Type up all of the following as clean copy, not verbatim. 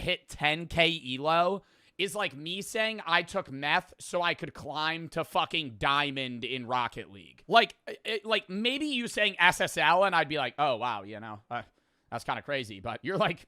hit 10K elo is like me saying I took meth so I could climb to fucking diamond in Rocket League. Like maybe you saying SSL and I'd be like, oh wow, you know, that's kind of crazy. But you're like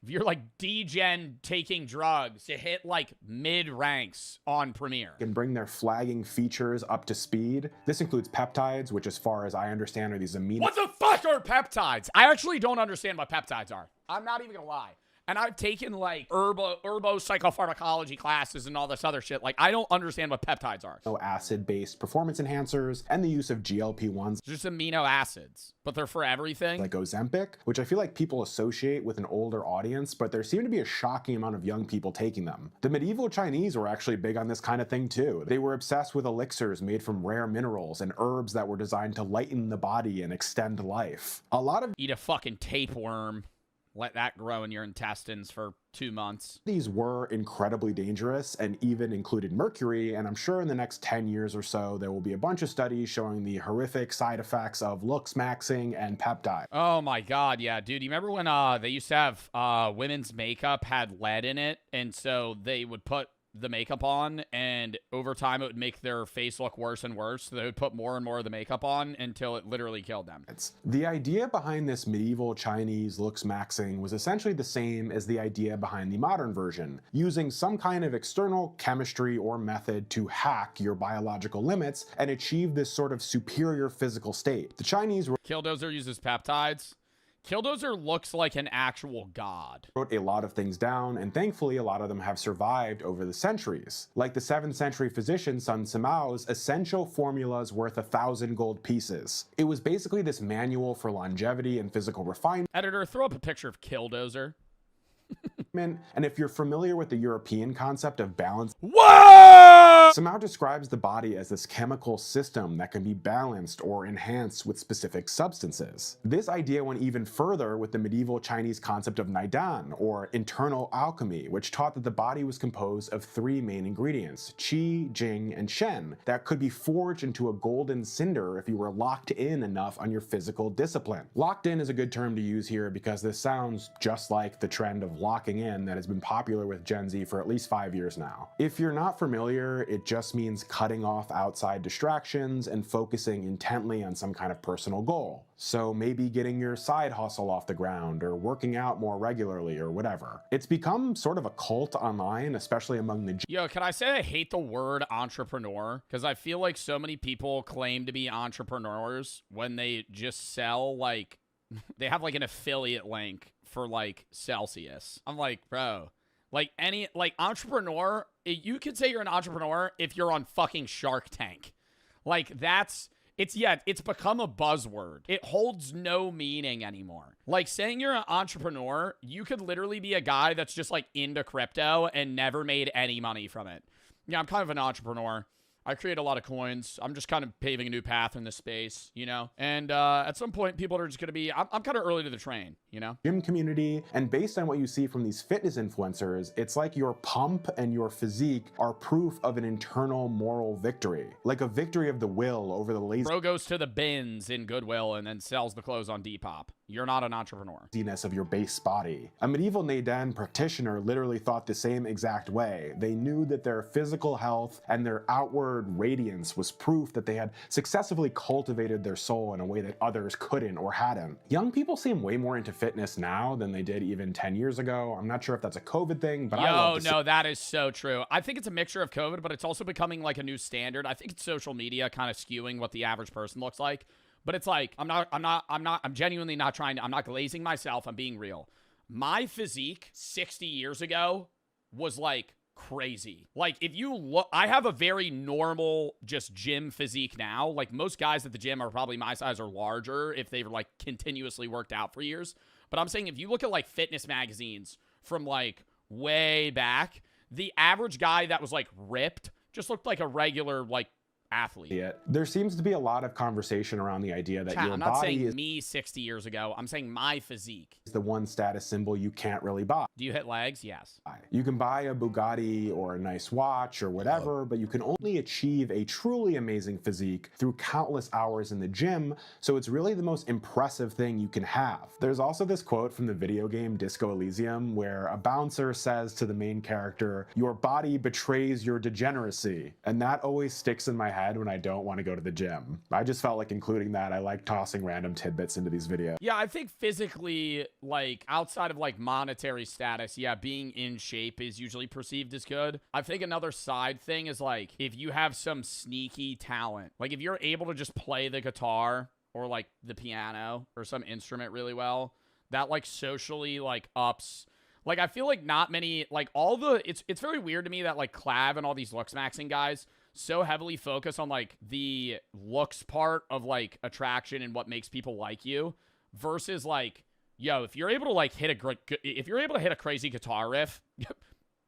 D-Gen taking drugs to hit like mid ranks on Premiere. And bring their flagging features up to speed. This includes peptides, which as far as I understand are these amino... What the fuck are peptides? I actually don't understand what peptides are. I'm not even gonna lie. And I've taken like psychopharmacology classes and all this other shit. Like, I don't understand what peptides are. Acid-based performance enhancers and the use of GLP-1s. Just amino acids, but they're for everything. Like Ozempic, which I feel like people associate with an older audience, but there seem to be a shocking amount of young people taking them. The medieval Chinese were actually big on this kind of thing too. They were obsessed with elixirs made from rare minerals and herbs that were designed to lighten the body and extend life. A lot of... Eat a fucking tapeworm. Let that grow in your intestines for 2 months. These were incredibly dangerous and even included mercury, and I'm sure in the next 10 years or so, there will be a bunch of studies showing the horrific side effects of looks maxing and peptide. Oh my God, yeah, dude. You remember when they used to have women's makeup had lead in it, and so they would put the makeup on, and over time it would make their face look worse and worse, so they would put more and more of the makeup on until it literally killed them. The idea behind this medieval Chinese looks maxing was essentially the same as the idea behind the modern version, using some kind of external chemistry or method to hack your biological limits and achieve this sort of superior physical state. The Chinese Killdozer uses peptides. Killdozer looks like an actual god. Wrote a lot of things down, and thankfully a lot of them have survived over the centuries. Like the 7th century physician Sun Simao's essential formulas worth 1,000 gold pieces. It was basically this manual for longevity and physical refinement. Editor, throw up a picture of Killdozer. And if you're familiar with the European concept of balance, Whoa! Simao describes the body as this chemical system that can be balanced or enhanced with specific substances. This idea went even further with the medieval Chinese concept of Naidan, or internal alchemy, which taught that the body was composed of 3 main ingredients, qi, jing, and shen, that could be forged into a golden cinder if you were locked in enough on your physical discipline. Locked in is a good term to use here because this sounds just like the trend of locking in that has been popular with Gen Z for at least 5 years now. If you're not familiar, it just means cutting off outside distractions and focusing intently on some kind of personal goal. So maybe getting your side hustle off the ground or working out more regularly or whatever. It's become sort of a cult online, especially among the... Yo, can I say I hate the word entrepreneur? Because I feel like so many people claim to be entrepreneurs when they just sell like... they have like an affiliate link for like Celsius. I'm like, bro, like entrepreneur, you could say you're an entrepreneur if you're on fucking Shark Tank. Like it's become a buzzword. It holds no meaning anymore. Like saying you're an entrepreneur, you could literally be a guy that's just like into crypto and never made any money from it. Yeah, I'm kind of an entrepreneur. I create a lot of coins. I'm just kind of paving a new path in this space, you know? And at some point, people are just going to be... I'm kind of early to the train, you know? Gym community, and based on what you see from these fitness influencers, it's like your pump and your physique are proof of an internal moral victory. Like a victory of the will over the lazy... Bro goes to the bins in Goodwill and then sells the clothes on Depop. You're not an entrepreneur. Of your base body. A medieval Naidan practitioner literally thought the same exact way. They knew that their physical health and their outward radiance was proof that they had successfully cultivated their soul in a way that others couldn't or hadn't. Young people seem way more into fitness now than they did even 10 years ago. I'm not sure if that's a COVID thing, but that is so true. I think it's a mixture of COVID, but it's also becoming like a new standard. I think it's social media kind of skewing what the average person looks like. But it's like, I'm genuinely not trying to, I'm not glazing myself. I'm being real. My physique 60 years ago was like crazy. Like if you look, I have a very normal just gym physique now. Like most guys at the gym are probably my size or larger if they've like continuously worked out for years. But I'm saying if you look at like fitness magazines from like way back, the average guy that was like ripped just looked like a regular like athlete. There seems to be a lot of conversation around the idea that your I'm not body saying is me 60 years ago. I'm saying my physique. the one status symbol you can't really buy. Do you hit legs? Yes. You can buy a Bugatti or a nice watch or whatever, but you can only achieve a truly amazing physique through countless hours in the gym, so it's really the most impressive thing you can have. There's also this quote from the video game Disco Elysium where a bouncer says to the main character, "Your body betrays your degeneracy," and that always sticks in my head when I don't want to go to the gym. I just felt like including that. I like tossing random tidbits into these videos. Yeah, I think physically, like, outside of, like, monetary status, yeah, being in shape is usually perceived as good. I think another side thing is, like, if you have some sneaky talent, like, if you're able to just play the guitar or, like, the piano or some instrument really well, that, like, socially, like, ups... Like, I feel like not many, like, all the... It's very weird to me that, like, Clav and all these looks maxing guys so heavily focus on, like, the looks part of, like, attraction and what makes people like you versus, like, yo, if you're able to, like, if you're able to hit a crazy guitar riff,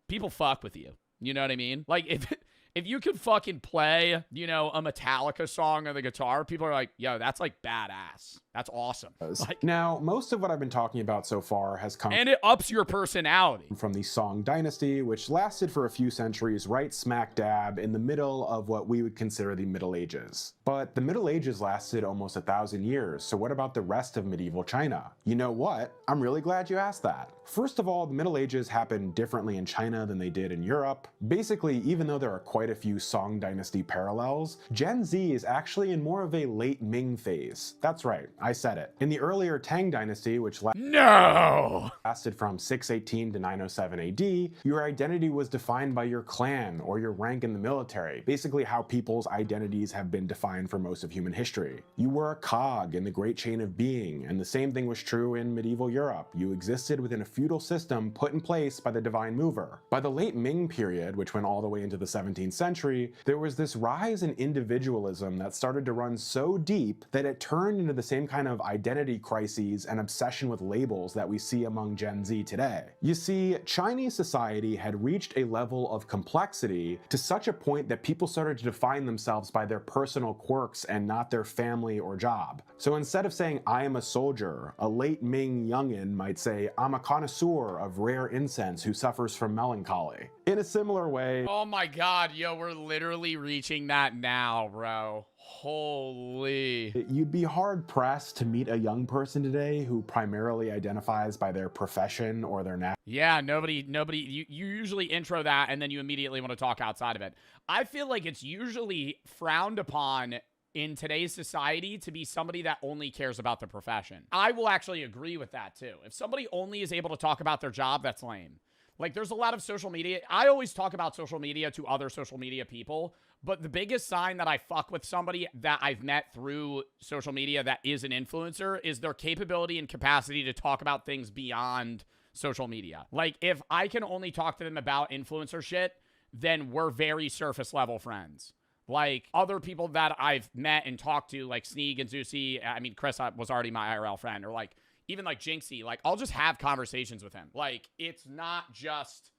people fuck with you. You know what I mean? Like, if you could fucking play, you know, a Metallica song on the guitar, people are like, yo, that's, like, badass. That's awesome. Like, now, most of what I've been talking about so far has come and it ups your personality. From the Song Dynasty, which lasted for a few centuries right smack dab in the middle of what we would consider the Middle Ages. But the Middle Ages lasted almost 1,000 years, so what about the rest of medieval China? You know what? I'm really glad you asked that. First of all, the Middle Ages happened differently in China than they did in Europe. Basically, even though there are quite a few Song Dynasty parallels, Gen Z is actually in more of a late Ming phase. That's right, I said it. In the earlier Tang Dynasty, which lasted from 618 to 907 AD, your identity was defined by your clan or your rank in the military, basically how people's identities have been defined for most of human history. You were a cog in the great chain of being, and the same thing was true in medieval Europe. You existed within a feudal system put in place by the divine mover. By the late Ming period, which went all the way into the 17th century, there was this rise in individualism that started to run so deep that it turned into the same kind of identity crises and obsession with labels that we see among Gen Z today. You see, Chinese society had reached a level of complexity to such a point that people started to define themselves by their personal quirks and not their family or job. So instead of saying, "I am a soldier," a late Ming youngin might say, "I'm a connoisseur of rare incense who suffers from melancholy." In a similar way... Oh my god, yo, we're literally reaching that now, bro. Holy. You'd be hard-pressed to meet a young person today who primarily identifies by their profession or their Yeah, nobody, you usually intro that and then you immediately want to talk outside of it. I feel like it's usually frowned upon in today's society to be somebody that only cares about their profession. I will actually agree with that too. If somebody only is able to talk about their job, that's lame. Like, there's a lot of social media. I always talk about social media to other social media people, but the biggest sign that I fuck with somebody that I've met through social media that is an influencer is their capability and capacity to talk about things beyond social media. Like, if I can only talk to them about influencer shit, then we're very surface level friends. Like, other people that I've met and talked to, like Sneeg and Zeusy, I mean, Chris was already my IRL friend, or like, even like Jinxie, like, I'll just have conversations with him. Like, it's not just,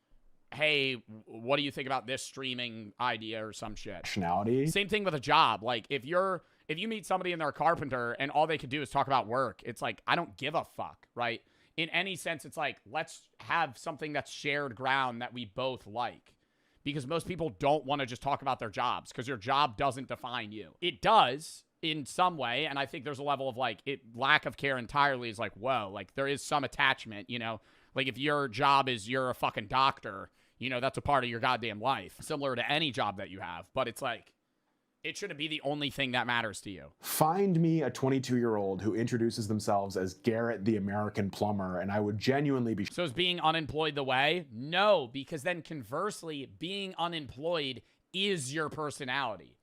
hey, what do you think about this streaming idea or some shit? Same thing with a job. Like, if you meet somebody and they're a carpenter and all they could do is talk about work, it's like, I don't give a fuck, right? In any sense, it's like, let's have something that's shared ground that we both like. Because most people don't want to just talk about their jobs because your job doesn't define you. It does in some way, and I think there's a level of, like, lack of care entirely is like, whoa, like, there is some attachment, you know? Like, if your job is you're a fucking doctor, you know, that's a part of your goddamn life, similar to any job that you have. But it's like, it shouldn't be the only thing that matters to you. Find me a 22-year-old who introduces themselves as Garrett the American Plumber, and I would genuinely be... So is being unemployed the way? No, because then conversely, being unemployed is your personality.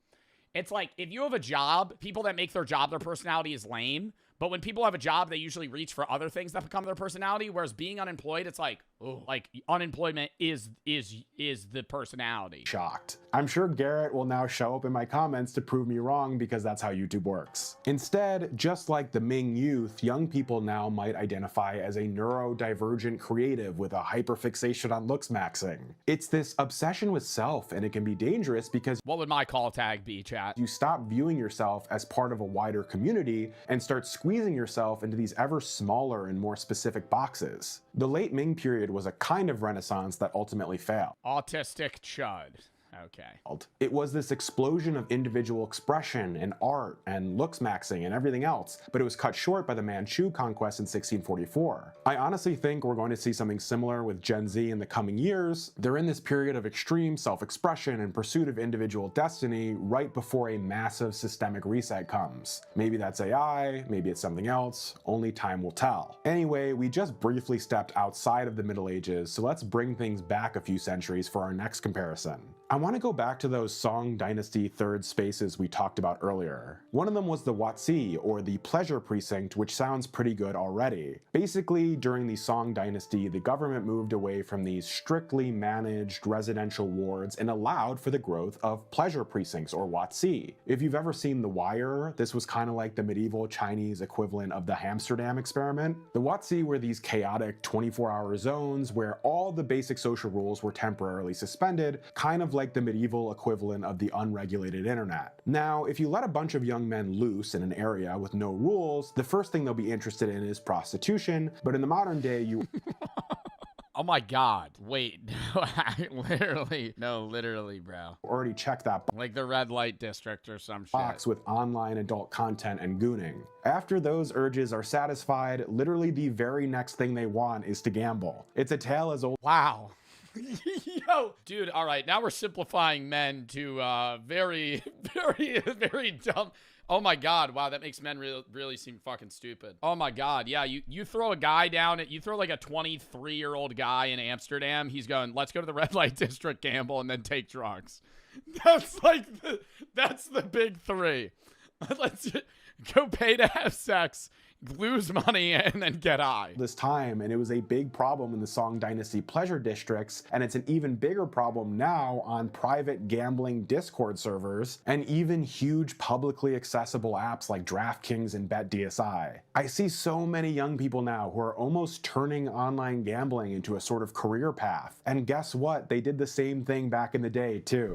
It's like, if you have a job, people that make their job their personality is lame, But when people have a job, they usually reach for other things that become their personality. Whereas being unemployed, it's like, oh, like unemployment is the personality. Shocked. I'm sure Garrett will now show up in my comments to prove me wrong because that's how YouTube works. Instead, just like the Ming youth, young people now might identify as a neurodivergent creative with a hyperfixation on looks maxing. It's this obsession with self, and it can be dangerous because What would my call tag be, chat? you stop viewing yourself as part of a wider community and start squeezing yourself into these ever smaller and more specific boxes. The late Ming period was a kind of renaissance that ultimately failed. Autistic chud. Okay. It was this explosion of individual expression and art and looks maxing and everything else, but it was cut short by the Manchu conquest in 1644. I honestly think we're going to see something similar with Gen Z in the coming years. They're in this period of extreme self-expression and pursuit of individual destiny right before a massive systemic reset comes. Maybe that's AI, maybe it's something else, only time will tell. Anyway, we just briefly stepped outside of the Middle Ages, so let's bring things back a few centuries for our next comparison. I want to go back to those Song Dynasty third spaces we talked about earlier. One of them was the Watsi, or the Pleasure Precinct, which sounds pretty good already. Basically, during the Song Dynasty, the government moved away from these strictly managed residential wards and allowed for the growth of pleasure precincts, or Watsi. If you've ever seen The Wire, this was kind of like the medieval Chinese equivalent of the Amsterdam experiment. The Watsi were these chaotic 24-hour zones where all the basic social rules were temporarily suspended, kind of like the medieval equivalent of the unregulated internet. Now, if you let a bunch of young men loose in an area with no rules, the first thing they'll be interested in is prostitution, but in the modern day, you Oh my god. Wait. Literally, bro. already checked that Like the red light district or some box shit. with online adult content and gooning. After those urges are satisfied, literally the very next thing they want is to gamble. It's a tale as old Wow. Yo, dude, all right, now we're simplifying men to very dumb. Oh my god, wow, that makes men really seem fucking stupid. Oh my god, yeah, you throw a guy down, you throw like a 23-year-old guy in Amsterdam, he's going, let's go to the red light district, gamble, and then take drugs. That's like, that's the big three. Let's go pay to have sex, lose money, and then get high. this time, and it was a big problem in the Song Dynasty pleasure districts, and it's an even bigger problem now on private gambling Discord servers and even huge publicly accessible apps like DraftKings and BetDSI. I see so many young people now who are almost turning online gambling into a sort of career path, and guess what? They did the same thing back in the day too.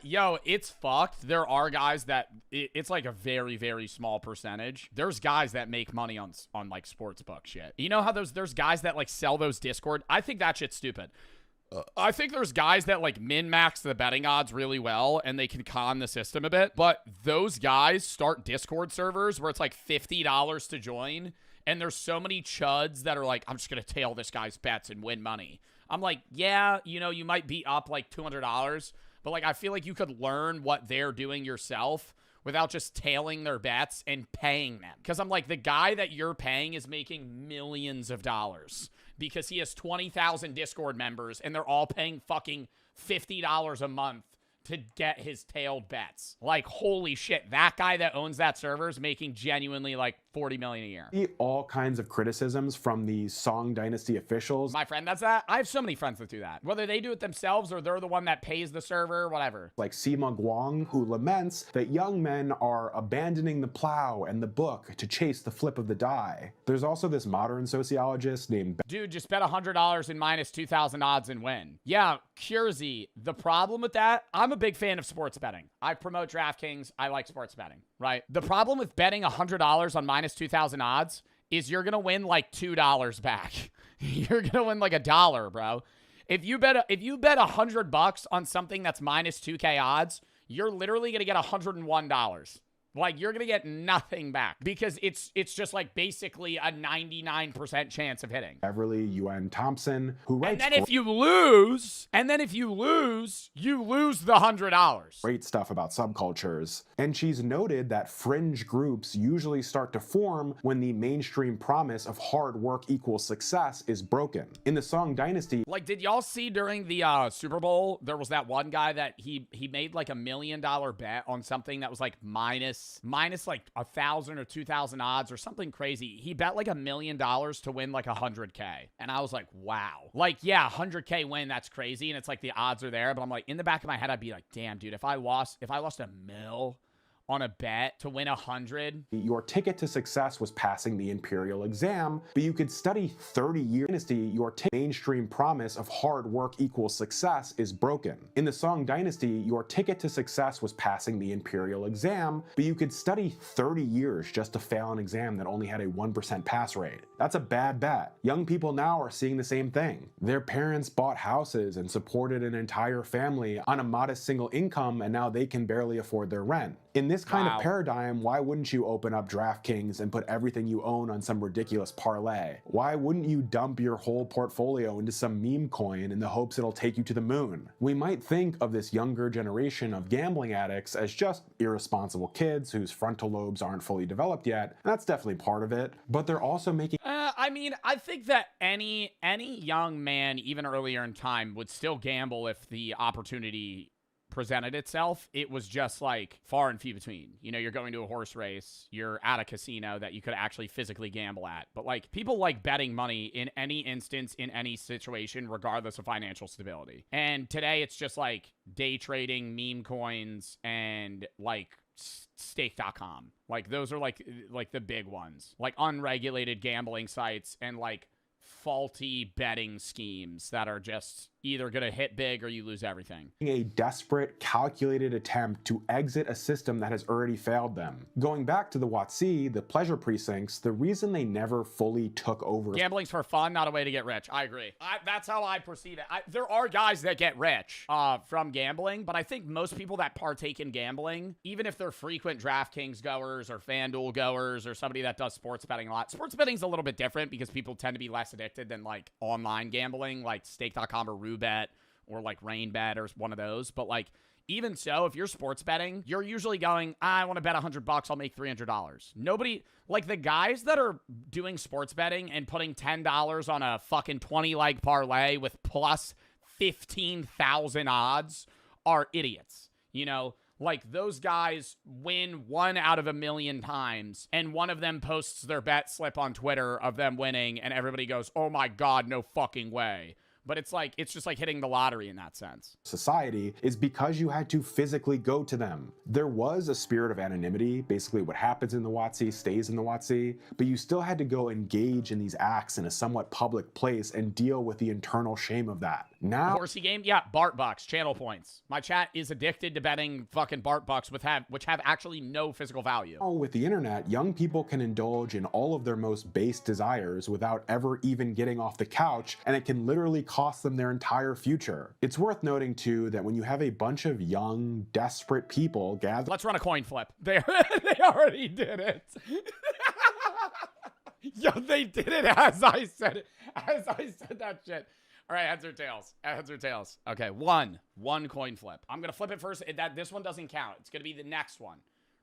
Yo, it's fucked. There are guys that, it's like a very small percentage. There's guys that make money on like sportsbook shit. You know how there's guys that like sell those Discord? I think that shit's stupid. I think there's guys that like min-max the betting odds really well and they can con the system a bit, but those guys start Discord servers where it's like $50 to join, and there's so many chuds that are like, I'm just gonna tail this guy's bets and win money. I'm like, yeah, you know, you might be up like $200, but like I feel like you could learn what they're doing yourself without just tailing their bets and paying them. Because I'm like, the guy that you're paying is making millions of dollars because he has 20,000 Discord members and they're all paying fucking $50 a month to get his tailed bets. Like, holy shit, that guy that owns that server is making genuinely like 40 million a year. All kinds of criticisms from the Song Dynasty officials. My friend does that. I have so many friends that do that. Whether they do it themselves or they're the one that pays the server, whatever. Like Sima Guang, who laments that young men are abandoning the plow and the book to chase the flip of the die. There's also this modern sociologist named Dude, just bet $100 in minus 2,000 odds and win. Yeah, Curzy. The problem with that, I'm a big fan of sports betting. I promote DraftKings. I like sports betting, right? The problem with betting $100 on minus 2,000 odds is you're going to win like $2 back. You're going to win like $1, bro. If you bet $100 on something that's minus 2K odds, you're literally going to get $101. Like, you're going to get nothing back because it's just like basically a 99% chance of hitting. Beverly Yuen Thompson, who writes And then if you lose, you lose the $100. great stuff about subcultures. And she's noted that fringe groups usually start to form when the mainstream promise of hard work equals success is broken. In the Song Dynasty, Like, did y'all see during the Super Bowl, there was that one guy that he made like $1 million bet on something that was like minus minus like 1,000 or 2,000 odds or something crazy. He bet like $1 million to win like 100K. And I was like, wow. Like, yeah, 100K win, that's crazy. And it's like the odds are there. But I'm like, in the back of my head, I'd be like, damn, dude, if I lost $1 million on a bet to win 100. Your ticket to success was passing the imperial exam, but you could study 30 years. Dynasty, your mainstream promise of hard work equals success is broken. In the Song Dynasty, your ticket to success was passing the imperial exam, but you could study 30 years just to fail an exam that only had a 1% pass rate. That's a bad bet. Young people now are seeing the same thing. Their parents bought houses and supported an entire family on a modest single income, and now they can barely afford their rent. In this kind of paradigm, why wouldn't you open up DraftKings and put everything you own on some ridiculous parlay? Why wouldn't you dump your whole portfolio into some meme coin in the hopes it'll take you to the moon? We might think of this younger generation of gambling addicts as just irresponsible kids whose frontal lobes aren't fully developed yet. That's definitely part of it, but they're also making... I mean, I think that any young man, even earlier in time, would still gamble if the opportunity presented itself. It was just like far and few between. You know, you're going to a horse race, you're at a casino that you could actually physically gamble at. But like, people like betting money in any instance, in any situation, regardless of financial stability. And today it's just like day trading, meme coins, and like stake.com. Like, those are like the big ones. Like unregulated gambling sites and like faulty betting schemes that are just either going to hit big or you lose everything. A desperate, calculated attempt to exit a system that has already failed them. Going back to the WotC, the pleasure precincts, the reason they never fully took over... Gambling's for fun, not a way to get rich. I agree. That's how I perceive it. There are guys that get rich from gambling, but I think most people that partake in gambling, even if they're frequent DraftKings goers or FanDuel goers or somebody that does sports betting a lot, sports betting's a little bit different because people tend to be less addicted than like online gambling, like stake.com or Bet or like RainBet or one of those. But like, even so, if you're sports betting, you're usually going, I want to bet $100, I'll make $300. Nobody, like the guys that are doing sports betting and putting $10 on a fucking 20 leg parlay with plus 15,000 odds are idiots. You know, like those guys win 1 out of 1,000,000 times, and one of them posts their bet slip on Twitter of them winning, and everybody goes, oh my God, no fucking way. But it's like, it's just like hitting the lottery in that sense. Society is because you had to physically go to them. There was a spirit of anonymity. Basically what happens in the WotC stays in the WotC, but you still had to go engage in these acts in a somewhat public place and deal with the internal shame of that. Now, horsey game, yeah, Bart Bucks, channel points. My chat is addicted to betting fucking Bart Bucks which have actually no physical value. With the internet, young people can indulge in all of their most base desires without ever even getting off the couch, and it can literally cost them their entire future. It's worth noting too that when you have a bunch of young, desperate people gather— Let's run a coin flip. They already did it. Yo, they did it as I said it. As I said that shit. All right, heads or tails? Heads or tails? Okay, one coin flip. I'm gonna flip it first. This one doesn't count. It's gonna be the next one,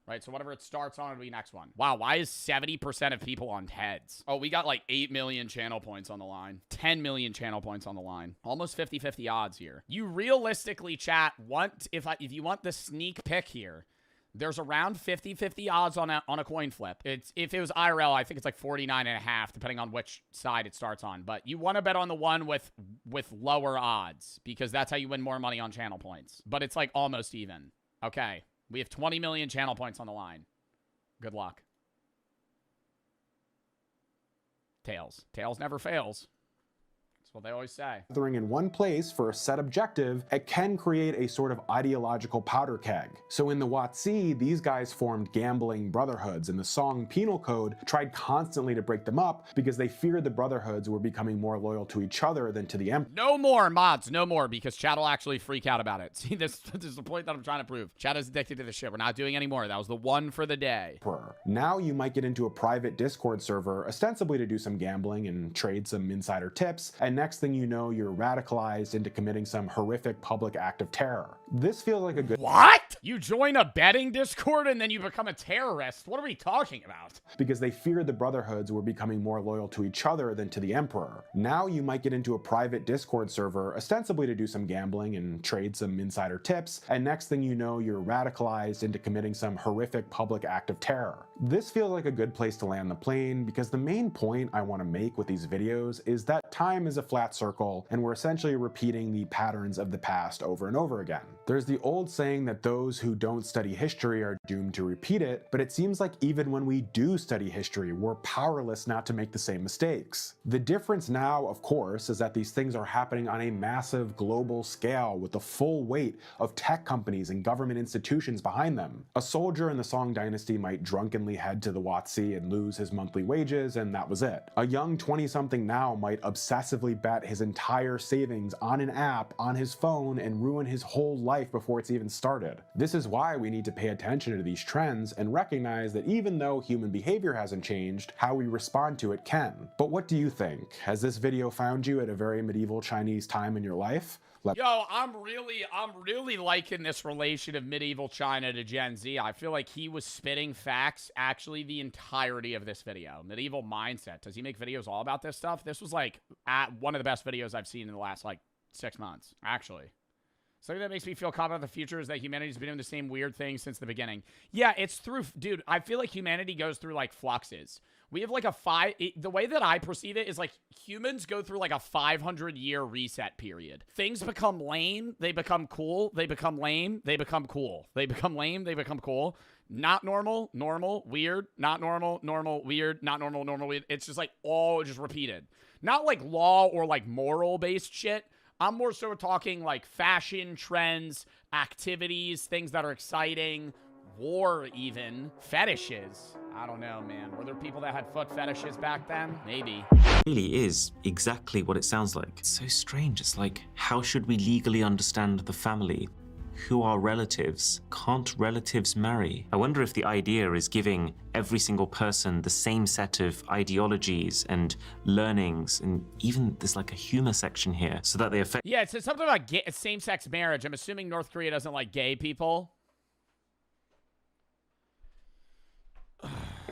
right? So whatever it starts on, it'll be next one. Wow, why is 70% of people on heads? Oh, we got like 8 million channel points on the line. 10 million channel points on the line. Almost 50-50 odds here. You realistically, chat, if you want the sneak pick here, there's around 50-50 odds on a coin flip. If it was IRL, I think it's like 49.5, depending on which side it starts on. But you want to bet on the one with lower odds, because that's how you win more money on channel points. But it's like almost even. Okay, we have 20 million channel points on the line. Good luck. Tails. Tails never fails. That's what they always say. Gathering in one place for a set objective, it can create a sort of ideological powder keg. So in the WotC, these guys formed gambling brotherhoods, and the Song Penal Code tried constantly to break them up because they feared the brotherhoods were becoming more loyal to each other than to the Emperor. No more mods, no more, because chat will actually freak out about it. See, this is the point that I'm trying to prove. Chat is addicted to this shit. We're not doing any more. That was the one for the day. Now you might get into a private Discord server, ostensibly to do some gambling and trade some insider tips, and next thing you know, you're radicalized into committing some horrific public act of terror. This feels like a good— What? You join a betting Discord and then you become a terrorist? What are we talking about? Because they feared the Brotherhoods were becoming more loyal to each other than to the Emperor. Now you might get into a private Discord server, ostensibly to do some gambling and trade some insider tips, and next thing you know, you're radicalized into committing some horrific public act of terror. This feels like a good place to land the plane, because the main point I want to make with these videos is that time is a flat circle, and we're essentially repeating the patterns of the past over and over again. There's the old saying that those who don't study history are doomed to repeat it, but it seems like even when we do study history, we're powerless not to make the same mistakes. The difference now, of course, is that these things are happening on a massive global scale with the full weight of tech companies and government institutions behind them. A soldier in the Song dynasty might drunkenly head to the Wazi and lose his monthly wages, and that was it. A young 20-something now might obsessively bet his entire savings on an app on his phone and ruin his whole life before it's even started. This is why we need to pay attention to these trends and recognize that even though human behavior hasn't changed, how we respond to it can. But what do you think? Has this video found you at a very medieval Chinese time in your life? Yo, I'm really liking this relation of medieval China to Gen Z. I feel like he was spitting facts actually the entirety of this video. Medieval mindset. Does he make videos all about this stuff? This was like one of the best videos I've seen in the last like 6 months, actually. Something that makes me feel confident in the future is that humanity's been doing the same weird thing since the beginning. Yeah, it's through, dude, I feel like humanity goes through like fluxes. We have like the way that I perceive it is like humans go through like a 500-year reset period. Things become lame, they become cool, they become lame, they become cool. They become lame, they become cool. Not normal, normal, weird, not normal, normal, weird, not normal, normal, weird. It's just like all just repeated. Not like law or like moral-based shit. I'm more so talking like fashion, trends, activities, things that are exciting, war even, fetishes. I don't know, man. Were there people that had foot fetishes back then? Maybe. It really is exactly what it sounds like. It's so strange. It's like, how should we legally understand the family? Who are relatives? Can't relatives marry? I wonder if the idea is giving every single person the same set of ideologies and learnings, and even there's like a humor section here so that they affect— Yeah, it says something about same-sex marriage. I'm assuming North Korea doesn't like gay people.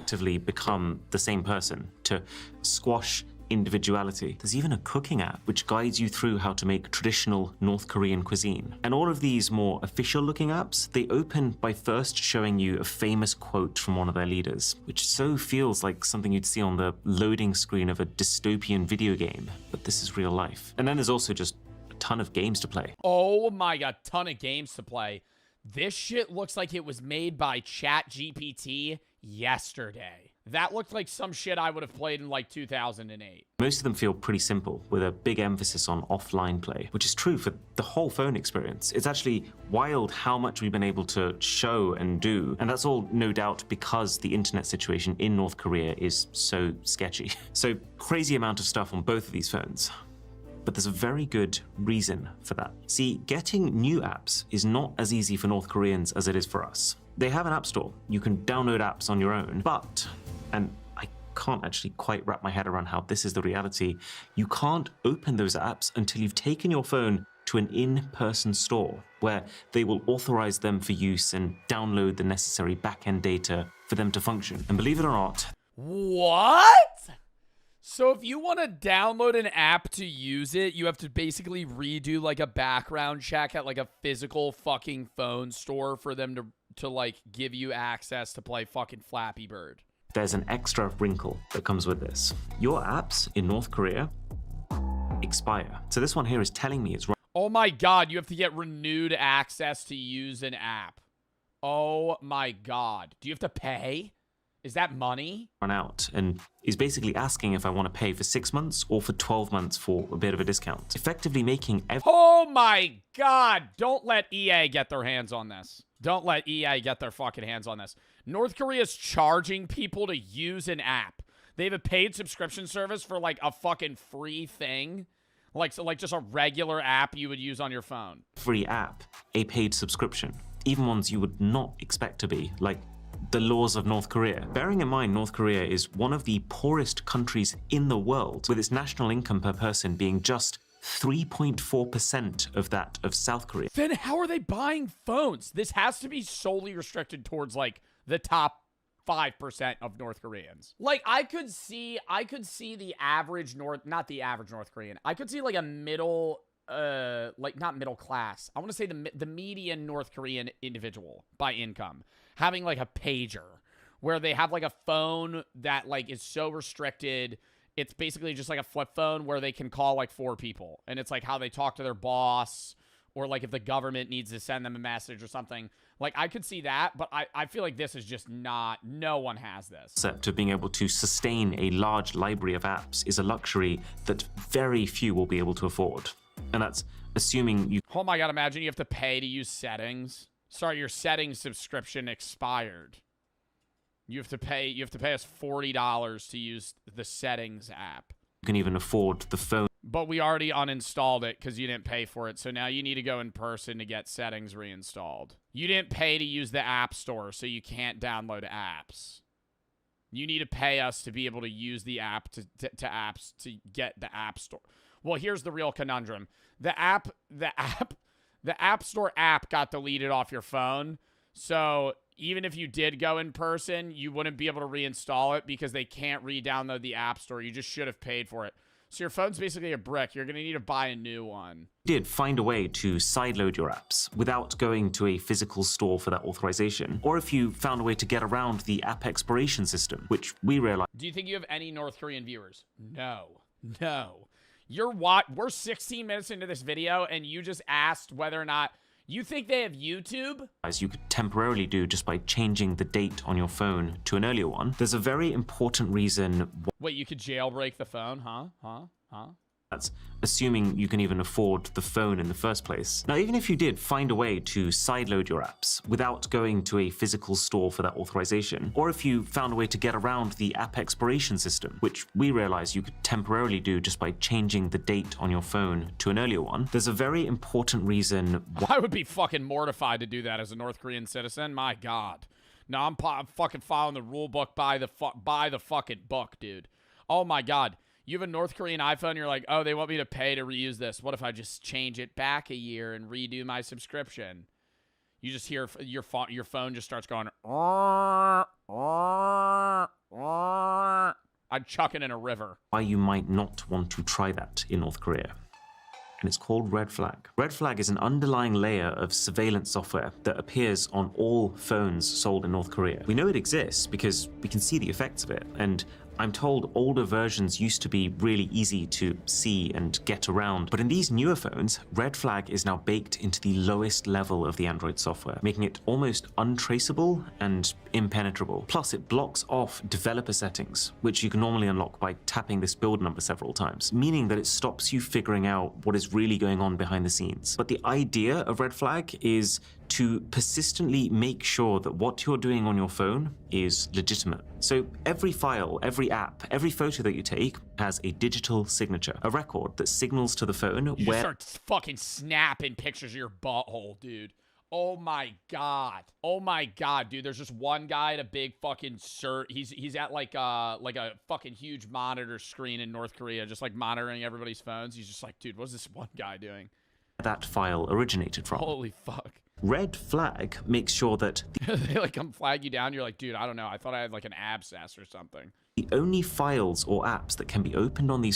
effectively become the same person, to squash individuality. There's even a cooking app which guides you through how to make traditional North Korean cuisine. And all of these more official looking apps, they open by first showing you a famous quote from one of their leaders, which so feels like something you'd see on the loading screen of a dystopian video game, but this is real life. And then there's also just a ton of games to play. Oh my god, ton of games to play. This shit looks like it was made by ChatGPT yesterday. That looked like some shit I would have played in like 2008. Most of them feel pretty simple, with a big emphasis on offline play, which is true for the whole phone experience. It's actually wild how much we've been able to show and do, and that's all no doubt because the internet situation in North Korea is so sketchy. So crazy amount of stuff on both of these phones. But there's a very good reason for that. See, getting new apps is not as easy for North Koreans as it is for us. They have an app store. You can download apps on your own, but, and I can't actually quite wrap my head around how this is the reality, you can't open those apps until you've taken your phone to an in-person store where they will authorize them for use and download the necessary back-end data for them to function. And believe it or not— What? So if you want to download an app to use it, you have to basically redo like a background check at like a physical fucking phone store for them to like give you access to play fucking Flappy Bird. There's an extra wrinkle that comes with this. Your apps in North Korea expire. So this one here is telling me it's Oh my god, you have to get renewed access to use an app. Oh my god. Do you have to pay? Is that money? Run out, and is basically asking if I want to pay for 6 months or for 12 months for a bit of a discount. Effectively making Oh my god! Don't let EA get their hands on this. Don't let EA get their fucking hands on this. North Korea's charging people to use an app. They have a paid subscription service for like a fucking free thing. Like just a regular app you would use on your phone. free app, a paid subscription, even ones you would not expect to be, like the laws of North Korea. Bearing in mind, North Korea is one of the poorest countries in the world, with its national income per person being just 3.4% of that of South Korea. Then how are they buying phones? This has to be solely restricted towards like the top 5% of North Koreans. Like I could see the average not the average North Korean. I could see like a middle like not middle class. I want to say the median North Korean individual by income having like a pager where they have like a phone that like is so restricted. It's basically just like a flip phone where they can call like 4 people. And it's like how they talk to their boss or like if the government needs to send them a message or something. Like I could see that, but I feel like this is just not, no one has this. Concept of being able to sustain a large library of apps is a luxury that very few will be able to afford. And that's assuming you... Oh my God, imagine you have to pay to use settings. Sorry, your settings subscription expired. You have to pay us $40 to use the settings app. You can even afford the phone. But we already uninstalled it because you didn't pay for it. So now you need to go in person to get settings reinstalled. You didn't pay to use the App Store, so you can't download apps. You need to pay us to be able to use the app to apps to get the App Store. Well, here's the real conundrum. The App Store app got deleted off your phone. So even if you did go in person, you wouldn't be able to reinstall it because they can't re-download the App Store. You just should have paid for it. So your phone's basically a brick. You're going to need to buy a new one. Did find a way to sideload your apps without going to a physical store for that authorization, or if you found a way to get around the app expiration system, which we realized. Do you think you have any North Korean viewers? No. We're 16 minutes into this video, and you just asked whether or not you think they have YouTube? As you could temporarily do just by changing the date on your phone to an earlier one. There's a very important reason. Wait, you could jailbreak the phone, huh? That's assuming you can even afford the phone in the first place. Now, even if you did find a way to sideload your apps without going to a physical store for that authorization, or if you found a way to get around the app expiration system, which we realize you could temporarily do just by changing the date on your phone to an earlier one, there's a very important reason I would be fucking mortified to do that as a North Korean citizen. My God. No, I'm fucking following the rule book by the fucking book, dude. Oh my God. You have a North Korean iPhone, you're like, oh, they want me to pay to reuse this. What if I just change it back a year and redo my subscription? You just hear your phone just starts going, I'd chuck it in a river. Why you might not want to try that in North Korea. And it's called Red Flag. Red Flag is an underlying layer of surveillance software that appears on all phones sold in North Korea. We know it exists because we can see the effects of it, and I'm told older versions used to be really easy to see and get around, but in these newer phones, Red Flag is now baked into the lowest level of the Android software, making it almost untraceable and impenetrable. Plus, it blocks off developer settings, which you can normally unlock by tapping this build number several times, meaning that it stops you figuring out what is really going on behind the scenes. But the idea of Red Flag is to persistently make sure that what you're doing on your phone is legitimate. So every file, every app, every photo that you take has a digital signature, a record that signals to the phone you where... start fucking snapping pictures of your butthole, dude. Oh my God. Oh my God, dude. There's just one guy at a big fucking he's at like a fucking huge monitor screen in North Korea, just like monitoring everybody's phones. He's just like, dude, what's this one guy doing? That file originated from. Holy fuck. Red Flag makes sure that they like come flag you down. You're like, dude, I don't know. I thought I had like an abscess or something. the only files or apps that can be opened on these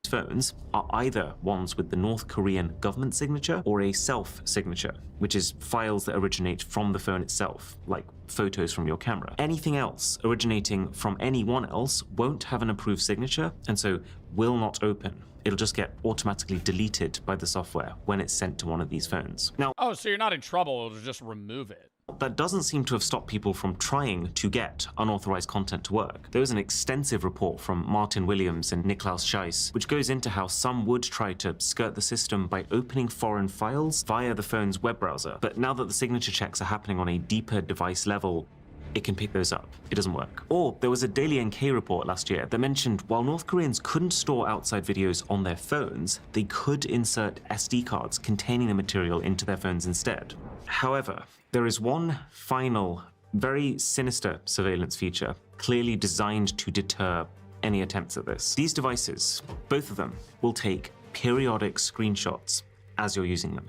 phones are either ones with the North Korean government signature or a self-signature, which is files that originate from the phone itself, like photos from your camera. Anything else originating from anyone else won't have an approved signature, and so will not open. It'll just get automatically deleted by the software when it's sent to one of these phones. Now, oh, so you're not in trouble, it'll just remove it. that doesn't seem to have stopped people from trying to get unauthorized content to work. There was an extensive report from Martin Williams and Niklaus Scheiss, which goes into how some would try to skirt the system by opening foreign files via the phone's web browser. But now that the signature checks are happening on a deeper device level, it can pick those up. It doesn't work. Or there was a Daily NK report last year that mentioned while North Koreans couldn't store outside videos on their phones, they could insert SD cards containing the material into their phones instead. However, there is one final Very sinister surveillance feature, clearly designed to deter any attempts at this. These devices, both of them, will take periodic screenshots as you're using them.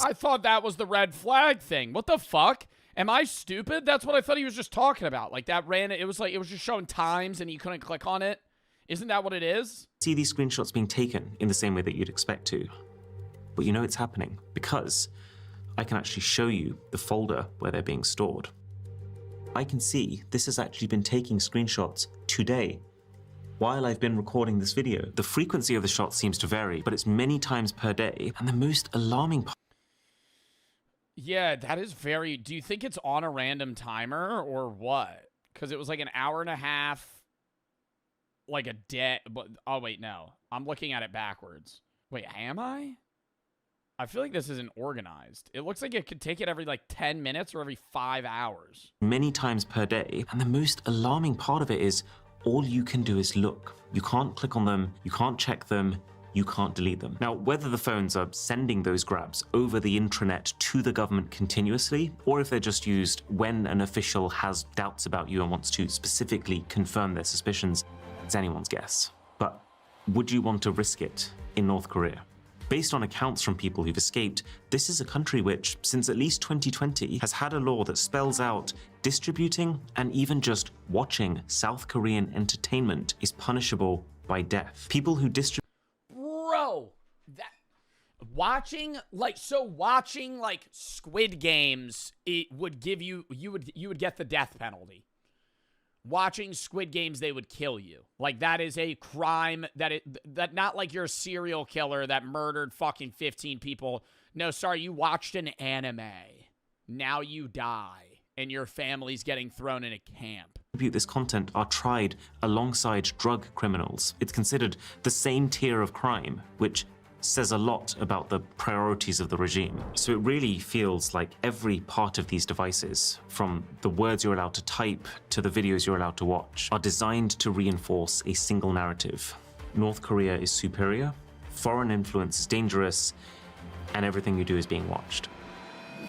I thought that was the red flag thing. What the fuck? Am I stupid? That's what I thought he was just talking about. Like that it was just showing times and you couldn't click on it. Isn't that what it is? See these screenshots being taken in the same way that you'd expect to. But you know it's happening because I can actually show you the folder where they're being stored. I can see this has actually been taking screenshots today while I've been recording this video. The frequency of the shots seems to vary, but it's many times per day. And the most alarming part. Yeah, that is very... Do you think it's on a random timer or what? Because it was like an hour and a half, like a day. But oh, wait, no. I'm looking at it backwards. Wait, am I? I feel like this isn't organized. It looks like it could take it every like 10 minutes or every 5 hours. Many times per day. And the most alarming part of it is all you can do is look. You can't click on them. You can't check them. You can't delete them. Now, whether the phones are sending those grabs over the intranet to the government continuously, or if they're just used when an official has doubts about you and wants to specifically confirm their suspicions, it's anyone's guess. But would you want to risk it in North Korea? Based on accounts from people who've escaped, this is a country which, since at least 2020, has had a law that spells out distributing and even just watching South Korean entertainment is punishable by death. People who distribute... Bro, watching like Squid Games, it would give you would get the death penalty. Watching Squid Games, they would kill you. Like, that is a crime that not like you're a serial killer that murdered fucking 15 people. No, sorry, you watched an anime. Now you die, and your family's getting thrown in a camp. This content are tried alongside drug criminals. It's considered the same tier of crime, which says a lot about the priorities of the regime. So it really feels like every part of these devices, from the words you're allowed to type to the videos you're allowed to watch, are designed to reinforce a single narrative. North Korea is superior, foreign influence is dangerous, and everything you do is being watched.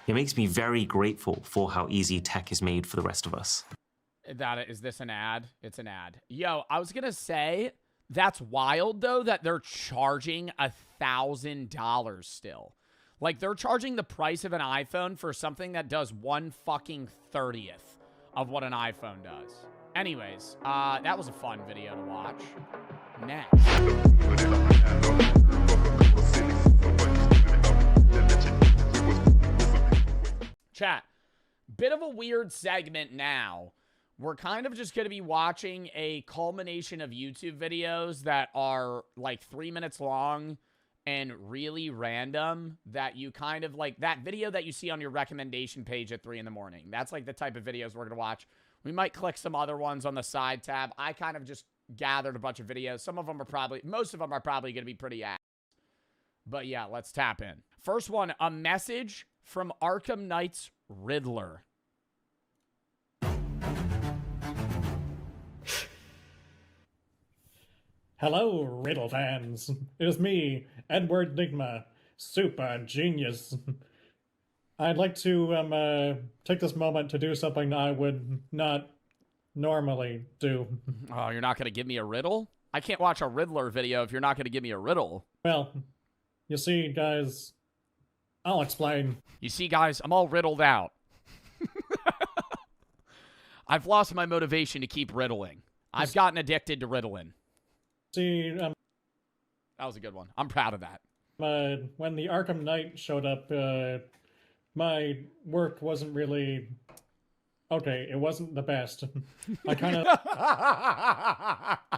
It makes me very grateful for how easy tech is made for the rest of us. Is this an ad? It's an ad. Yo, I was gonna say, that's wild, though, that they're charging $1,000 still. Like, they're charging the price of an iPhone for something that does 1/30th of what an iPhone does. Anyways, that was a fun video to watch. Next. Chat, bit of a weird segment now. We're kind of just going to be watching a culmination of YouTube videos that are like 3 minutes long and really random, that you kind of like that video that you see on your recommendation page at 3 in the morning. That's like the type of videos we're going to watch. We might click some other ones on the side tab. I kind of just gathered a bunch of videos. Most of them are probably going to be pretty ass. But yeah, let's tap in. First one, a message from Arkham Knight's Riddler. Hello, Riddle fans. It is me, Edward Nigma, super genius. I'd like to take this moment to do something I would not normally do. Oh, you're not going to give me a riddle? I can't watch a Riddler video if you're not going to give me a riddle. Well, you see, guys, I'll explain. You see, guys, I'm all riddled out. I've lost my motivation to keep riddling. I've gotten addicted to riddling. See, that was a good one. I'm proud of that. When the Arkham Knight showed up, my work wasn't really... Okay, it wasn't the best. I kind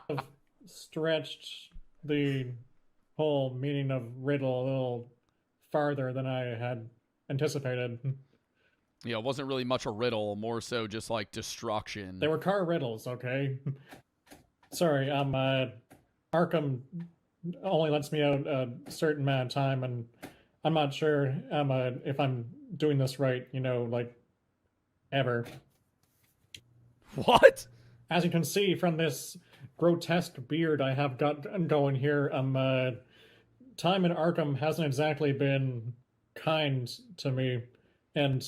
of stretched the whole meaning of riddle a little farther than I had anticipated. Yeah, it wasn't really much a riddle, more so just like destruction. They were car riddles, okay? Sorry, Arkham only lets me out a certain amount of time, and I'm not sure if I'm doing this right, like, ever. What? As you can see from this grotesque beard I have got going here, time in Arkham hasn't exactly been kind to me, and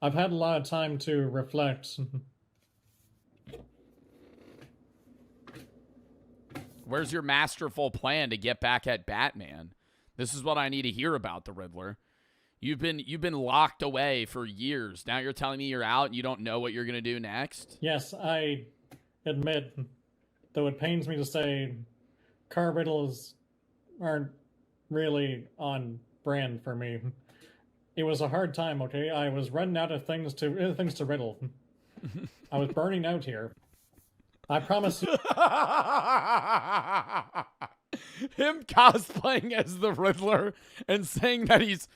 I've had a lot of time to reflect. Where's your masterful plan to get back at Batman? This is what I need to hear about the Riddler. You've been locked away for years. Now you're telling me you're out and you don't know what you're gonna do next? Yes, I admit, though it pains me to say, car riddles aren't really on brand for me. It was a hard time, okay? I was running out of things to riddle. I was burning out here. I promise you. Him cosplaying as the Riddler and saying that he's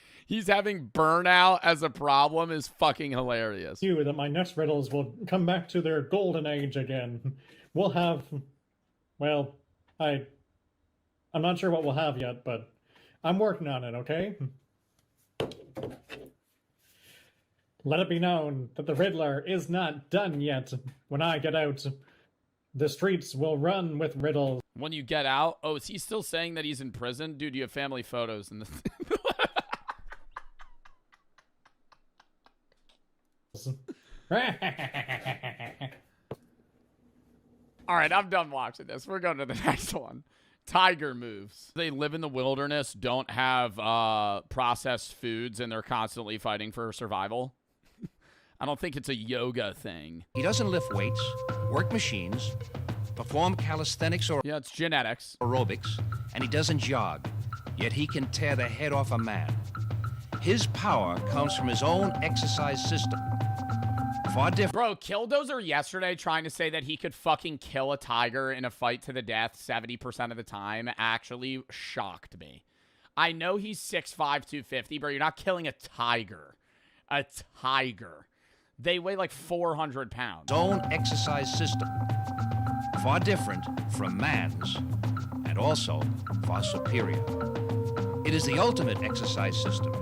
having burnout as a problem is fucking hilarious. That my next riddles will come back to their golden age again. We'll have, well, I'm not sure what we'll have yet, but I'm working on it, okay? Let it be known that the Riddler is not done yet. When I get out, the streets will run with riddles. When you get out, oh, is he still saying that he's in prison? Dude, you have family photos in the All right, I'm done watching this. We're going to the next one. Tiger moves. They live in the wilderness, don't have processed foods, and they're constantly fighting for survival. I don't think it's a yoga thing. He doesn't lift weights, work machines, perform calisthenics or Yeah, it's genetics. aerobics, and he doesn't jog. Yet he can tear the head off a man. His power comes from his own exercise system. Far different. Bro, Killdozer yesterday trying to say that he could fucking kill a tiger in a fight to the death 70% of the time actually shocked me. I know he's 6'5", 250, but you're not killing a tiger. A tiger. They weigh like 400 pounds. His own exercise system. Far different from man's, and also far superior. It is the ultimate exercise system,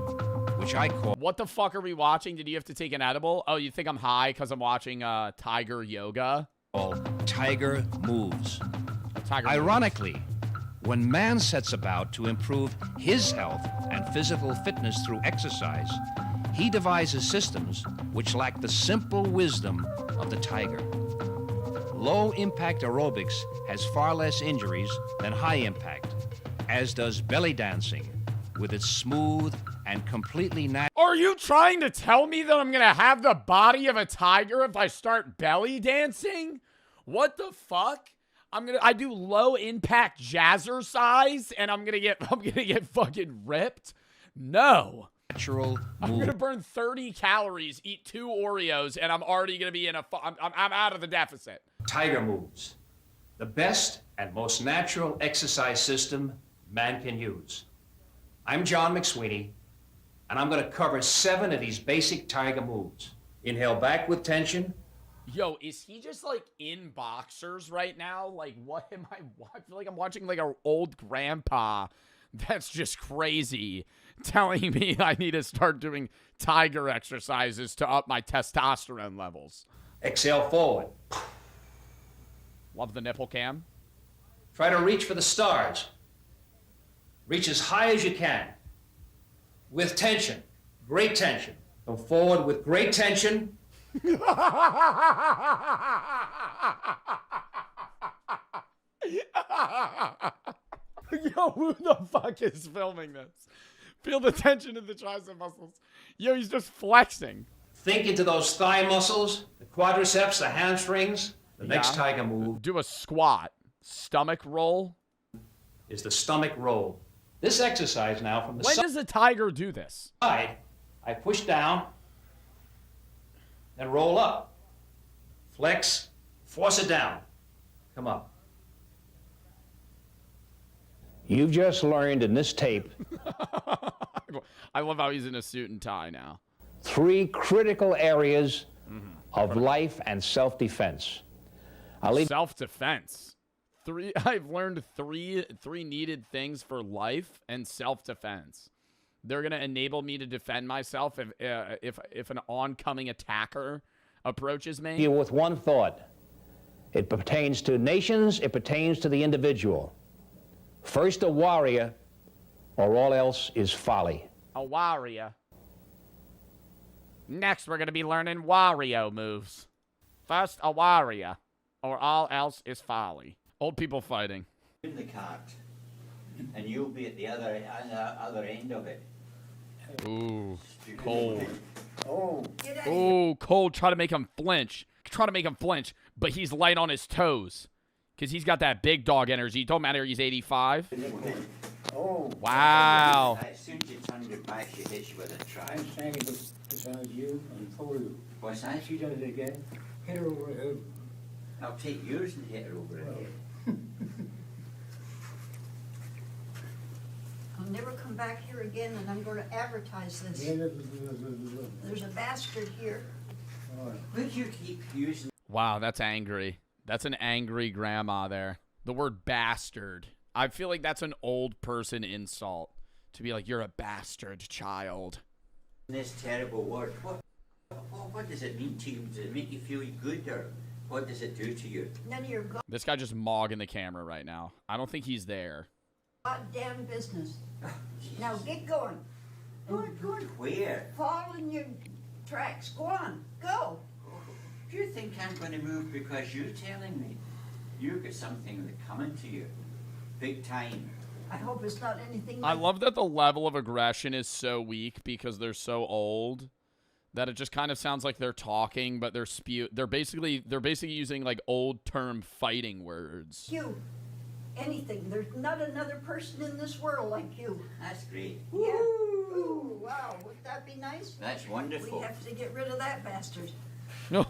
which I call What the fuck are we watching? Did you have to take an edible? Oh, you think I'm high because I'm watching Tiger Yoga? Tiger Moves. Tiger Ironically, when man sets about to improve his health and physical fitness through exercise, he devises systems which lack the simple wisdom of the tiger. Low-impact aerobics has far less injuries than high-impact, as does belly dancing with its smooth and completely natural. Are you trying to tell me that I'm gonna have the body of a tiger if I start belly dancing? What the fuck? I do low impact jazzercise and I'm gonna get fucking ripped? No. Natural I'm move. gonna burn 30 calories, eat 2 Oreos, and I'm already gonna be in I'm out of the deficit. Tiger Moves, the best and most natural exercise system man can use. I'm John McSweeney, and I'm gonna cover 7 of these basic tiger moves. Inhale back with tension. Yo, is he just like in boxers right now? Like, what am I feel like I'm watching like an old grandpa that's just crazy telling me I need to start doing tiger exercises to up my testosterone levels. Exhale forward. Love the nipple cam. Try to reach for the stars. Reach as high as you can. With tension. Great tension. Come forward with great tension. Yo, who the fuck is filming this? Feel the tension in the tricep muscles. Yo, he's just flexing. Think into those thigh muscles, the quadriceps, the hamstrings. The next tiger move Do a squat. Stomach roll. is the stomach roll. This exercise now from the When does a tiger do this? side, I push down, then roll up. Flex, force it down. Come up. You've just learned in this tape I love how he's in a suit and tie now. 3 critical areas of life and self-defense. I'll leave Self-defense. I've learned three needed things for life and self-defense. They're gonna enable me to defend myself if an oncoming attacker approaches me. you with one thought. It pertains to nations, it pertains to the individual. First a warrior, or all else is folly. A warrior. Next, we're going to be learning Wario moves. First, a Wario, or all else is folly. Old people fighting. In the cart, and you'll be at the other end of it. Ooh, cold. Oh, Ooh, cold. Try to make him flinch. Try to make him flinch, but he's light on his toes. Because he's got that big dog energy. Don't matter, he's 85. oh. Wow. As soon as you turn your back, she hits you with a trap. I'm standing beside you and pull you. What's that? She does it again. Hit her over the head. I'll take yours and hit her over the head. I'll never come back here again, and I'm going to advertise this. There's a bastard here. Would you keep using? Wow, that's angry. That's an angry grandma there. The word bastard. I feel like that's an old person insult. To be like, you're a bastard child. This terrible word. What does it mean to you? Does it make you feel good, or what does it do to you? None of your This guy just mogging the camera right now. I don't think he's there. goddamn business. Now get going. Going where? Fall in your tracks. Go on. Go. Do you think I'm going to move because you're telling me? You've got something coming to you. Big time. I hope it's not anything I like love that the level of aggression is so weak because they're so old that it just kind of sounds like they're talking, but they're basically using like old term fighting words. you. Anything. There's not another person in this world like you. That's great. Yeah. Ooh, wow. Would that be nice? That's wonderful. We have to get rid of that bastard. No.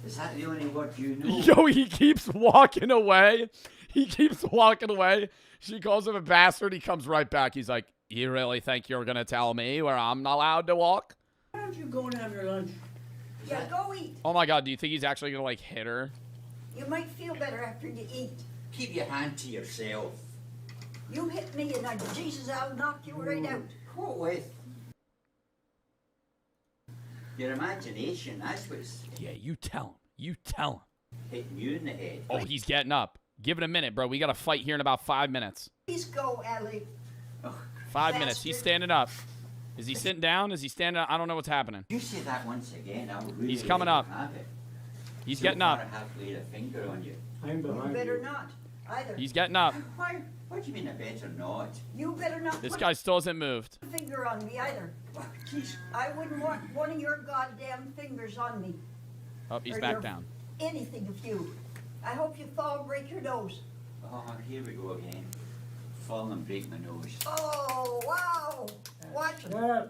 Is that the only word you know? Yo, he keeps walking away. He keeps walking away. She calls him a bastard. He comes right back. He's like, you really think you're going to tell me where I'm not allowed to walk? Why don't you go and have your lunch? Yeah, go eat. Oh my God, do you think he's actually going to like hit her? You might feel better after you eat. Keep your hand to yourself. You hit me and Jesus, I'll knock you right out. What with? Your imagination, that's what's Yeah, you tell him. You tell him. hitting you in the head. Oh, he's getting up. Give it a minute, bro. We got to fight here in about 5 minutes. Please go, Allie. 5 minutes. He's Bastard. standing up. Is he sitting down? Is he standing up? I don't know what's happening. You say that once again, I'll really He's coming let up. you have it. He's So getting far, up. I have laid a finger on you. I'm You behind better you. not, either. He's getting up. Why? What do you mean I better not? You better not This put guy still hasn't moved. a finger on me, either. Oh, jeez. I wouldn't want one of your goddamn fingers on me. Oh, he's Or back your- down. Anything of you. I hope you fall and break your nose. Oh, here we go again. Fall and break my nose. Oh, wow. Watch him. Yeah.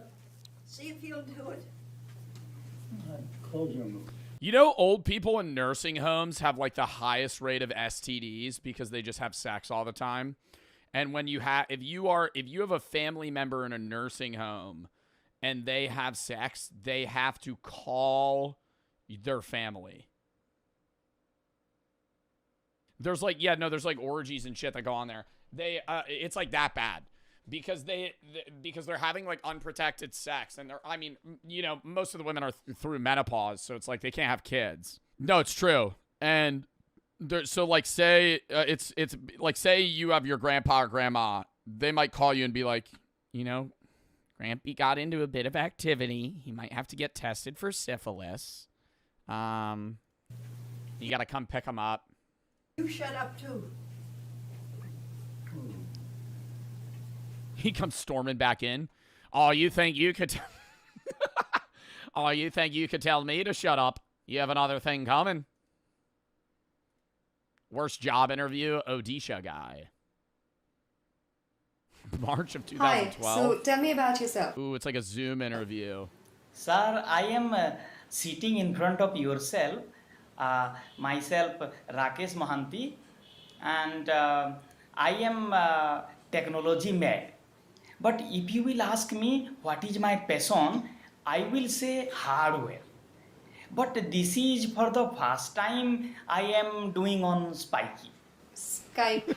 See if he'll do it. Close your mouth. You know, old people in nursing homes have like the highest rate of STDs because they just have sex all the time. And when you have, if you have a family member in a nursing home and they have sex, they have to call their family. There's like, yeah, no, there's like orgies and shit that go on there. It's like that bad because they're having like unprotected sex, and I mean, you know, most of the women are through menopause, so it's like they can't have kids. No, it's true. And so like say it's like say you have your grandpa or grandma, they might call you and be like, you know, Grampy got into a bit of activity. He might have to get tested for syphilis. You got to come pick him up. You shut up, too. He comes storming back in. Oh, you think you could Oh, you think you could tell me to shut up? You have another thing coming. Worst job interview, Odisha guy. March of Hi, 2012. so tell me about yourself. Ooh, it's like a Zoom interview. Sir, I am sitting in front of yourself, myself Rakesh Mohanty, and I am technology mad. But if you will ask me what is my passion, I will say hardware. But this is for the first time I am doing on Spiky. Skype.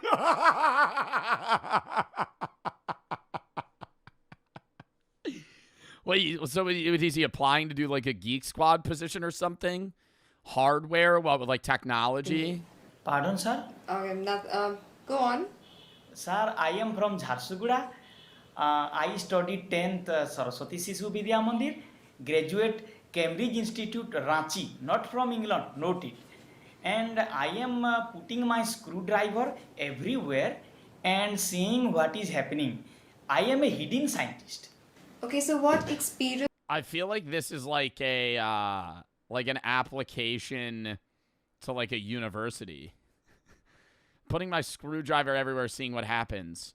Wait, so is he applying to do like a Geek Squad position or something? Hardware, what, with like technology? Pardon, sir? Okay, not, go on. Sir, I am from Jharsuguda. I studied 10th Saraswati Sishu Vidya Mandir, graduate Cambridge Institute Ranchi, not from England, note it. And I am putting my screwdriver everywhere and seeing what is happening. I am a hidden scientist. Okay, so what experience I feel like this is like a like an application to like a university. Putting my screwdriver everywhere, seeing what happens.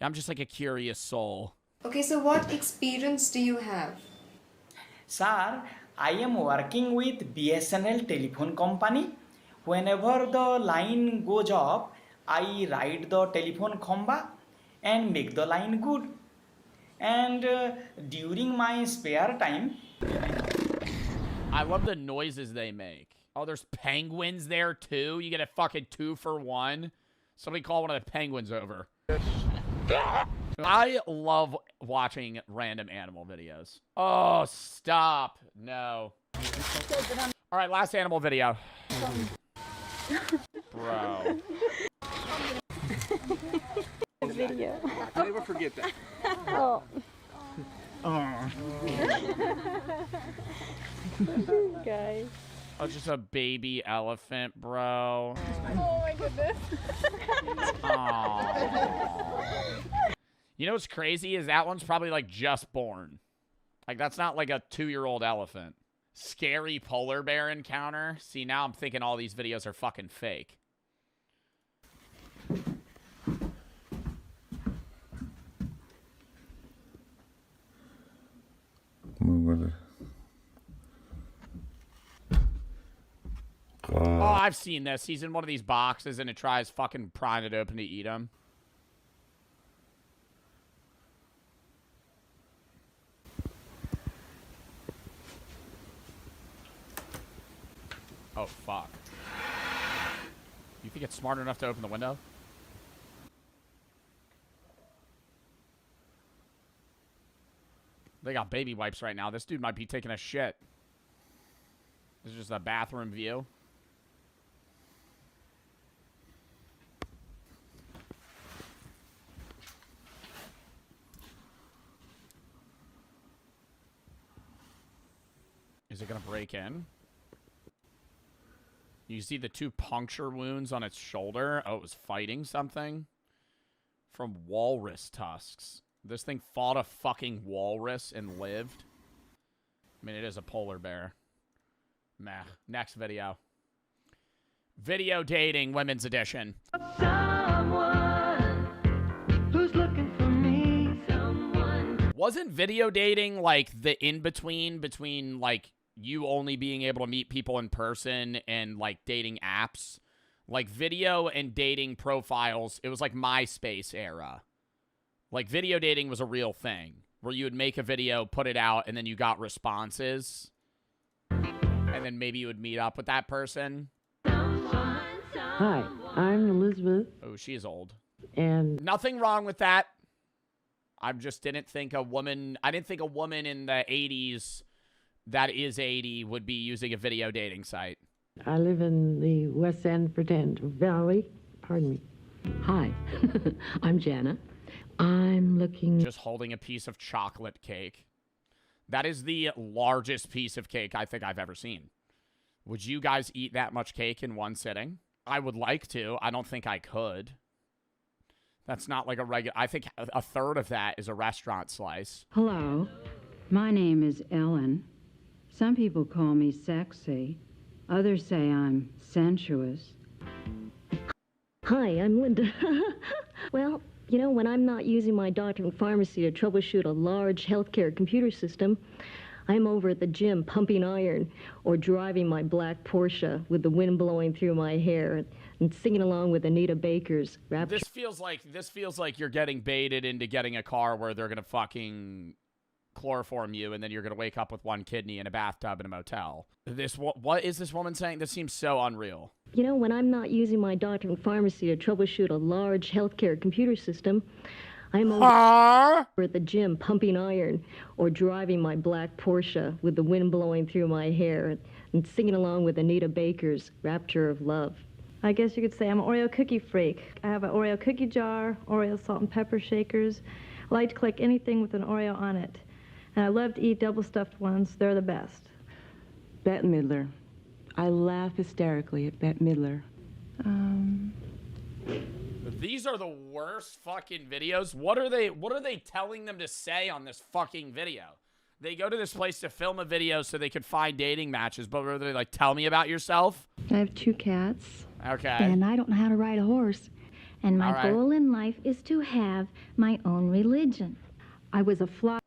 I'm just like a curious soul. Okay, so what experience do you have? Sir, I am working with BSNL telephone company. Whenever the line goes up, I ride the telephone khamba and make the line good. And during my spare time, I love the noises they make. Oh, there's penguins there too? You get a fucking 2-for-1? Somebody call one of the penguins over. I love watching random animal videos. Oh, stop. No. All right, last animal video. Bro. Video. I'll never forget that. Oh. Guys. Oh, just a baby elephant, bro. Oh my goodness. Aww. You know what's crazy is that one's probably like just born. Like that's not like a 2-year-old elephant. Scary polar bear encounter. See, now I'm thinking all these videos are fucking fake. Oh, I've seen this. He's in one of these boxes and it tries fucking prying it open to eat him. Oh, fuck. You think it's smart enough to open the window? They got baby wipes right now. This dude might be taking a shit. This is just a bathroom view. Is it gonna break in? You see the 2 puncture wounds on its shoulder. Oh, it was fighting something. From walrus tusks. This thing fought a fucking walrus and lived. I mean, it is a polar bear. Meh. Next video. Video dating, women's edition. Someone who's looking for me. Someone. Wasn't video dating like the in-between between like you only being able to meet people in person and like dating apps? Like video and dating profiles, it was like MySpace era. Like video dating was a real thing where you would make a video, put it out, and then you got responses. And then maybe you would meet up with that person. Hi, I'm Elizabeth. Oh, she's old. And nothing wrong with that. I just didn't think a woman in the 80s that is 80 would be using a video dating site. I live in the West End Valley. Pardon me. Hi, I'm Jana. I'm looking... Just holding a piece of chocolate cake. That is the largest piece of cake I think I've ever seen. Would you guys eat that much cake in one sitting? I would like to. I don't think I could. That's not like a regular... I think a third of that is a restaurant slice. Hello. My name is Ellen. Some people call me sexy. Others say I'm sensuous. Hi, I'm Linda. Well, you know, when I'm not using my doctor in pharmacy to troubleshoot a large healthcare computer system, I'm over at the gym pumping iron or driving my black Porsche with the wind blowing through my hair and singing along with Anita Baker's rap. This feels like you're getting baited into getting a car where they're gonna fucking chloroform you and then you're gonna wake up with one kidney in a bathtub in a motel. What is this woman saying? This seems so unreal. You know, when I'm not using my doctor in pharmacy to troubleshoot a large healthcare computer system, I'm over at the gym pumping iron or driving my black Porsche with the wind blowing through my hair and singing along with Anita Baker's Rapture of Love. I guess you could say I'm an Oreo cookie freak. I have an Oreo cookie jar, Oreo salt and pepper shakers, I like to collect anything with an Oreo on it. And I love to eat double stuffed ones. They're the best. Bette Midler. I laugh hysterically at Bette Midler. These are the worst fucking videos. What are they telling them to say on this fucking video? They go to this place to film a video so they could find dating matches, but are they like, tell me about yourself? I have 2 cats. Okay. And I don't know how to ride a horse. And my All right. goal in life is to have my own religion. I was a fly.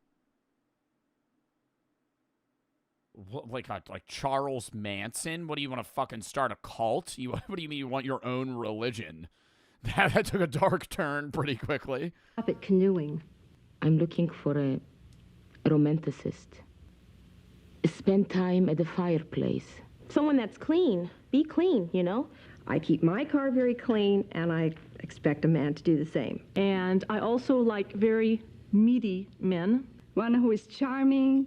What, like Charles Manson? What do you want to fucking start a cult? What do you mean you want your own religion? That took a dark turn pretty quickly. At canoeing. I'm looking for a romanticist. Spend time at the fireplace. Someone that's clean. Be clean, you know? I keep my car very clean, and I expect a man to do the same. And I also like very meaty men. One who is charming,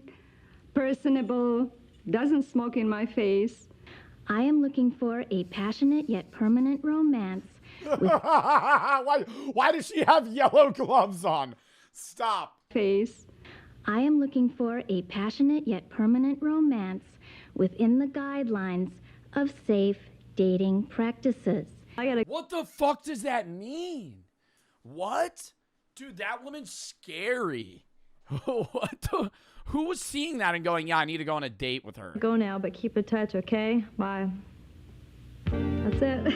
personable, doesn't smoke in my face. I am looking for a passionate yet permanent romance. Why does she have yellow gloves on? Stop. Face. I am looking for a passionate yet permanent romance within the guidelines of safe dating practices. What the fuck does that mean? What? Dude, that woman's scary. What the? Who was seeing that and going, yeah, I need to go on a date with her? Go now, but keep in touch, okay? Bye. That's it.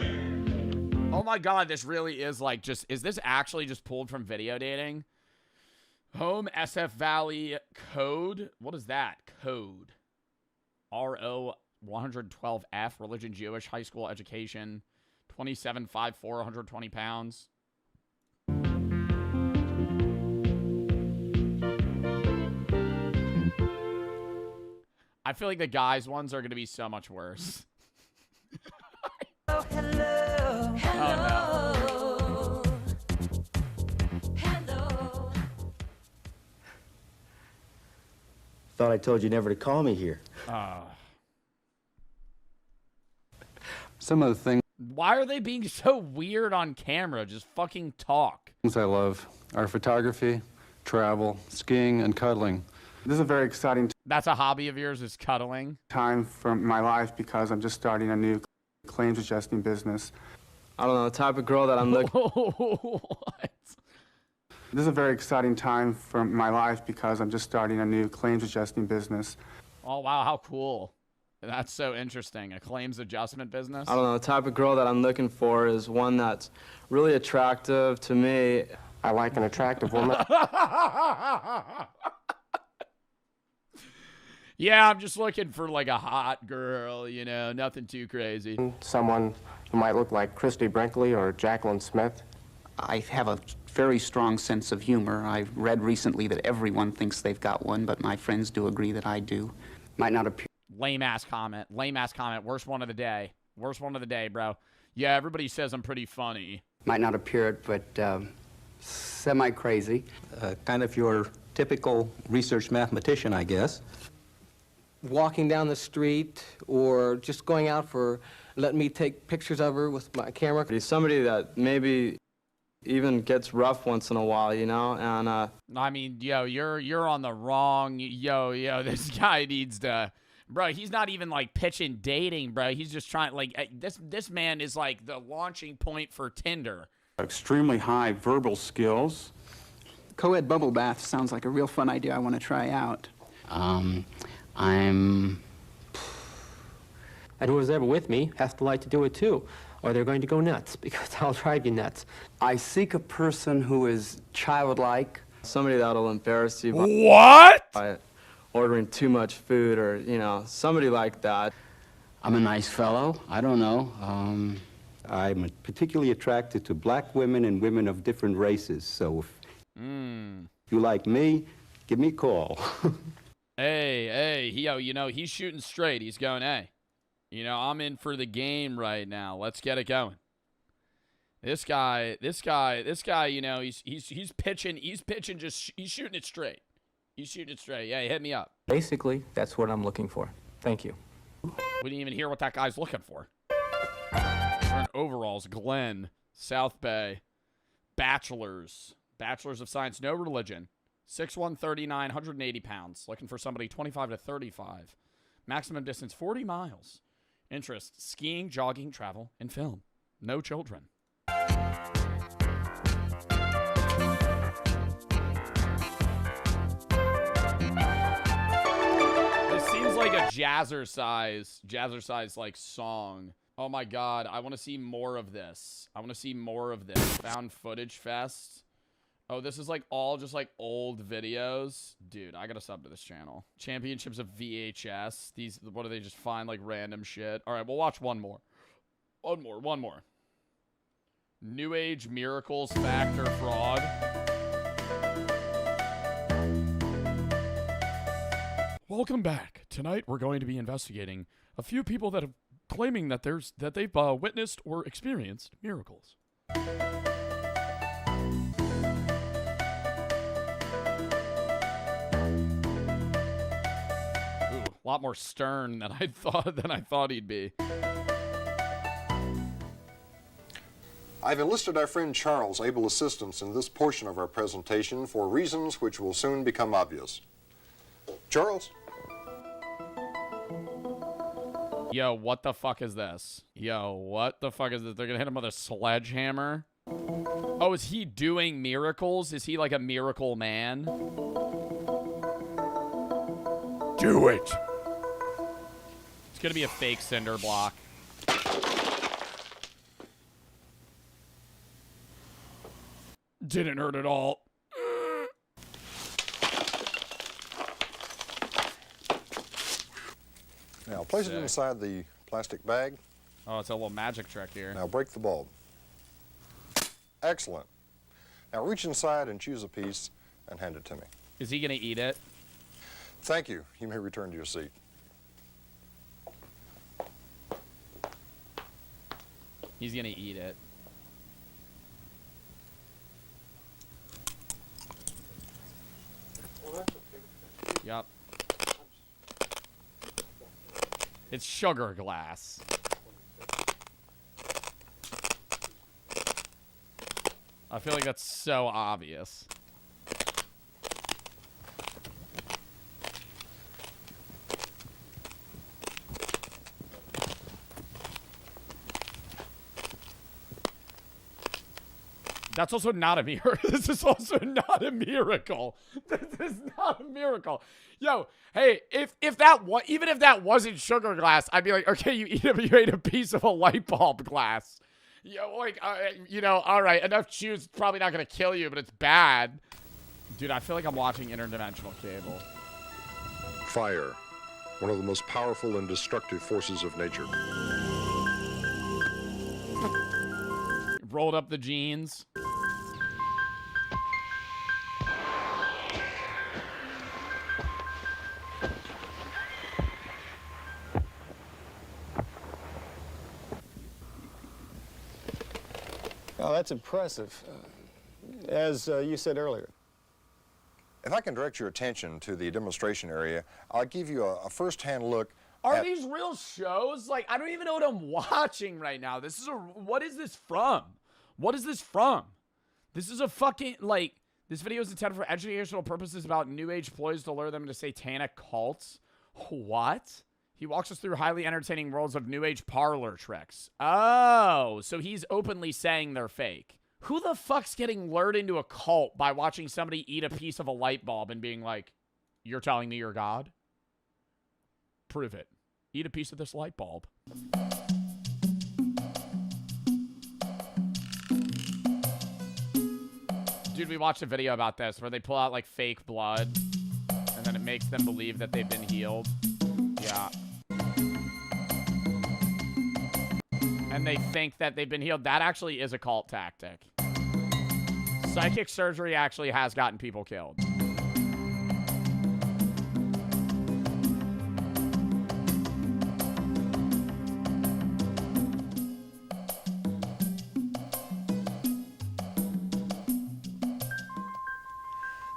Oh my god, this really is like just, is this actually just pulled from video dating? Home SF Valley code? What is that? Code. RO 112F, religion Jewish, high school education, 27.54, 120 pounds. I feel like the guys' ones are going to be so much worse. Oh, hello. Hello. Hello. Thought I told you never to call me here. Some of the things Why are they being so weird on camera? Just fucking talk. I love are photography, travel, skiing, and cuddling. This is a very exciting That's a hobby of yours, is cuddling? time for my life because I'm just starting a new claims adjusting business. I don't know, the type of girl that I'm looking What? This is a very exciting time for my life because I'm just starting a new claims adjusting business. Oh, wow, how cool. That's so interesting. A claims adjustment business? I don't know, the type of girl that I'm looking for is one that's really attractive to me. I like an attractive woman. Yeah, I'm just looking for like a hot girl, you know, nothing too crazy. Someone who might look like Christy Brinkley or Jacqueline Smith. I have a very strong sense of humor. I've read recently that everyone thinks they've got one, but my friends do agree that I do. Might not appear. Lame ass comment. Lame ass comment. Worst one of the day. Worst one of the day, bro. Yeah, everybody says I'm pretty funny. Might not appear it, but semi-crazy. Kind of your typical research mathematician, I guess. Walking down the street or just going out for, let me take pictures of her with my camera. He's somebody that maybe even gets rough once in a while, you know, and I mean, yo, you're on the wrong, yo, this guy needs to, bro, he's not even like pitching dating, bro. He's just trying, like, this man is like the launching point for Tinder. Extremely high verbal skills. Co-ed bubble bath sounds like a real fun idea I want to try out. And whoever's ever with me has to like to do it too, or they're going to go nuts, because I'll drive you nuts. I seek a person who is childlike. somebody that'll embarrass you What? by ordering too much food, or, you know, somebody like that. I'm a nice fellow. I don't know. I'm particularly attracted to black women and women of different races. So if you like me, give me a call. Hey, yo, you know, he's shooting straight. He's going, hey, you know, I'm in for the game right now. Let's get it going. This guy, you know, he's pitching just, he's shooting it straight. He's shooting it straight. Yeah, hit me up. Basically, that's what I'm looking for. Thank you. We didn't even hear what that guy's looking for. Wearing overalls, Glenn, South Bay, bachelors, Bachelor's of Science, no religion. 6'1", 39, 180 pounds. Looking for somebody 25 to 35. Maximum distance, 40 miles. Interest, skiing, jogging, travel, and film. No children. This seems like a jazzercise like song. Oh my god, I want to see more of this. Found footage fest. Oh, this is like all just like old videos. Dude, I gotta sub to this channel. Championships of VHS. These, what do they just find like random shit? All right, we'll watch one more. One more. New Age Miracles Factor Fraud. Welcome back. Tonight we're going to be investigating a few people that have claiming that they've witnessed or experienced miracles. Ooh, a lot more stern than I thought he'd be. I've enlisted our friend Charles' able assistance in this portion of our presentation for reasons which will soon become obvious. Charles? Yo, what the fuck is this? They're gonna hit him with a sledgehammer? Oh, is he doing miracles? Is he like a miracle man? Do it! It's gonna be a fake cinder block. Didn't hurt at all. Now place it inside the plastic bag. Oh, it's a little magic trick here. Now break the bulb. Excellent. Now reach inside and choose a piece and hand it to me. Is he gonna eat it? Thank you. You may return to your seat. He's gonna eat it. Yup. It's sugar glass. I feel like that's so obvious. That's also not a miracle. This is also not a miracle. This is not a miracle. Yo, hey, if that was, even if that wasn't sugar glass, I'd be like, okay, you ate a piece of a light bulb glass. Yo, like, all right, enough chews, probably not gonna kill you, but it's bad. Dude, I feel like I'm watching interdimensional cable. Fire, one of the most powerful and destructive forces of nature. Rolled up the jeans. Oh, that's impressive, as you said earlier. If I can direct your attention to the demonstration area, I'll give you a first-hand look. Are these real shows? Like, I don't even know what I'm watching right now. What is this from? What is this from? This is a fucking, like, this video is intended for educational purposes about New Age ploys to lure them into satanic cults. What? He walks us through highly entertaining worlds of New Age parlor tricks. Oh, so he's openly saying they're fake. Who the fuck's getting lured into a cult by watching somebody eat a piece of a light bulb and being like, you're telling me you're God? Prove it. Eat a piece of this light bulb. Dude, we watched a video about this where they pull out like fake blood and then it makes them believe that they've been healed. Yeah. And they think that they've been healed. That actually is a cult tactic. Psychic surgery actually has gotten people killed.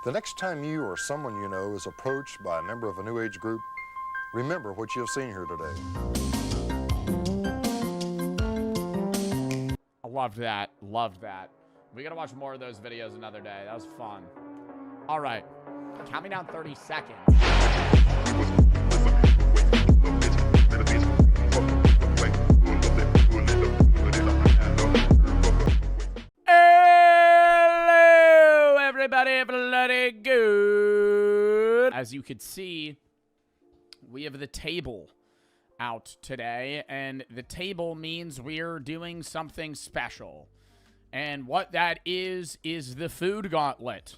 The next time you or someone you know is approached by a member of a New Age group, remember what you've seen here today. I loved that. Loved that. We gotta watch more of those videos another day. That was fun. All right. Count me down 30 seconds. Hello, everybody. Bloody good. As you could see, we have the table out today, and the table means we're doing something special. And what that is the food gauntlet.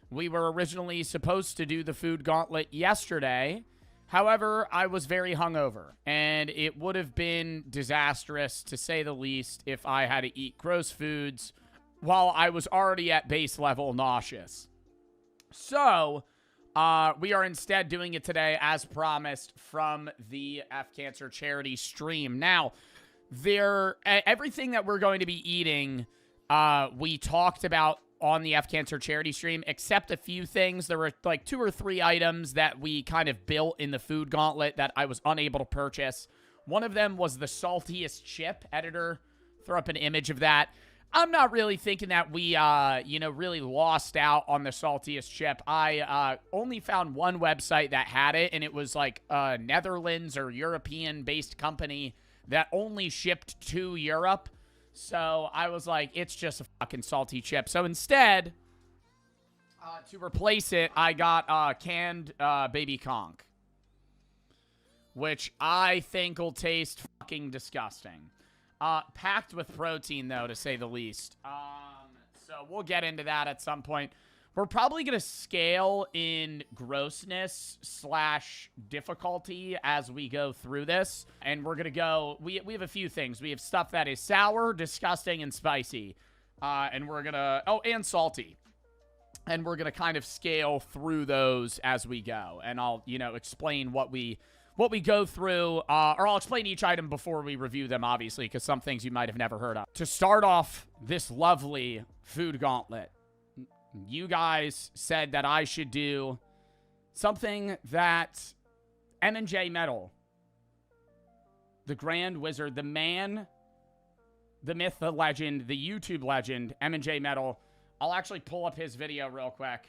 We were originally supposed to do the food gauntlet yesterday. However, I was very hungover, and it would have been disastrous, to say the least, if I had to eat gross foods while I was already at base level nauseous. So, we are instead doing it today, as promised, from the F Cancer charity stream. Now, everything that we're going to be eating, we talked about on the F Cancer charity stream, except a few things. There were like 2 or 3 items that we kind of built in the food gauntlet that I was unable to purchase. One of them was the saltiest chip. Editor, throw up an image of that. I'm not really thinking that we, really lost out on the saltiest chip. I only found one website that had it, and it was like a Netherlands or European-based company that only shipped to Europe. So I was like, it's just a fucking salty chip. So instead, to replace it, I got canned baby conch, which I think will taste fucking disgusting. Packed with protein, though, to say the least. So we'll get into that at some point. We're probably going to scale in grossness / difficulty as we go through this. And we're going to go... We have a few things. We have stuff that is sour, disgusting, and spicy. And we're going to... Oh, and salty. And we're going to kind of scale through those as we go. And I'll, explain what we go through. Or I'll explain each item before we review them, obviously, because some things you might have never heard of. To start off this lovely food gauntlet, you guys said that I should do something that M&J Metal, the Grand Wizard, the man, the myth, the legend, the YouTube legend, M&J Metal. I'll actually pull up his video real quick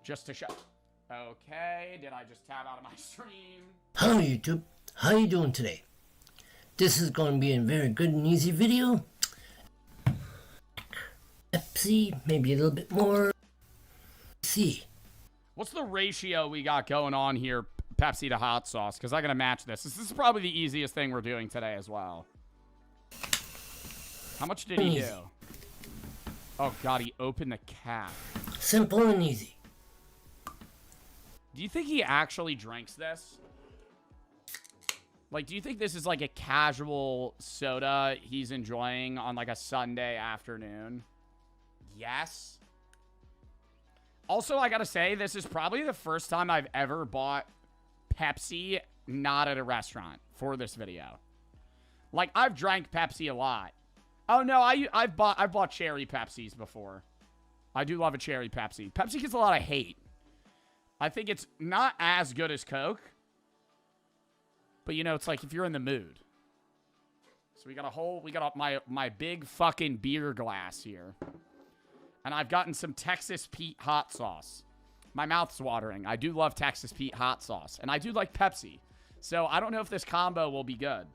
just to show. Okay, did I just tab out of my stream? Hello YouTube, how you doing today? This is going to be a very good and easy video. Pepsi, maybe a little bit more. See. What's the ratio we got going on here, Pepsi to hot sauce? Because I gotta match this. This is probably the easiest thing we're doing today as well. How much did he do? Oh god, he opened the cap. Simple and easy. Do you think he actually drinks this? Like, do you think this is like a casual soda he's enjoying on like a Sunday afternoon? Yes. Also, I gotta say, this is probably the first time I've ever bought Pepsi not at a restaurant for this video. Like, I've drank Pepsi a lot. Oh no, I've bought cherry Pepsis before. I do love a cherry Pepsi. Pepsi gets a lot of hate. I think it's not as good as Coke. But it's like if you're in the mood. So we got my big fucking beer glass here. And I've gotten some Texas Pete hot sauce. My mouth's watering. I do love Texas Pete hot sauce. And I do like Pepsi. So I don't know if this combo will be good.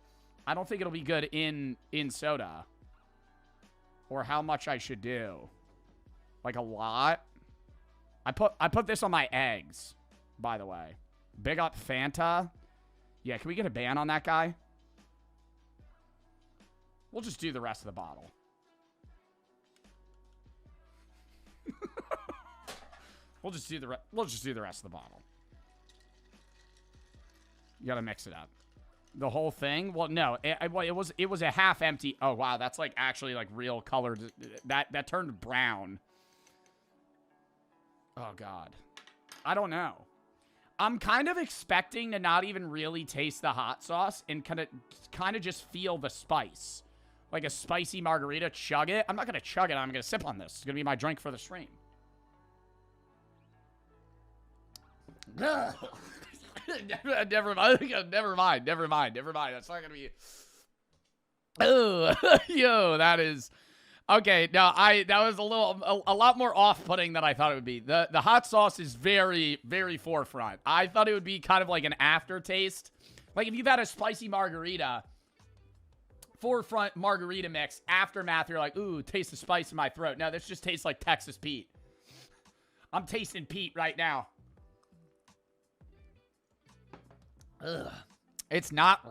I don't think it'll be good in soda. Or how much I should do. Like a lot. I put this on my eggs, by the way. Big up Fanta. Yeah, can we get a ban on that guy? We'll just do the rest of the bottle. We'll just do the rest of the bottle. You gotta mix it up. The whole thing? Well, no. It was a half empty. Oh wow, that's like actually like real colored. That turned brown. Oh god. I don't know. I'm kind of expecting to not even really taste the hot sauce and kind of just feel the spice. Like a spicy margarita, chug it. I'm not going to chug it. I'm going to sip on this. It's going to be my drink for the stream. Never mind. That's not going to be... Oh, yo, that is... Okay, no, that was a lot more off-putting than I thought it would be. The hot sauce is very, very forefront. I thought it would be kind of like an aftertaste. Like if you've had a spicy margarita, forefront margarita mix, aftermath, you're like, ooh, taste the spice in my throat. No, this just tastes like Texas Pete. I'm tasting Pete right now. Ugh. It's not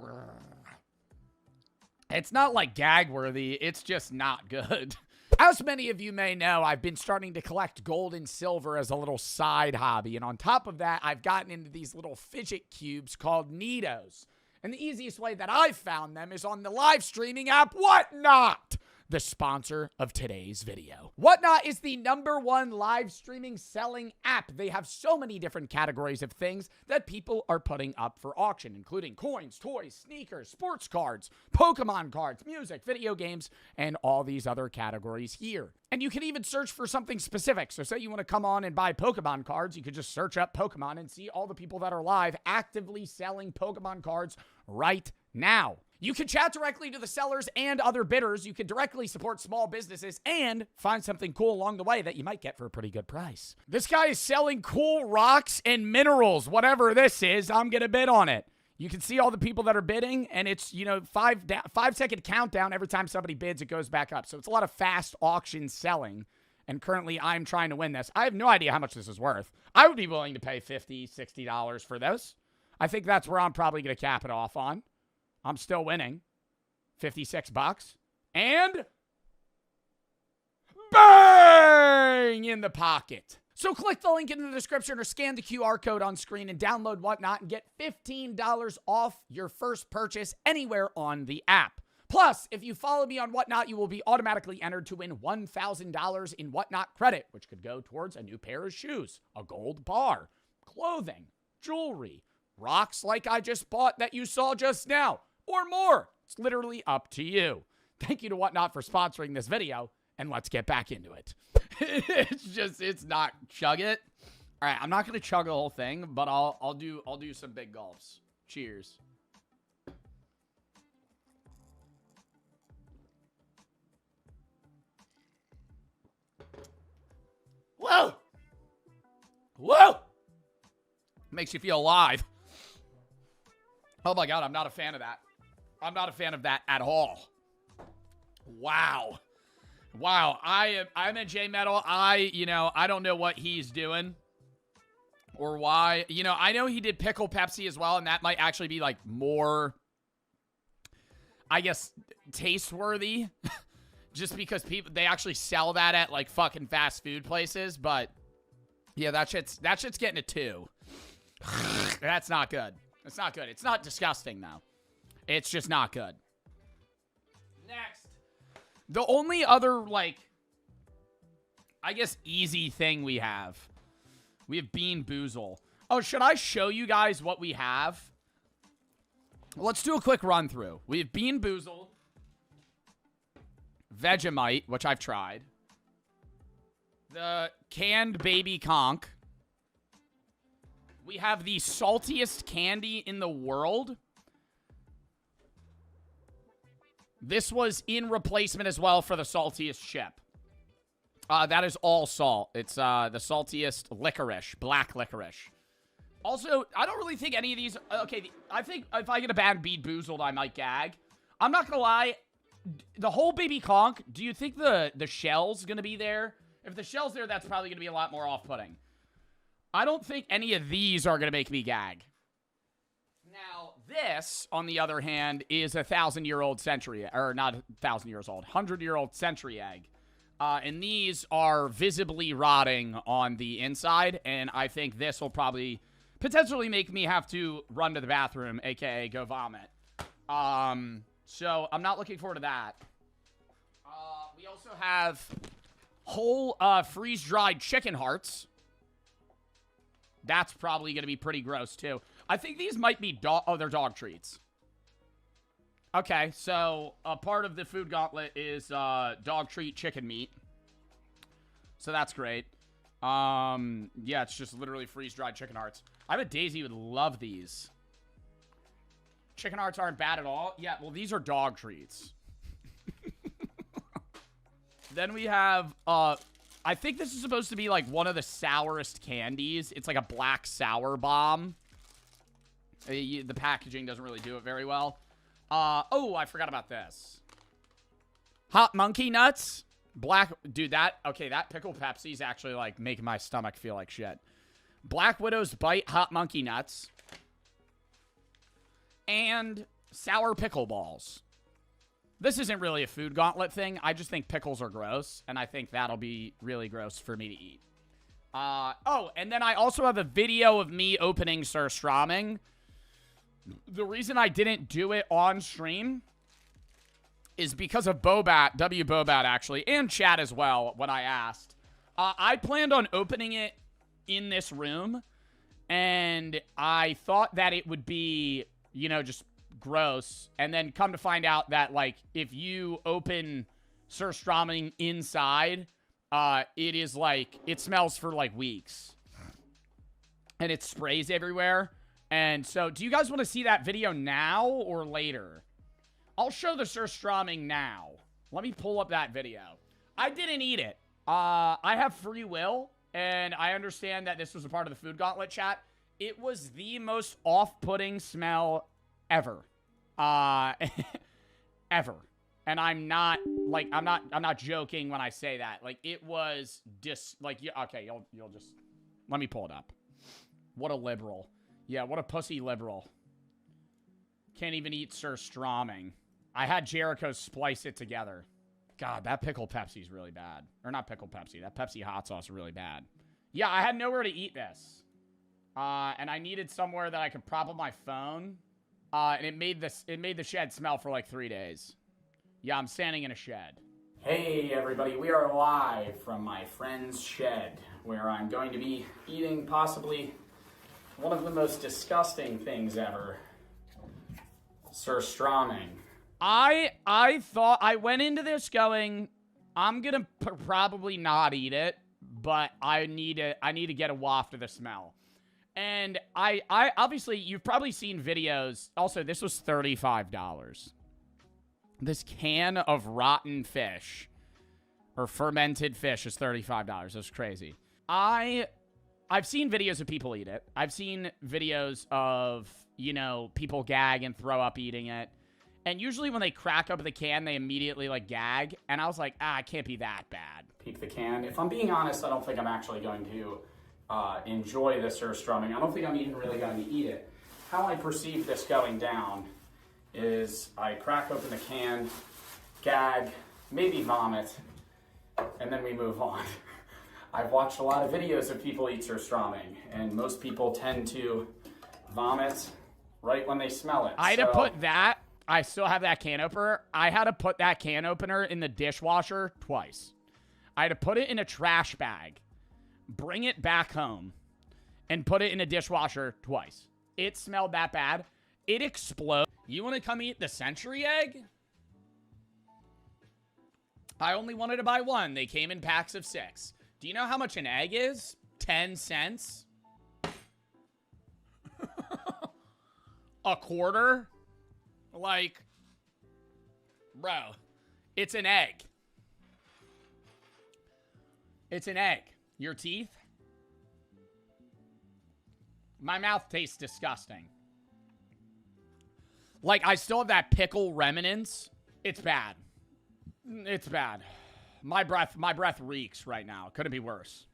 like gag-worthy. It's just not good. As many of you may know, I've been starting to collect gold and silver as a little side hobby. And on top of that, I've gotten into these little fidget cubes called Neatos. And the easiest way that I've found them is on the live streaming app Whatnot, the sponsor of today's video. Whatnot is the #1 live streaming selling app. They have so many different categories of things that people are putting up for auction, including coins, toys, sneakers, sports cards, Pokemon cards, music, video games, and all these other categories here. And you can even search for something specific. So say you want to come on and buy Pokemon cards, you could just search up Pokemon and see all the people that are live actively selling Pokemon cards right now. You can chat directly to the sellers and other bidders. You can directly support small businesses and find something cool along the way that you might get for a pretty good price. This guy is selling cool rocks and minerals. Whatever this is, I'm going to bid on it. You can see all the people that are bidding, and it's, 5-second countdown. Every time somebody bids, it goes back up. So it's a lot of fast auction selling, and currently I'm trying to win this. I have no idea how much this is worth. I would be willing to pay $50, $60 for this. I think that's where I'm probably going to cap it off on. I'm still winning. $56. And bang in the pocket. So click the link in the description or scan the QR code on screen and download Whatnot and get $15 off your first purchase anywhere on the app. Plus, if you follow me on Whatnot, you will be automatically entered to win $1,000 in Whatnot credit, which could go towards a new pair of shoes, a gold bar, clothing, jewelry, rocks like I just bought that you saw just now, or more. It's literally up to you. Thank you to Whatnot for sponsoring this video, and let's get back into it. It's not chug it. All right, I'm not gonna chug the whole thing, but I'll do some big gulps. Cheers. Whoa! Whoa! Makes you feel alive. Oh my God, I'm not a fan of that. I'm not a fan of that at all. Wow. Wow, I'm a J Metal. I don't know what he's doing or why. I know he did Pickle Pepsi as well, and that might actually be like more, I guess, taste-worthy. Just because they actually sell that at like fucking fast food places, but yeah, that shit's getting a 2. That's not good. It's not good. It's not disgusting though. It's just not good. Next. The only other, like, I guess easy thing we have Bean Boozle. Oh, should I show you guys what we have? Let's do a quick run through. We have Bean Boozle, Vegemite, which I've tried, the canned baby conch. We have the saltiest candy in the world. This was in replacement as well for the saltiest chip. That is all salt. It's the saltiest licorice, black licorice. Also, I don't really think any of these... Okay, I think if I get a bad Bean Boozled, I might gag. I'm not going to lie. The whole baby conch, do you think the shell's going to be there? If the shell's there, that's probably going to be a lot more off-putting. I don't think any of these are going to make me gag. Now, this, on the other hand, is a 1,000-year-old century, or not 1,000 years old, 100-year-old century egg. And these are visibly rotting on the inside, and I think this will probably potentially make me have to run to the bathroom, aka go vomit. So I'm not looking forward to that. We also have whole freeze-dried chicken hearts. That's probably going to be pretty gross, too. I think these might be they're dog treats. Okay, so a part of the food gauntlet is dog treat chicken meat. So that's great. Yeah, it's just literally freeze-dried chicken hearts. I bet Daisy would love these. Chicken hearts aren't bad at all. Yeah, well, these are dog treats. Then we have, I think this is supposed to be like one of the sourest candies. It's like a black sour bomb. The packaging doesn't really do it very well. Oh, I forgot about this. Hot monkey nuts. Dude, that pickle Pepsi is actually like making my stomach feel like shit. Black Widow's Bite hot monkey nuts. And sour pickle balls. This isn't really a food gauntlet thing. I just think pickles are gross, and I think that'll be really gross for me to eat. Oh, and then I also have a video of me opening Surströmming. The reason I didn't do it on stream is because of Bobat, W. Bobat actually, and chat as well when I asked. I planned on opening it in this room, and I thought that it would be, you know, just gross, and then come to find out that, like, if you open Surströmming inside, it is like, it smells for like weeks, and it sprays everywhere. And so, do you guys want to see that video now or later? I'll show the Surströmming now. Let me pull up that video. I didn't eat it. I have free will, and I understand that this was a part of the Food Gauntlet chat. It was the most off-putting smell ever. Ever. And I'm not, like, I'm not joking when I say that. Like, it was just, like, okay, you'll just, let me pull it up. What a liberal. Yeah, what a pussy liberal. Can't even eat Surströmming. I had Jericho splice it together. God, that pickle Pepsi's really bad. Or not pickle Pepsi. That Pepsi hot sauce is really bad. Yeah, I had nowhere to eat this. And I needed somewhere that I could prop up my phone. And it made the shed smell for like 3 days. Yeah, I'm standing in a shed. Hey everybody, we are live from my friend's shed, where I'm going to be eating possibly one of the most disgusting things ever. Surströmming. I thought, I went into this going, I'm gonna probably not eat it, but I need to get a waft of the smell. And I obviously, you've probably seen videos. Also, this was $35. This can of rotten fish or fermented fish is $35. That's crazy. I've seen videos of people eat it. I've seen videos of, you know, people gag and throw up eating it. And usually when they crack open the can, they immediately, like, gag. And I was like, it can't be that bad. Peek the can. If I'm being honest, I don't think I'm actually going to enjoy this Surströmming. I don't think I'm even really going to eat it. How I perceive this going down is I crack open the can, gag, maybe vomit, and then we move on. I've watched a lot of videos of people eat Surströmming, and most people tend to vomit right when they smell it. I had to put that, I still have that can opener. I had to put that can opener in the dishwasher twice. I had to put it in a trash bag, bring it back home, and put it in a dishwasher twice. It smelled that bad. It exploded. You want to come eat the century egg? I only wanted to buy one. They came in packs of 6. Do you know how much an egg is? 10 cents? A quarter? Like, bro, it's an egg. It's an egg. Your teeth? My mouth tastes disgusting. Like, I still have that pickle remnants. It's bad. It's bad. My breath reeks right now. Couldn't be worse.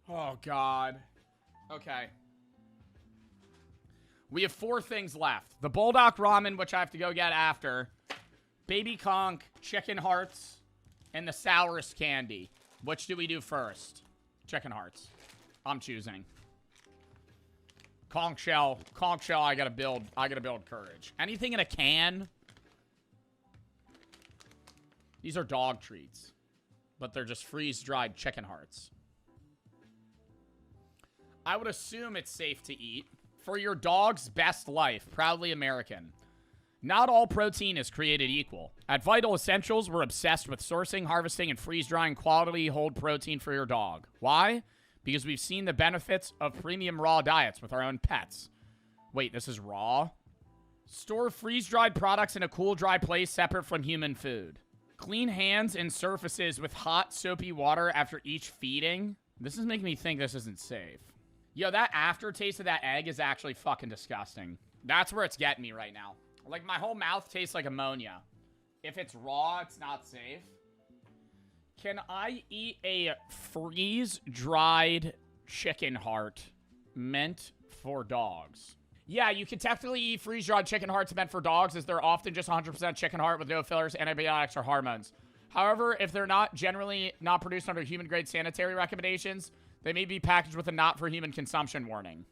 Oh, God. Okay. We have 4 things left. The Bulldog Ramen, which I have to go get after. Baby Conch, Chicken Hearts, and the sourest candy. Which do we do first? Chicken Hearts. I'm choosing. Conch shell, I gotta build courage. Anything in a can? These are dog treats. But they're just freeze-dried chicken hearts. I would assume it's safe to eat. For your dog's best life, proudly American. Not all protein is created equal. At Vital Essentials, we're obsessed with sourcing, harvesting, and freeze-drying quality whole protein for your dog. Why? Because we've seen the benefits of premium raw diets with our own pets. Wait, this is raw? Store freeze-dried products in a cool, dry place separate from human food. Clean hands and surfaces with hot, soapy water after each feeding. This is making me think this isn't safe. Yo, that aftertaste of that egg is actually fucking disgusting. That's where it's getting me right now. Like, my whole mouth tastes like ammonia. If it's raw, it's not safe. Can I eat a freeze-dried chicken heart meant for dogs? Yeah, you can technically eat freeze-dried chicken hearts meant for dogs, as they're often just 100% chicken heart with no fillers, antibiotics, or hormones. However, if they're not generally not produced under human-grade sanitary recommendations, they may be packaged with a not-for-human consumption warning.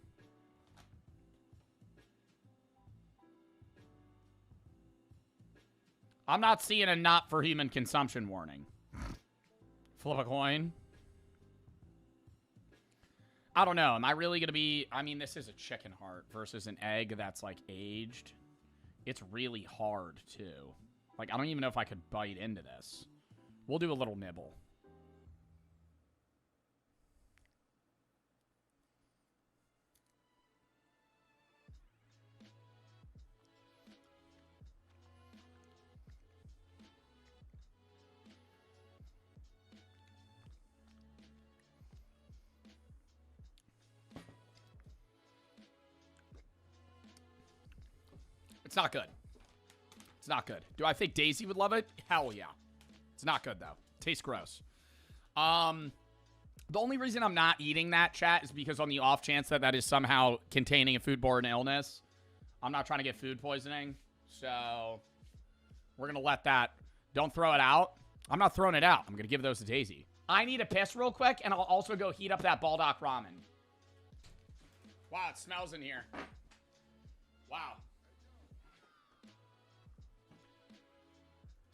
I'm not seeing a not-for-human consumption warning. Flip a coin. I don't know. Am I really going to be... I mean, this is a chicken heart versus an egg that's, like, aged. It's really hard, too. Like, I don't even know if I could bite into this. We'll do a little nibble. It's not good. It's not good. Do I think Daisy would love it? Hell yeah. It's not good, though. Tastes gross. The only reason I'm not eating that, chat, is because on the off chance that that is somehow containing a foodborne illness, I'm not trying to get food poisoning. So we're going to let that. Don't throw it out. I'm not throwing it out. I'm going to give those to Daisy. I need a piss real quick, and I'll also go heat up that Baldock ramen. Wow, it smells in here. Wow.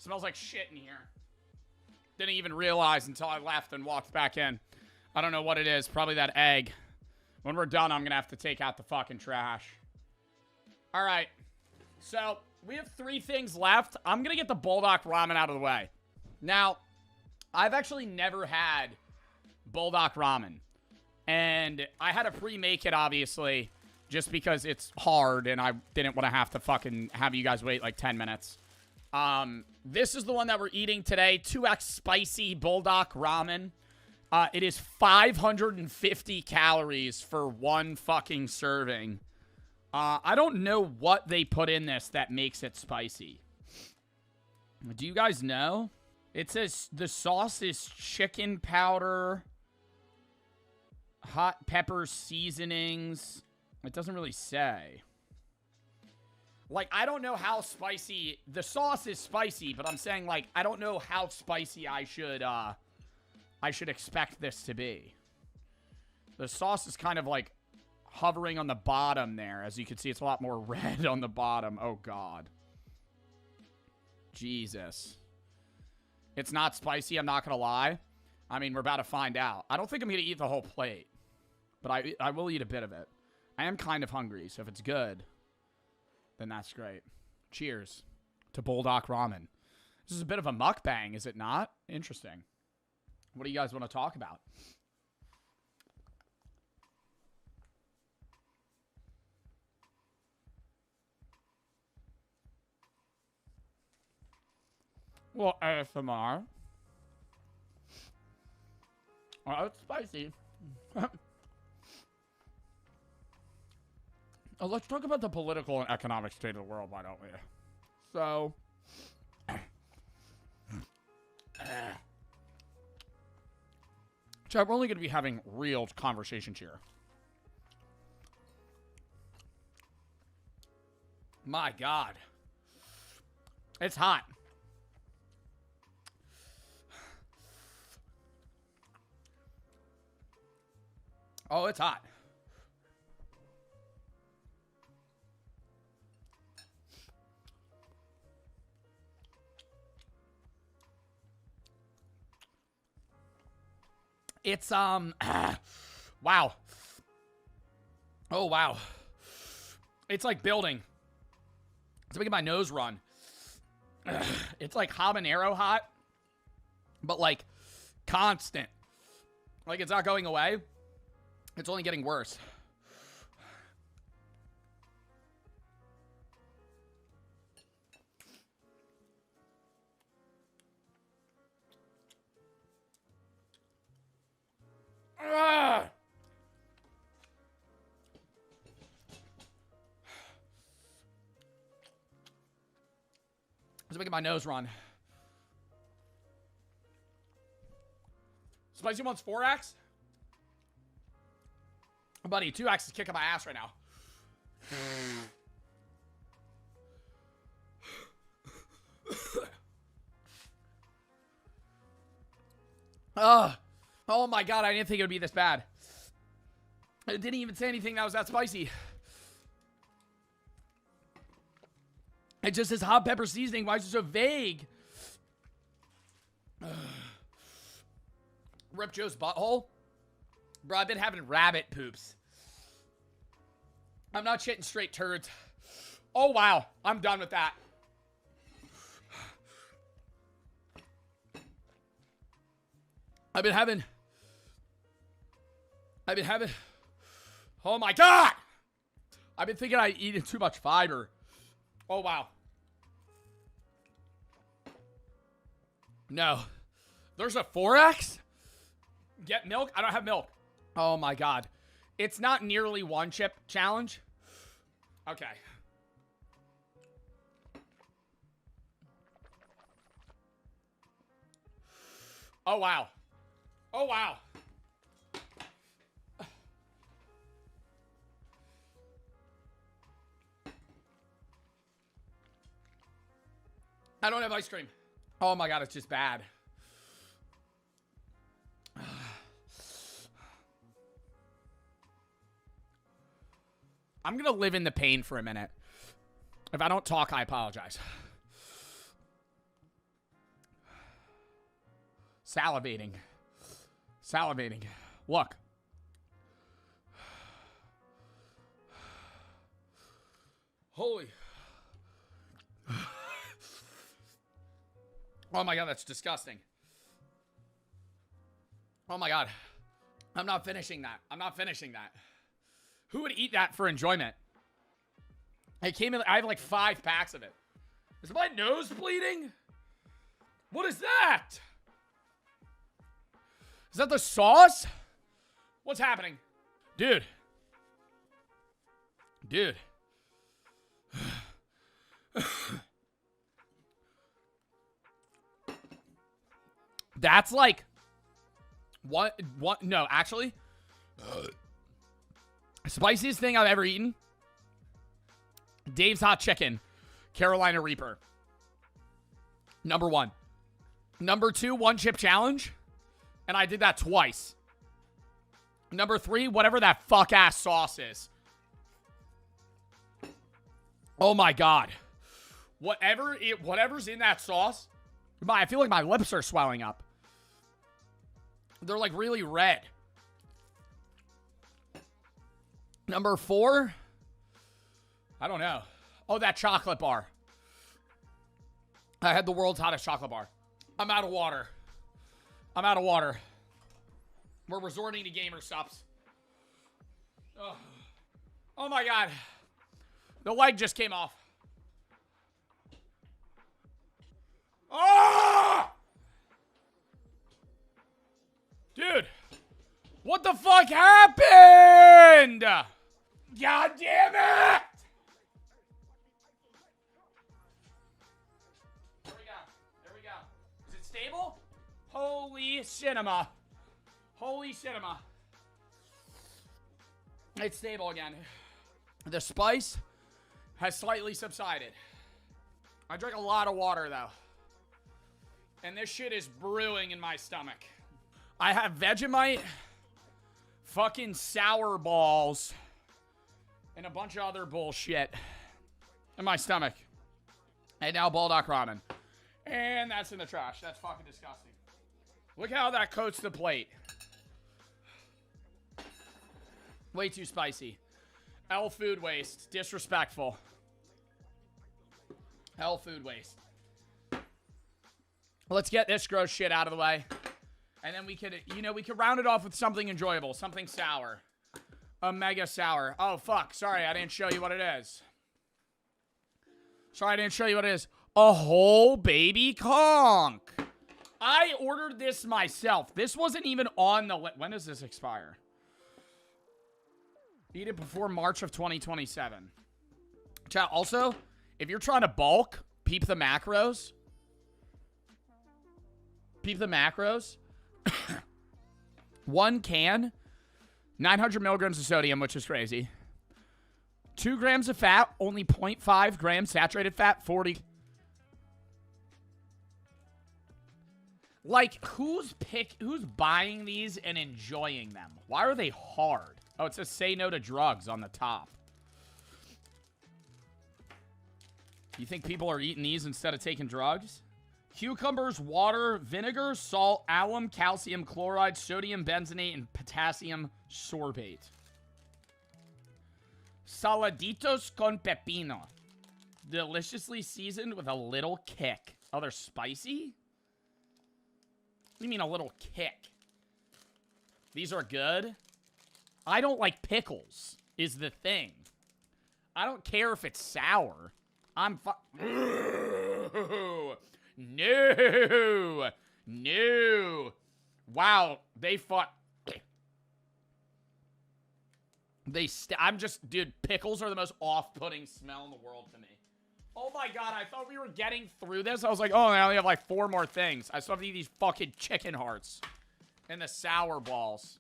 Smells like shit in here. Didn't even realize until I left and walked back in. I don't know what it is. Probably that egg. When we're done, I'm going to have to take out the fucking trash. All right. So, we have 3 things left. I'm going to get the Bulldog ramen out of the way. Now, I've actually never had Bulldog ramen. And I had to pre-make it, obviously, just because it's hard and I didn't want to have to fucking have you guys wait like 10 minutes. This is the one that we're eating today. 2X spicy Bulldog ramen. It is 550 calories for one fucking serving. I don't know what they put in this that makes it spicy. Do you guys know? It says the sauce is chicken powder, hot pepper seasonings. It doesn't really say. Like, I don't know how spicy... The sauce is spicy, but I'm saying, like, I don't know how spicy I should expect this to be. The sauce is kind of, like, hovering on the bottom there. As you can see, it's a lot more red on the bottom. Oh, God. Jesus. It's not spicy, I'm not going to lie. I mean, we're about to find out. I don't think I'm going to eat the whole plate. But I will eat a bit of it. I am kind of hungry, so if it's good... then that's great. Cheers to Bulldog ramen. This is a bit of a mukbang, is it not? Interesting. What do you guys want to talk about? Well, ASMR. Oh, it's spicy. Oh, let's talk about the political and economic state of the world, why don't we? So, Chad, we're only going to be having real conversations here. My God. It's hot. Oh, it's hot. It's, wow. Oh, wow. It's like building. It's making my nose run. It's like habanero hot, but like constant. Like it's not going away. It's only getting worse. making my nose run. Spicy wants 4X? Buddy, 2X is kicking my ass right now. Oh my god, I didn't think it would be this bad. It didn't even say anything that was that spicy. It just says hot pepper seasoning. Why is it so vague? Rip Joe's butthole? Bro, I've been having rabbit poops. I'm not shitting straight turds. Oh, wow. I'm done with that. I've been having... Oh, my God! I've been thinking I eating too much fiber. Oh, wow. No. There's a 4X? Get milk? I don't have milk. Oh, my God. It's not nearly one chip challenge. Okay. Oh, wow. Oh, wow. I don't have ice cream. Oh, my God. It's just bad. I'm going to live in the pain for a minute. If I don't talk, I apologize. Salivating. Salivating. Look. Holy. Oh my God, that's disgusting. Oh my God. I'm not finishing that. I'm not finishing that. Who would eat that for enjoyment? It came in, I have like 5 packs of it. Is my nose bleeding? What is that? Is that the sauce? What's happening? Dude. Dude. That's like what no, actually spiciest thing I've ever eaten. Dave's Hot Chicken, Carolina Reaper. Number 1. Number 2, 1 chip challenge. And I did that twice. Number 3, whatever that fuck ass sauce is. Oh my God. Whatever's in that sauce. I feel like my lips are swelling up. They're like really red. Number 4. I don't know. Oh, that chocolate bar. I had the world's hottest chocolate bar. I'm out of water. I'm out of water. We're resorting to gamer subs. Oh my God. The leg just came off. Oh! Dude. What the fuck happened? God damn it! There we go. There we go. Is it stable? Holy cinema. Holy cinema. It's stable again. The spice has slightly subsided. I drank a lot of water, though. And this shit is brewing in my stomach. I have Vegemite, fucking sour balls, and a bunch of other bullshit in my stomach. And now Baldock Ramen. And that's in the trash. That's fucking disgusting. Look how that coats the plate. Way too spicy. L food waste. Disrespectful. L food waste. Let's get this gross shit out of the way. And then we could, we could round it off with something enjoyable. Something sour. A mega sour. Oh, fuck. Sorry, I didn't show you what it is. Sorry, I didn't show you what it is. A whole baby conch. I ordered this myself. This wasn't even on the list. When does this expire? Eat it before March of 2027. Chat, also, if you're trying to bulk, peep the macros. Peep the macros. 1 can, 900 milligrams of sodium, which is crazy. 2 grams of fat, only 0.5 grams saturated fat, 40. Like, who's buying these and enjoying them? Why are they hard? Oh, it says say no to drugs on the top. You think people are eating these instead of taking drugs? Cucumbers, water, vinegar, salt, alum, calcium chloride, sodium benzenate, and potassium sorbate. Saladitos con pepino. Deliciously seasoned with a little kick. Oh, they're spicy? What do you mean a little kick? These are good? I don't like pickles, is the thing. I don't care if it's sour. No. No. Wow, they fought. Dude, pickles are the most off-putting smell in the world to me. Oh my god, I thought we were getting through this. I was like, oh, I only have like 4 more things. I still have to eat these fucking chicken hearts. And the sour balls.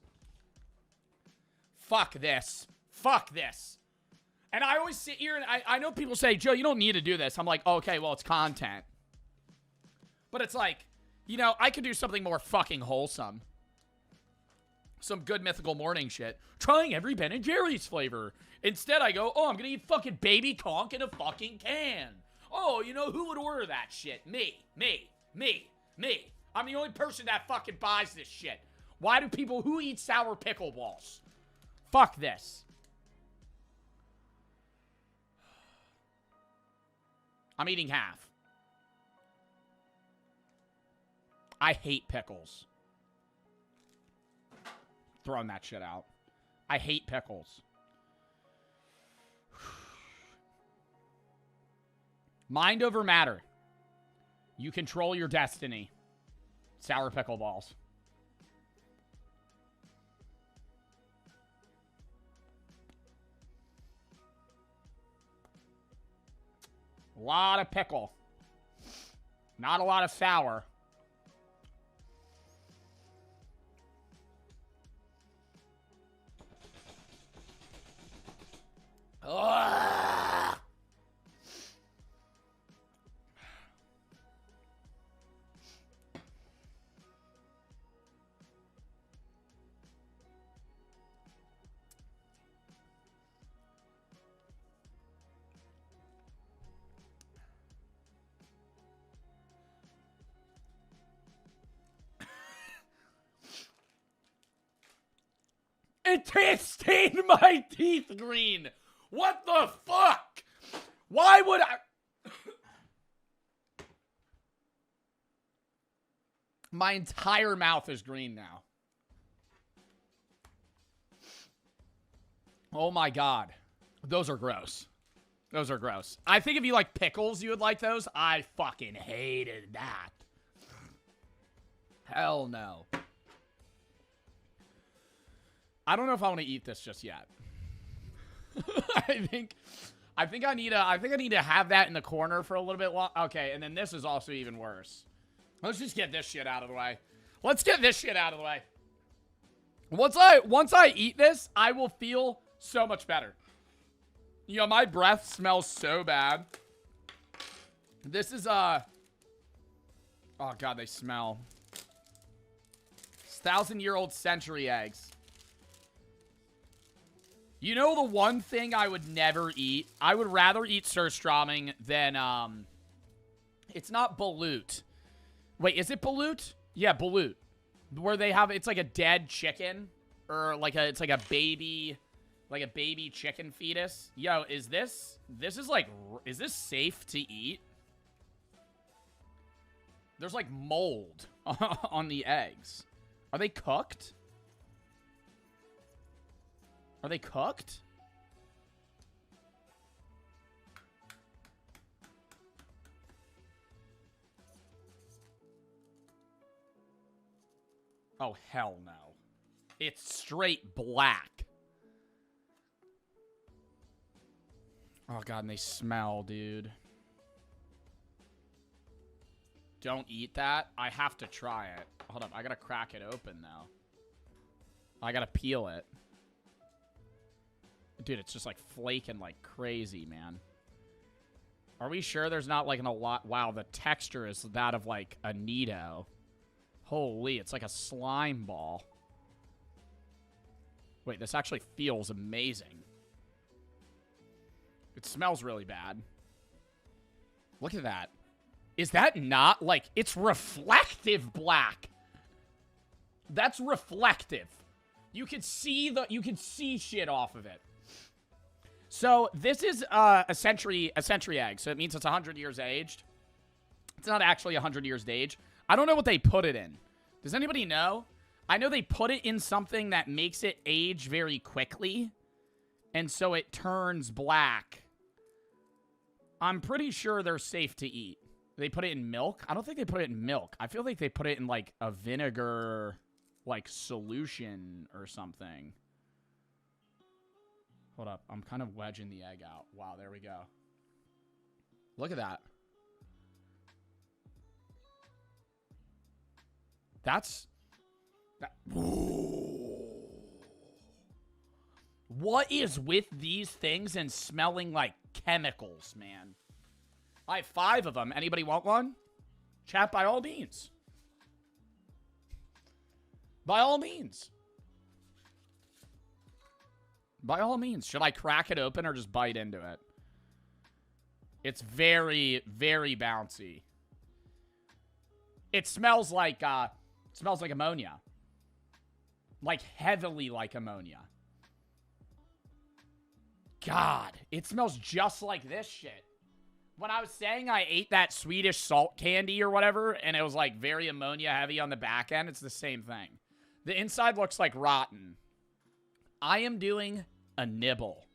Fuck this. Fuck this. And I always sit here and I know people say, Joe, you don't need to do this. I'm like, okay, well, it's content. But it's like, you know, I could do something more fucking wholesome. Some good mythical morning shit. Trying every Ben & Jerry's flavor. Instead, I go, oh, I'm gonna eat fucking baby conch in a fucking can. Oh, you know, who would order that shit? Me. I'm the only person that fucking buys this shit. Why do people who eat sour pickle balls? Fuck this. I'm eating half. I hate pickles. Throwing that shit out. I hate pickles. Mind over matter. You control your destiny. Sour pickle balls. A lot of pickle. Not a lot of sour. Ugh. It stained my teeth green. What the fuck? Why would I? My entire mouth is green now. Oh my god. Those are gross. Those are gross. I think if you like pickles, you would like those. I fucking hated that. Hell no. I don't know if I want to eat this just yet. I think I need to have that in the corner for a little bit long. Okay, and then this is also even worse. Let's just get this shit out of the way. Let's get this shit out of the way. Once I eat this, I will feel so much better. You know, my breath smells so bad. This is oh god, they smell. It's 1,000-year-old century eggs. You know the one thing I would never eat? I would rather eat surströmming than, it's not balut. Wait, is it balut? Yeah, balut. Where they have, it's like a dead chicken. Or it's like a baby chicken fetus. Yo, is this safe to eat? There's like mold on the eggs. Are they cooked? Are they cooked? Oh, hell no. It's straight black. Oh, God, and they smell, dude. Don't eat that. I have to try it. Hold up. I gotta crack it open, though. I gotta peel it. Dude, it's just, like, flaking like crazy, man. Are we sure there's not, like, a lot... Wow, the texture is that of, like, a Nido. Holy, it's like a slime ball. Wait, this actually feels amazing. It smells really bad. Look at that. Is that not, like... It's reflective black. That's reflective. You can see shit off of it. So this is a century egg. So it means it's 100 years aged. It's not actually 100 years age. I don't know what they put it in. Does anybody know? I know they put it in something that makes it age very quickly. And so it turns black. I'm pretty sure they're safe to eat. They put it in milk? I don't think they put it in milk. I feel like they put it in like a vinegar like solution or something. Hold up. I'm kind of wedging the egg out. Wow, there we go. Look at that. What is with these things and smelling like chemicals, man? I have 5 of them. Anybody want one? Chat, by all means. By all means. By all means. Should I crack it open or just bite into it? It's very, very bouncy. It smells like ammonia. Like heavily like ammonia. God, it smells just like this shit. When I was saying I ate that Swedish salt candy or whatever, and it was like very ammonia heavy on the back end, it's the same thing. The inside looks like rotten. I am doing a nibble.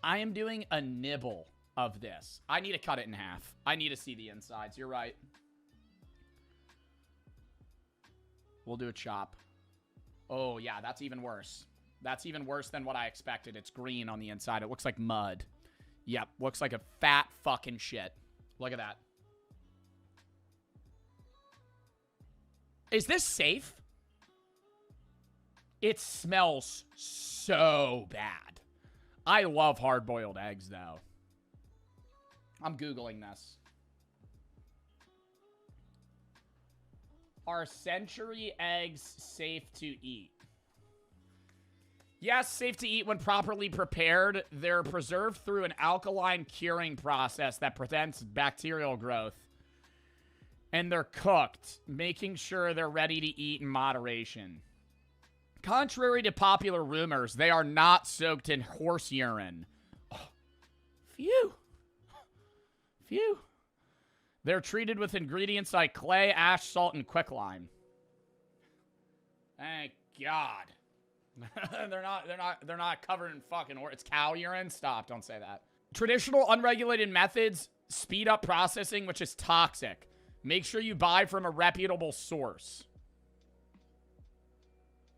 I am doing a nibble of this. I need to cut it in half. I need to see the insides. You're right. We'll do a chop. Oh, yeah, that's even worse. That's even worse than what I expected. It's green on the inside. It looks like mud. Yep, looks like a fat fucking shit. Look at that. Is this safe? It smells so bad. I love hard-boiled eggs, though. I'm Googling this. Are century eggs safe to eat? Yes, safe to eat when properly prepared. They're preserved through an alkaline curing process that prevents bacterial growth. And they're cooked, making sure they're ready to eat in moderation. Contrary to popular rumors, they are not soaked in horse urine. Oh, phew. Phew. They're treated with ingredients like clay, ash, salt, and quicklime. Thank God. they're not covered in fucking it's cow urine. Stop, don't say that. Traditional unregulated methods speed up processing, which is toxic. Make sure you buy from a reputable source.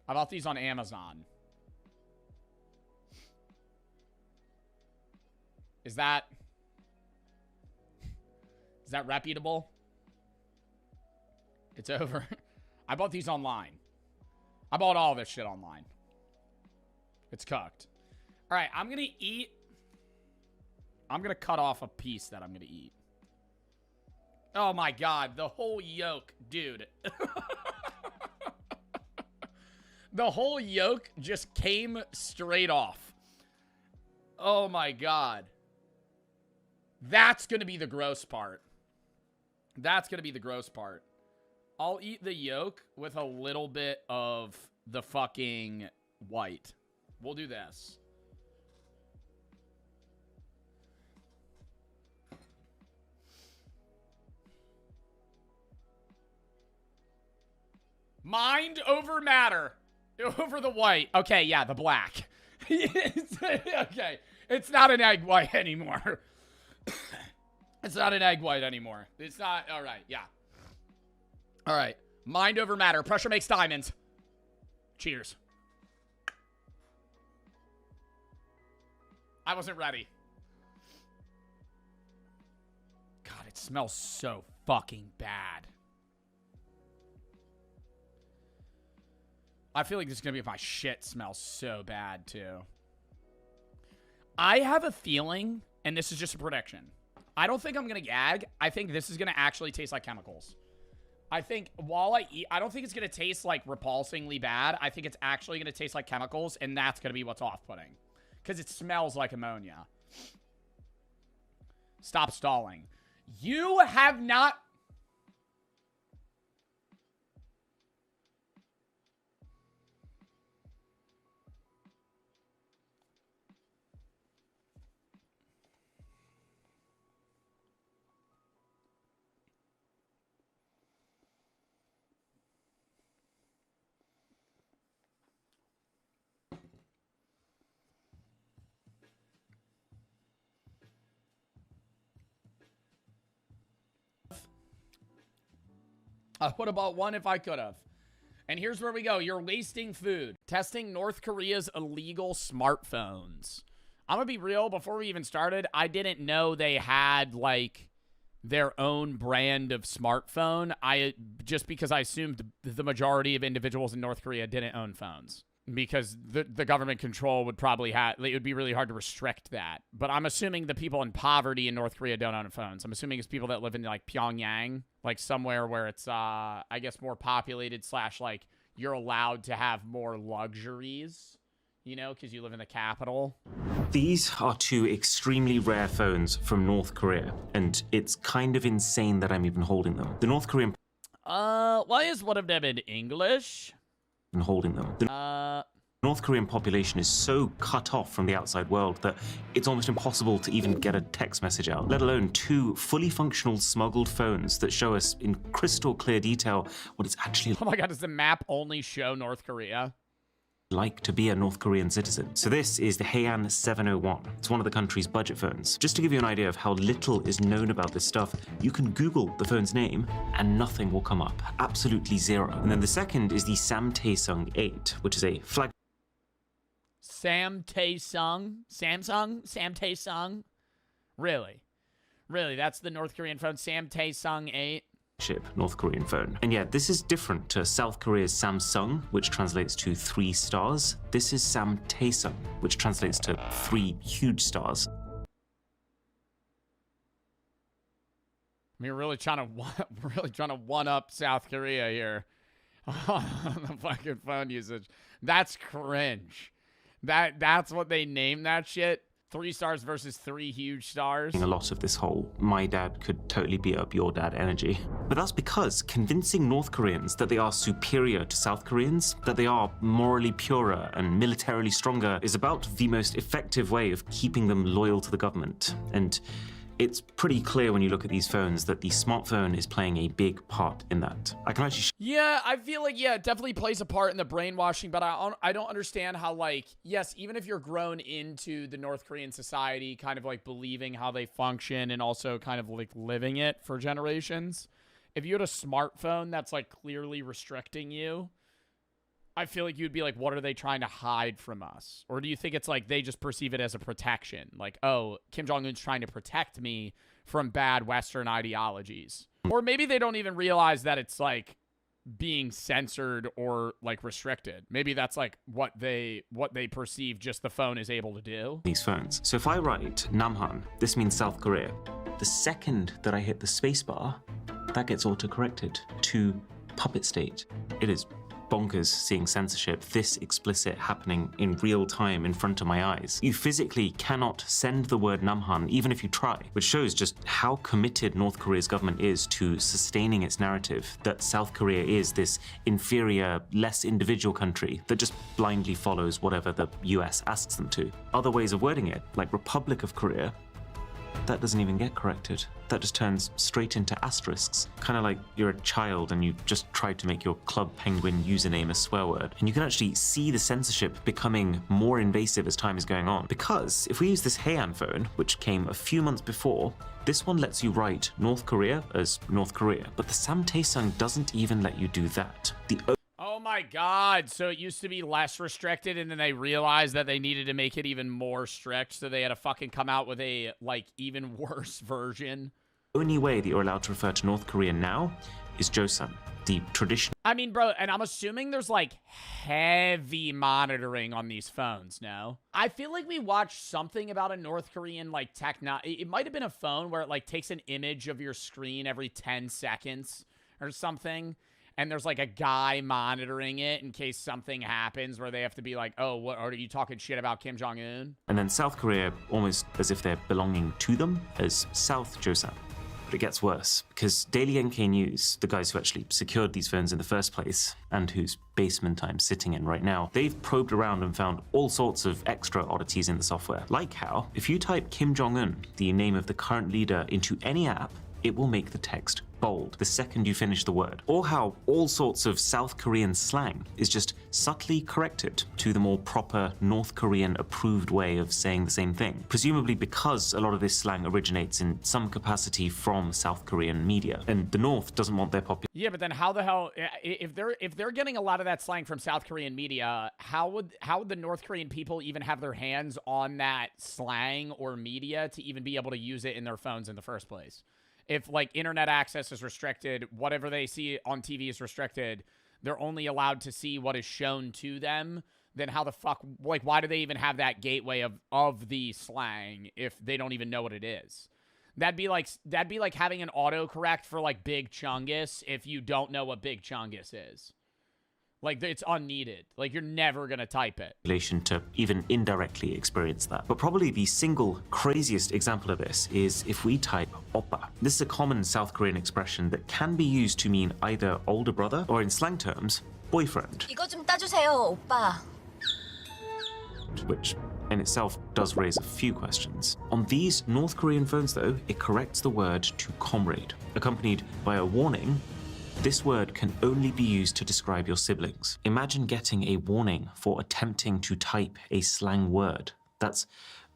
I bought these on Amazon. Is that reputable? It's over. I bought these online. I bought all this shit online. It's cooked. All right, I'm going to eat. I'm going to cut off a piece that I'm going to eat. Oh my God, the whole yolk, dude. The whole yolk just came straight off. Oh my God. That's going to be the gross part. That's going to be the gross part. I'll eat the yolk with a little bit of the fucking white. We'll do this. Mind over matter. Over the white. Okay, yeah, the black. Okay. It's not an egg white anymore. It's not an egg white anymore. It's not. All right, yeah. All right. Mind over matter. Pressure makes diamonds. Cheers. I wasn't ready. God, it smells so fucking bad. I feel like this is going to be if my shit smells so bad, too. I have a feeling, and this is just a prediction. I don't think I'm going to gag. I think this is going to actually taste like chemicals. I think while I eat, I don't think it's going to taste like repulsingly bad. I think it's actually going to taste like chemicals, and that's going to be what's off-putting. Because it smells like ammonia. Stop stalling. You have not... I would have bought one if I could have. And here's where we go. You're wasting food. Testing North Korea's illegal smartphones. I'm going to be real. Before we even started, I didn't know they had, like, their own brand of smartphone. Just because I assumed the majority of individuals in North Korea didn't own phones. Because the government control would probably have... It would be really hard to restrict that. But I'm assuming the people in poverty in North Korea don't own phones. I'm assuming it's people that live in, like, Pyongyang. Like, somewhere where it's, I guess, more populated / like, you're allowed to have more luxuries. You know, because you live in the capital. These are two extremely rare phones from North Korea. And it's kind of insane that I'm even holding them. The North Korean... Why is one of them in English? And holding them. The North Korean population is so cut off from the outside world that it's almost impossible to even get a text message out, let alone two fully functional smuggled phones that show us in crystal clear detail what it's actually Oh my god, does the map only show North Korea? Like to be a North Korean citizen. So this is the Heian 701. It's one of the country's budget phones. Just to give you an idea of how little is known about this stuff, you can Google the phone's name and nothing will come up. Absolutely zero. And then the second is the Samtaesung 8, which is a flag... Samtaesung? Samsung? Samtaesung? Really? Really, that's the North Korean phone, Samtaesung 8? North Korean phone. And yeah, this is different to South Korea's Samsung, which translates to 3 stars. This is Samtaesung, which translates to 3 huge stars. I mean, we're really trying to one up South Korea here on the fucking phone usage. That's cringe. That's what they named that shit. 3 stars versus 3 huge stars. A lot of this whole my dad could totally beat up your dad energy. But that's because convincing North Koreans that they are superior to South Koreans, that they are morally purer and militarily stronger, is about the most effective way of keeping them loyal to the government. And it's pretty clear when you look at these phones that the smartphone is playing a big part in that. I can actually... Yeah, I feel like, yeah, it definitely plays a part in the brainwashing, but I don't understand how, like, yes, even if you're grown into the North Korean society, kind of, like, believing how they function and also kind of, like, living it for generations, if you had a smartphone that's, like, clearly restricting you, I feel like you'd be like, what are they trying to hide from us? Or do you think it's like they just perceive it as a protection? Like, oh, Kim Jong-un's trying to protect me from bad Western ideologies. Or maybe they don't even realize that it's like being censored or like restricted. Maybe that's like what they perceive just the phone is able to do. These phones. So if I write Namhan, this means South Korea. The second that I hit the spacebar, that gets auto-corrected to puppet state. It is bonkers seeing censorship this explicit happening in real time in front of my eyes. You physically cannot send the word Namhan even if you try, which shows just how committed North Korea's government is to sustaining its narrative that South Korea is this inferior, less individual country that just blindly follows whatever the US asks them to. Other ways of wording it, like Republic of Korea, that doesn't even get corrected. That just turns straight into asterisks. Kind of like you're a child and you just tried to make your Club Penguin username a swear word. And you can actually see the censorship becoming more invasive as time is going on. Because if we use this Heian phone, which came a few months before, this one lets you write North Korea as North Korea. But the Samtaesung doesn't even let you do that. Oh my god, so it used to be less restricted and then they realized that they needed to make it even more strict, so they had to fucking come out with a, like, even worse version Only way that you're allowed to refer to North Korea now is Joseon, the traditional. I mean, bro, and I'm assuming there's like heavy monitoring on these phones, no? I feel like we watched something about a North Korean like it might have been a phone where it like takes an image of your screen every 10 seconds or something. And there's like a guy monitoring it in case something happens where they have to be like, oh, what are you talking shit about Kim Jong-un? And then South Korea, almost as if they're belonging to them, as South Joseon. But it gets worse, because Daily NK News, the guys who actually secured these phones in the first place, and whose basement I'm sitting in right now, they've probed around and found all sorts of extra oddities in the software. Like how, if you type Kim Jong-un, the name of the current leader, into any app, it will make the text bold the second you finish the word. Or how all sorts of South Korean slang is just subtly corrected to the more proper North Korean approved way of saying the same thing. Presumably because a lot of this slang originates in some capacity from South Korean media. And the North doesn't want their population. Yeah, but then how the hell, if they're getting a lot of that slang from South Korean media, how would the North Korean people even have their hands on that slang or media to even be able to use it in their phones in the first place? If, like, internet access is restricted, whatever they see on TV is restricted, they're only allowed to see what is shown to them, then how the fuck, like, why do they even have that gateway of the slang if they don't even know what it is? That'd be like having an autocorrect for, like, Big Chungus if you don't know what Big Chungus is. Like, it's unneeded. Like, you're never gonna type it. To even indirectly experience that. But probably the single craziest example of this is if we type oppa. This is a common South Korean expression that can be used to mean either older brother or, in slang terms, boyfriend. 이거 좀 따주세요, 오빠. Which in itself does raise a few questions. On these North Korean phones, though, it corrects the word to comrade, accompanied by a warning. This word can only be used to describe your siblings. Imagine getting a warning for attempting to type a slang word. That's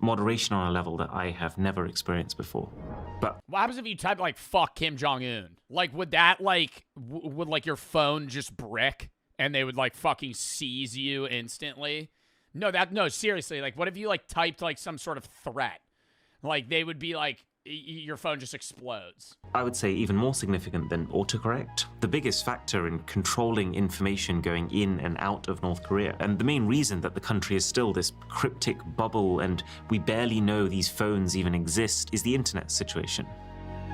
moderation on a level that I have never experienced before. But what happens if you type like fuck Kim Jong-un? Like, would that like would like your phone just brick and they would like fucking seize you instantly? No, seriously, like what if you like typed like some sort of threat? Like they would be like, your phone just explodes. I would say even more significant than autocorrect, the biggest factor in controlling information going in and out of North Korea, and the main reason that the country is still this cryptic bubble and we barely know these phones even exist, is the internet situation.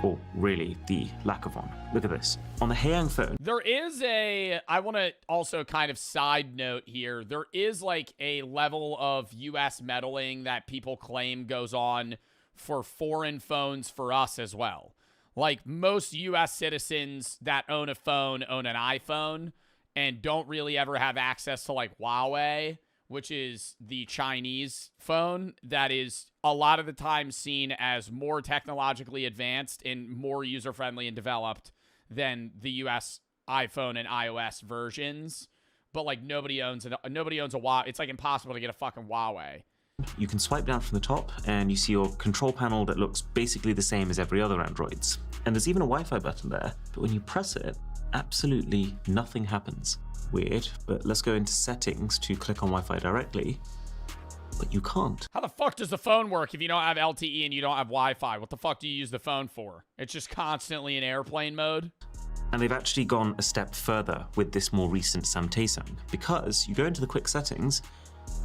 Or really, the lack of one. Look at this. On the Haeyang phone. There is I want to also kind of side note here, there is like a level of US meddling that people claim goes on for foreign phones for us as well. Like most US citizens that own a phone own an iPhone and don't really ever have access to like Huawei, which is the Chinese phone that is a lot of the time seen as more technologically advanced and more user-friendly and developed than the US iPhone and iOS versions. But like nobody owns a Huawei. It's like impossible to get a fucking Huawei. You can swipe down from the top and you see your control panel that looks basically the same as every other Android's. And there's even a Wi-Fi button there, but when you press it, absolutely nothing happens. Weird, but let's go into settings to click on Wi-Fi directly, but you can't. How the fuck does the phone work if you don't have LTE and you don't have Wi-Fi? What the fuck do you use the phone for? It's just constantly in airplane mode? And they've actually gone a step further with this more recent Samtaesang, because you go into the quick settings,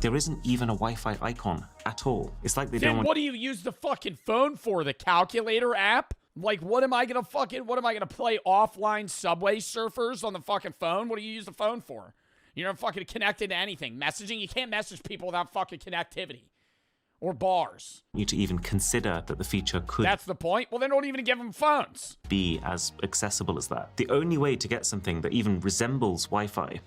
there isn't even a Wi-Fi icon at all. It's like they don't want— What do you use the fucking phone for? The calculator app? Like, what am I gonna play offline Subway Surfers on the fucking phone? What do you use the phone for? You're not fucking connected to anything. Messaging? You can't message people without fucking connectivity. Or bars. You to even consider that the feature could— That's the point? Well, then don't even give them phones. —be as accessible as that. The only way to get something that even resembles Wi-Fi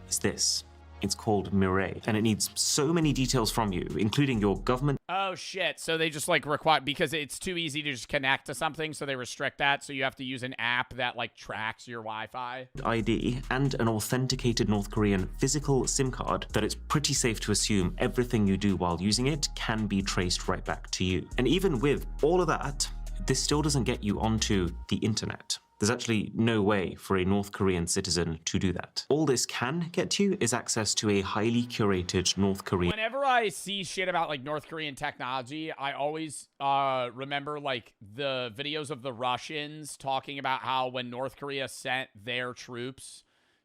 is this. It's called Mirai, and it needs so many details from you, including your government— Oh shit, so they just like require, because it's too easy to just connect to something, so they restrict that, so you have to use an app that like tracks your Wi-Fi. ID and an authenticated North Korean physical SIM card that it's pretty safe to assume everything you do while using it can be traced right back to you. And even with all of that, this still doesn't get you onto the internet. There's actually no way for a North Korean citizen to do that. All this can get you is access to a highly curated North Korean. Whenever I see shit about like North Korean technology, I always remember like the videos of the Russians talking about how when North Korea sent their troops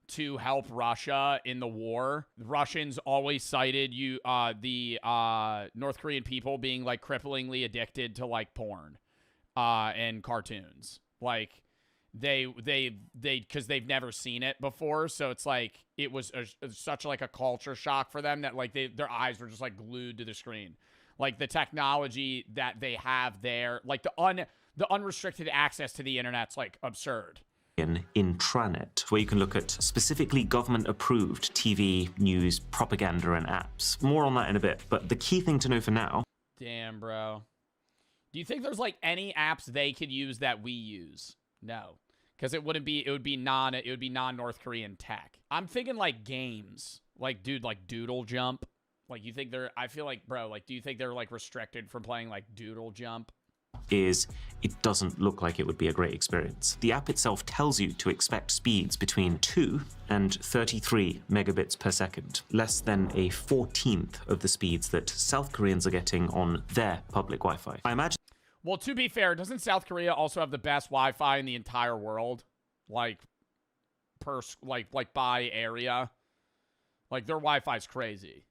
to help Russia in the war, the Russians always cited the North Korean people being like cripplingly addicted to like porn and cartoons. Like they because they've never seen it before, so it's like it was such like a culture shock for them that like their eyes were just like glued to the screen. Like the technology that they have there, like the unrestricted access to the internet's like absurd. Intranet, where you can look at specifically government-approved TV, news, propaganda, and apps. More on that in a bit, but the key thing to know for now... Damn, bro. Do you think there's like any apps they could use that we use? No. Because it would be non-North Korean tech. I'm thinking like games. Like, dude, like Doodle Jump. Like, you think I feel like, bro, like, do you think they're like restricted from playing like Doodle Jump? Is it doesn't look like it would be a great experience. The app itself tells you to expect speeds between 2 and 33 megabits per second, less than a 14th of the speeds that South Koreans are getting on their public Wi-Fi. I imagine. Well, to be fair, doesn't South Korea also have the best Wi-Fi in the entire world? Like by area, like their Wi-Fi is crazy.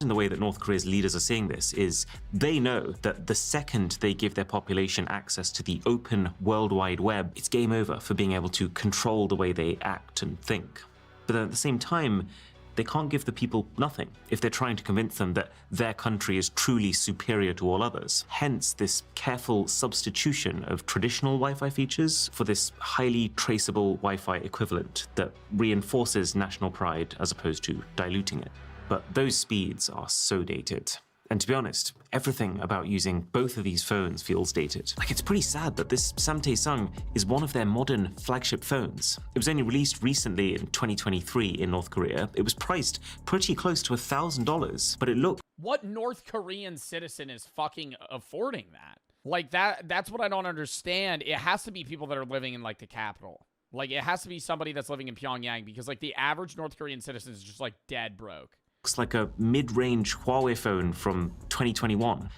The way that North Korea's leaders are seeing this is they know that the second they give their population access to the open World Wide Web, it's game over for being able to control the way they act and think. But then at the same time, they can't give the people nothing if they're trying to convince them that their country is truly superior to all others. Hence this careful substitution of traditional Wi-Fi features for this highly traceable Wi-Fi equivalent that reinforces national pride as opposed to diluting it. But those speeds are so dated. And to be honest, everything about using both of these phones feels dated. Like, it's pretty sad that this Samtae is one of their modern flagship phones. It was only released recently in 2023 in North Korea. It was priced pretty close to $1,000, but it looked... What North Korean citizen is fucking affording that? Like, that's what I don't understand. It has to be people that are living in, like, the capital. Like, it has to be somebody that's living in Pyongyang, because, like, the average North Korean citizen is just, like, dead broke. Looks like a mid-range Huawei phone from 2021.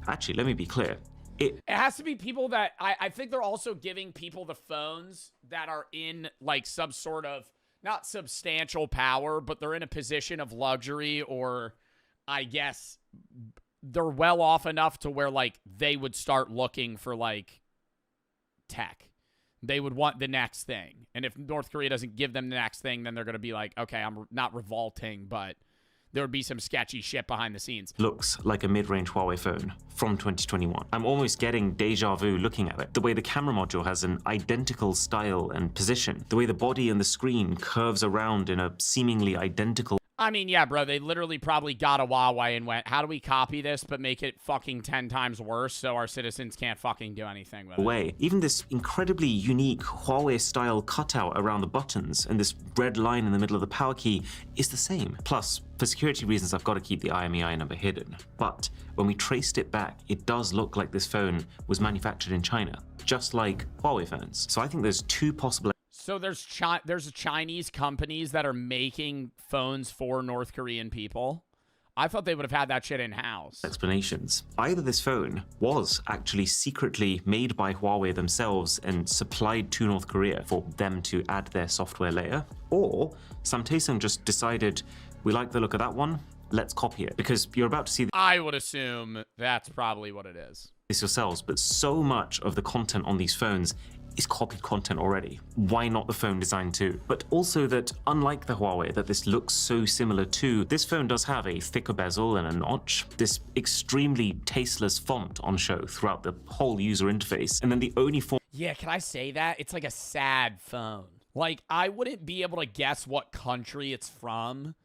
Actually, let me be clear. It has to be people that I think they're also giving people the phones that are in like some sort of not substantial power, but they're in a position of luxury, or I guess they're well off enough to where like they would start looking for like tech. They would want the next thing. And if North Korea doesn't give them the next thing, then they're going to be like, okay, I'm not revolting, but there would be some sketchy shit behind the scenes. Looks like a mid-range Huawei phone from 2021. I'm almost getting deja vu looking at it. The way the camera module has an identical style and position. The way the body and the screen curves around in a seemingly identical... I mean, yeah, bro, they literally probably got a Huawei and went, how do we copy this but make it fucking 10 times worse so our citizens can't fucking do anything with it? Even this incredibly unique Huawei-style cutout around the buttons and this red line in the middle of the power key is the same. Plus, for security reasons, I've got to keep the IMEI number hidden. But when we traced it back, it does look like this phone was manufactured in China, just like Huawei phones. So I think there's two possible... So there's Chinese companies that are making phones for North Korean people. I thought they would have had that shit in-house. Explanations. Either this phone was actually secretly made by Huawei themselves and supplied to North Korea for them to add their software layer, or Samtae just decided, we like the look of that one, let's copy it. Because you're about to see... I would assume that's probably what it is. This yourselves, but so much of the content on these phones is copied content already. Why not the phone design too? But also that, unlike the Huawei that this looks so similar to, this phone does have a thicker bezel and a notch, this extremely tasteless font on show throughout the whole user interface, and then the only form... Yeah, can I say that? It's like a sad phone. Like, I wouldn't be able to guess what country it's from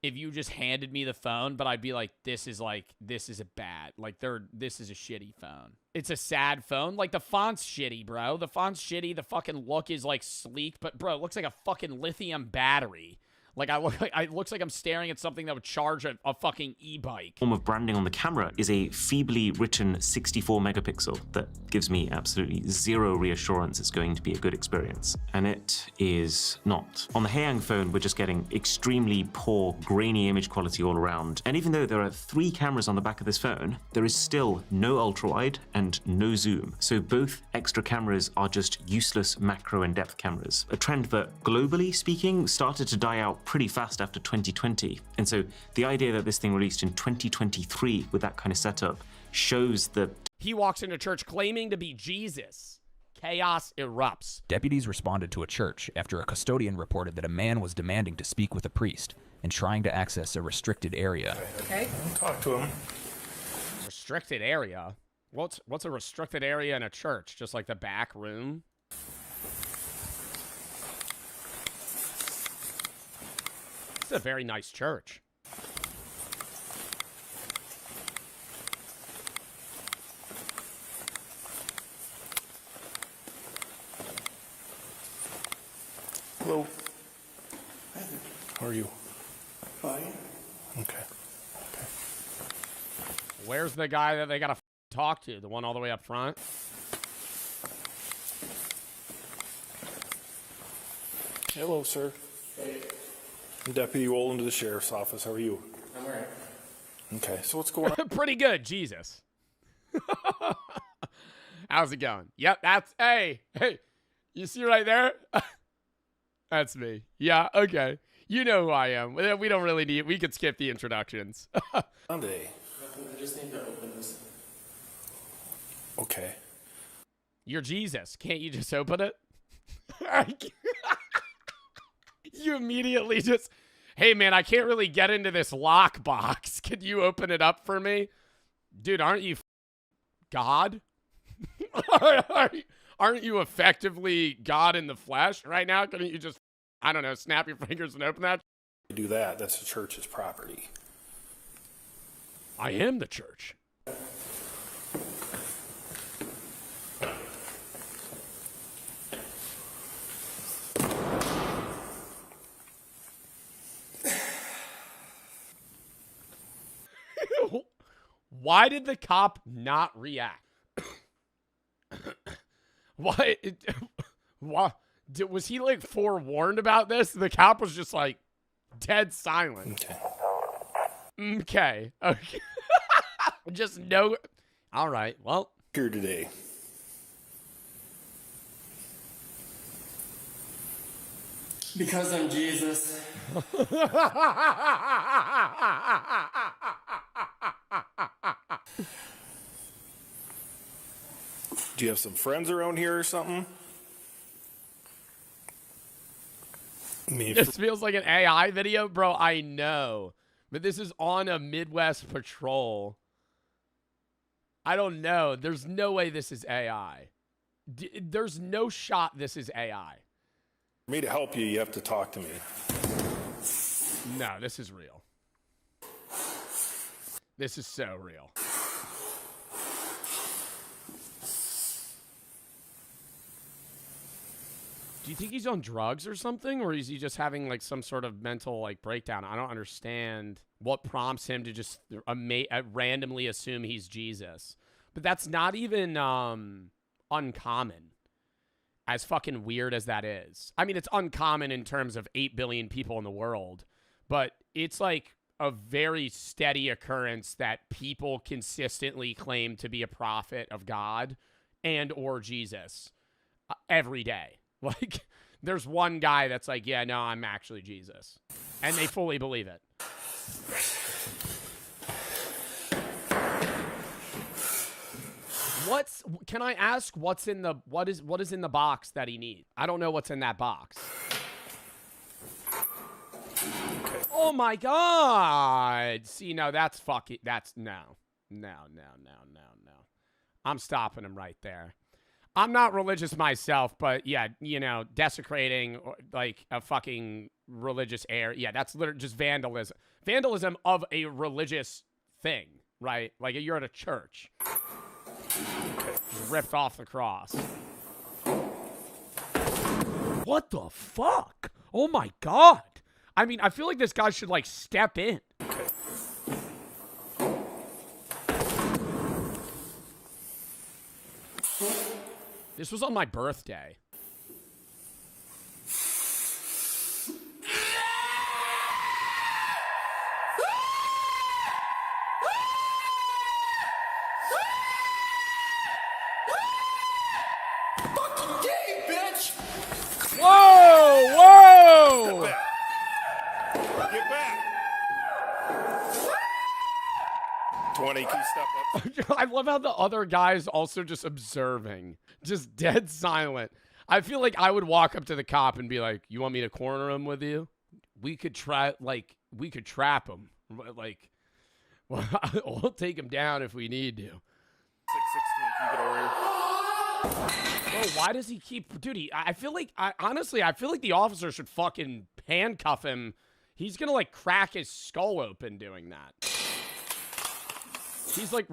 if you just handed me the phone, but I'd be like, this is a bad, like, this is a shitty phone. It's a sad phone. Like, the font's shitty, bro. The font's shitty. The fucking look is, like, sleek, but, bro, it looks like a fucking lithium battery. Like it looks like I'm staring at something that would charge a fucking e-bike. Form of branding on the camera is a feebly written 64 megapixel that gives me absolutely zero reassurance it's going to be a good experience. And it is not. On the Haiyang phone, we're just getting extremely poor, grainy image quality all around. And even though there are 3 cameras on the back of this phone, there is still no ultra-wide and no zoom. So both extra cameras are just useless macro and depth cameras. A trend that, globally speaking, started to die out pretty fast after 2020. And so the idea that this thing released in 2023 with that kind of setup shows that he walks into church claiming to be Jesus. Chaos erupts. Deputies responded to a church after a custodian reported that a man was demanding to speak with a priest and trying to access a restricted area. Okay. Talk to him. Restricted area? What's a restricted area in a church? Just like the back room? This is a very nice church. Hello. How are you? Fine. Okay. Where's the guy that they gotta talk to? The one all the way up front? Hello, sir. Hey. Deputy Wolin to the sheriff's office. How are you? I'm all right. Okay, so what's going on? Pretty good, Jesus. How's it going? Yep, hey, you see right there? That's me. Yeah, okay. You know who I am. We don't really need, we could skip the introductions. Sunday. I just need to open this. Okay. You're Jesus. Can't you just open it? You immediately just, hey man, I can't really get into this lockbox. Can you open it up for me? Dude, aren't you God? Aren't you effectively God in the flesh right now? Couldn't you just, I don't know, snap your fingers and open that? Do that. That's the church's property. I am the church. Why did the cop not react? Why? Was he like forewarned about this? The cop was just like dead silent. Okay. Just no. All right. Well, here today. Because I'm Jesus. Do you have some friends around here or something? This feels like an AI video, bro. I know. But this is on a Midwest patrol. I don't know. There's no way this is AI. There's no shot this is AI. For me to help you, you have to talk to me. No, this is real. This is so real. Do you think he's on drugs or something? Or is he just having like some sort of mental like breakdown? I don't understand what prompts him to just randomly assume he's Jesus. But that's not even uncommon. As fucking weird as that is. I mean, it's uncommon in terms of 8 billion people in the world. But it's like a very steady occurrence that people consistently claim to be a prophet of God and or Jesus every day. Like, there's one guy that's like, yeah, no, I'm actually Jesus. And they fully believe it. Can I ask what is in the box that he needs? I don't know what's in that box. Oh my God. See, no, that's fucking, no. I'm stopping him right there. I'm not religious myself, but yeah, you know, desecrating like a fucking religious area. Yeah, that's literally just vandalism. Vandalism of a religious thing, right? Like you're at a church. Just ripped off the cross. What the fuck? Oh my God. I mean, I feel like this guy should, like, step in. This was on my birthday. Fucking gay, bitch! Whoa! Whoa! Get back! 20, can you step up? I love how the other guy's also just observing. Just dead silent. I feel like I would walk up to the cop and be like, you want me to corner him with you? We could try, like, we could trap him. Like, well, we'll take him down if we need to. 616, can you get over here? Bro, why does he keep... Dude, I feel like... honestly, I feel like the officer should fucking handcuff him. He's gonna, like, crack his skull open doing that. He's, like,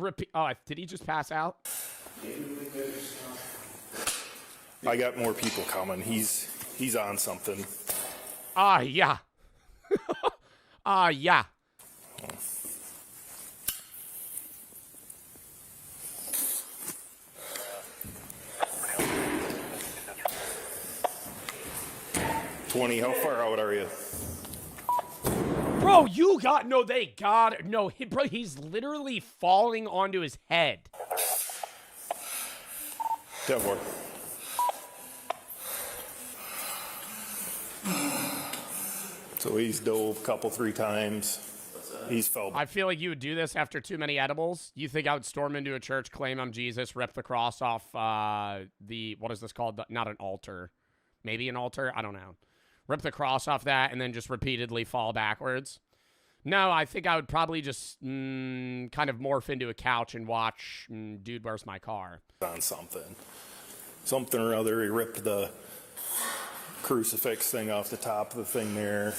did he just pass out? I got more people coming. He's on something. Yeah. Yeah. $20, how far out are you? Bro, you got... No, they got... No, bro, he's literally falling onto his head. 10-4. So he's dove a couple, 3 times. He's fell. I feel like you would do this after too many edibles. You think I would storm into a church, claim I'm Jesus, rip the cross off what is this called? Not an altar. Maybe an altar? I don't know. Rip the cross off that and then just repeatedly fall backwards. No, I think I would probably just kind of morph into a couch and watch Dude, Where's My Car? On something. Something or other. He ripped the crucifix thing off the top of the thing there.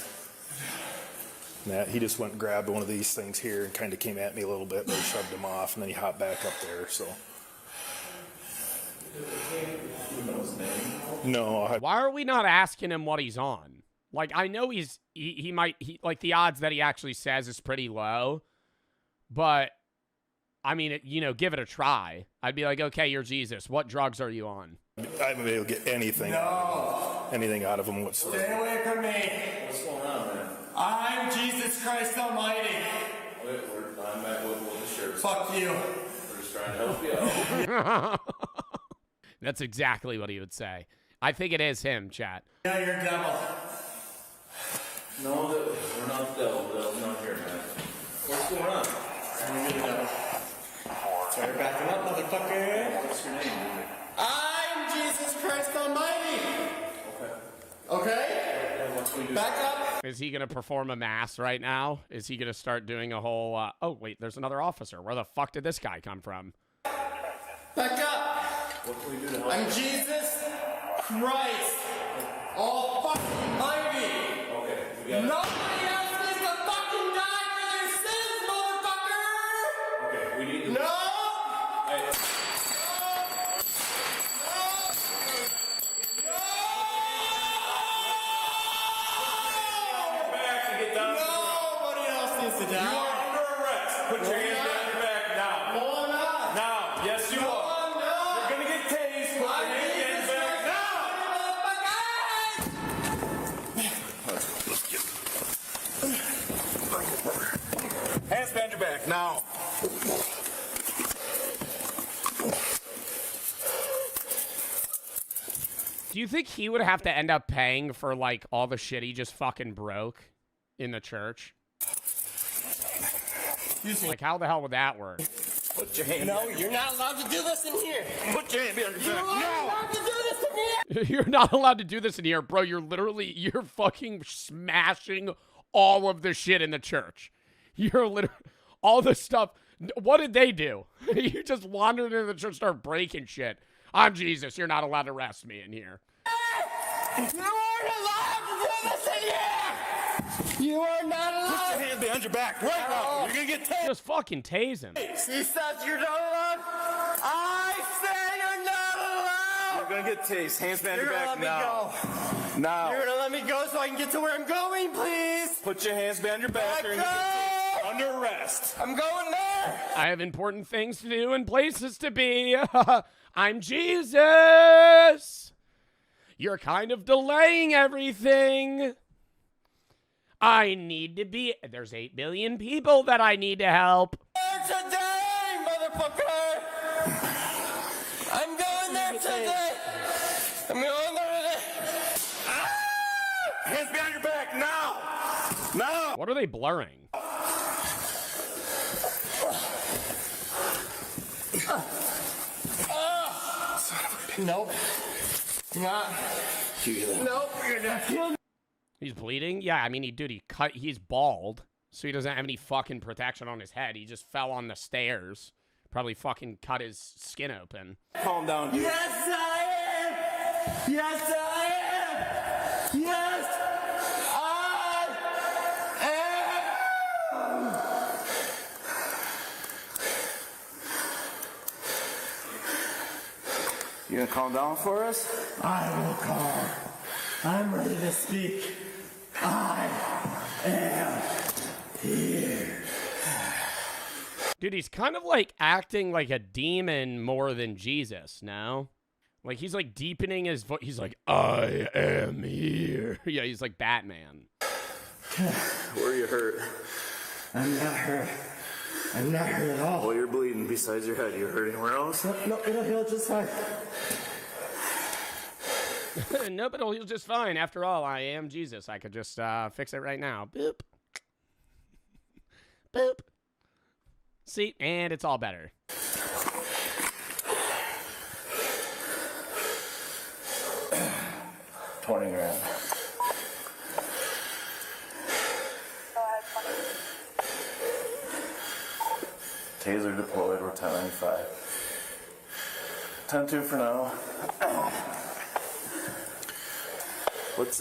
And he just went and grabbed one of these things here and kind of came at me a little bit, but I shoved him off, and then he hopped back up there, so. No. Why are we not asking him what he's on? Like, I know he might, like, the odds that he actually says is pretty low, but, I mean, give it a try. I'd be like, okay, you're Jesus. What drugs are you on? I haven't been able to get anything out of him whatsoever. Stay away from me. What's going on, man? I'm Jesus Christ Almighty. I'm back with the sheriff. Fuck you. We're just trying to help you out. That's exactly what he would say. I think it is him, chat. Yeah, you're a devil. No, we're not the devil. The devil's not here, man. What's going on? You're the devil. Sorry, backing up, motherfucker. What's your name, dude? I'm Jesus Christ Almighty. Okay? What's we do? Back up. Is he going to perform a mass right now? Is he going to start doing a whole, oh, wait, there's another officer. Where the fuck did this guy come from? Back up. What can we do to help? I'm Jesus Christ Almighty. Okay, we got it. Nobody else needs to fucking die for their sins, motherfucker. Okay, we need to... No. Nobody else needs to die. You are under arrest. Put your hands behind your back now. No, I'm not. Now. Yes, you are. I'm not. You're gonna get tased. Put your hands behind your back now. Hands behind your back now. Do you think he would have to end up paying for, like, all the shit he just fucking broke in the church? Like, how the hell would that work? Put your hand No, you're not allowed to do this in here. Put your hand behind your back. You're not allowed to do this in here. You're not allowed to do this in here, bro. You're fucking smashing all of the shit in the church. You're literally, all the stuff. What did they do? You just wandered into the church, start breaking shit. I'm Jesus. You're not allowed to arrest me in here. You aren't allowed to do this in here. You are not allowed. Put your hand behind your back right now. You're gonna get tased. Just fucking tase him. He says you're not allowed. I say you're not allowed. I'm gonna get tased. Hands behind your back now. Go. Now. You're gonna let me go so I can get to where I'm going, please. Put your hands behind your back. You're gonna get tased. Under arrest. I'm going there. I have important things to do and places to be. I'm Jesus. You're kind of delaying everything. I need to be. There's 8 billion people that I need to help. Today, motherfucker. I'm going there today. I'm going there today. Hands behind your back now. Now. What are they blurring? Nope. Not. Nope. You're not killing. He's bleeding? Yeah, I mean, he's bald, so he doesn't have any fucking protection on his head. He just fell on the stairs. Probably fucking cut his skin open. Calm down, dude. Yes, I am. Yes, I am. Yes, I am. You gonna calm down for us? I will calm. I'm ready to speak. I am here. Dude, he's kind of like acting like a demon more than Jesus, no? Like he's like deepening his voice. He's like, I am here. Yeah, he's like Batman. Where are you hurt? I'm not hurt. I'm not hurt at all. Well, you're bleeding besides your head. You hurt anywhere else? No, it'll heal just fine. No, but it'll heal just fine. After all, I am Jesus. I could just fix it right now. Boop. Boop. See, and it's all better. $20,000. Taser deployed. We're 1095. 10-2 for now. What's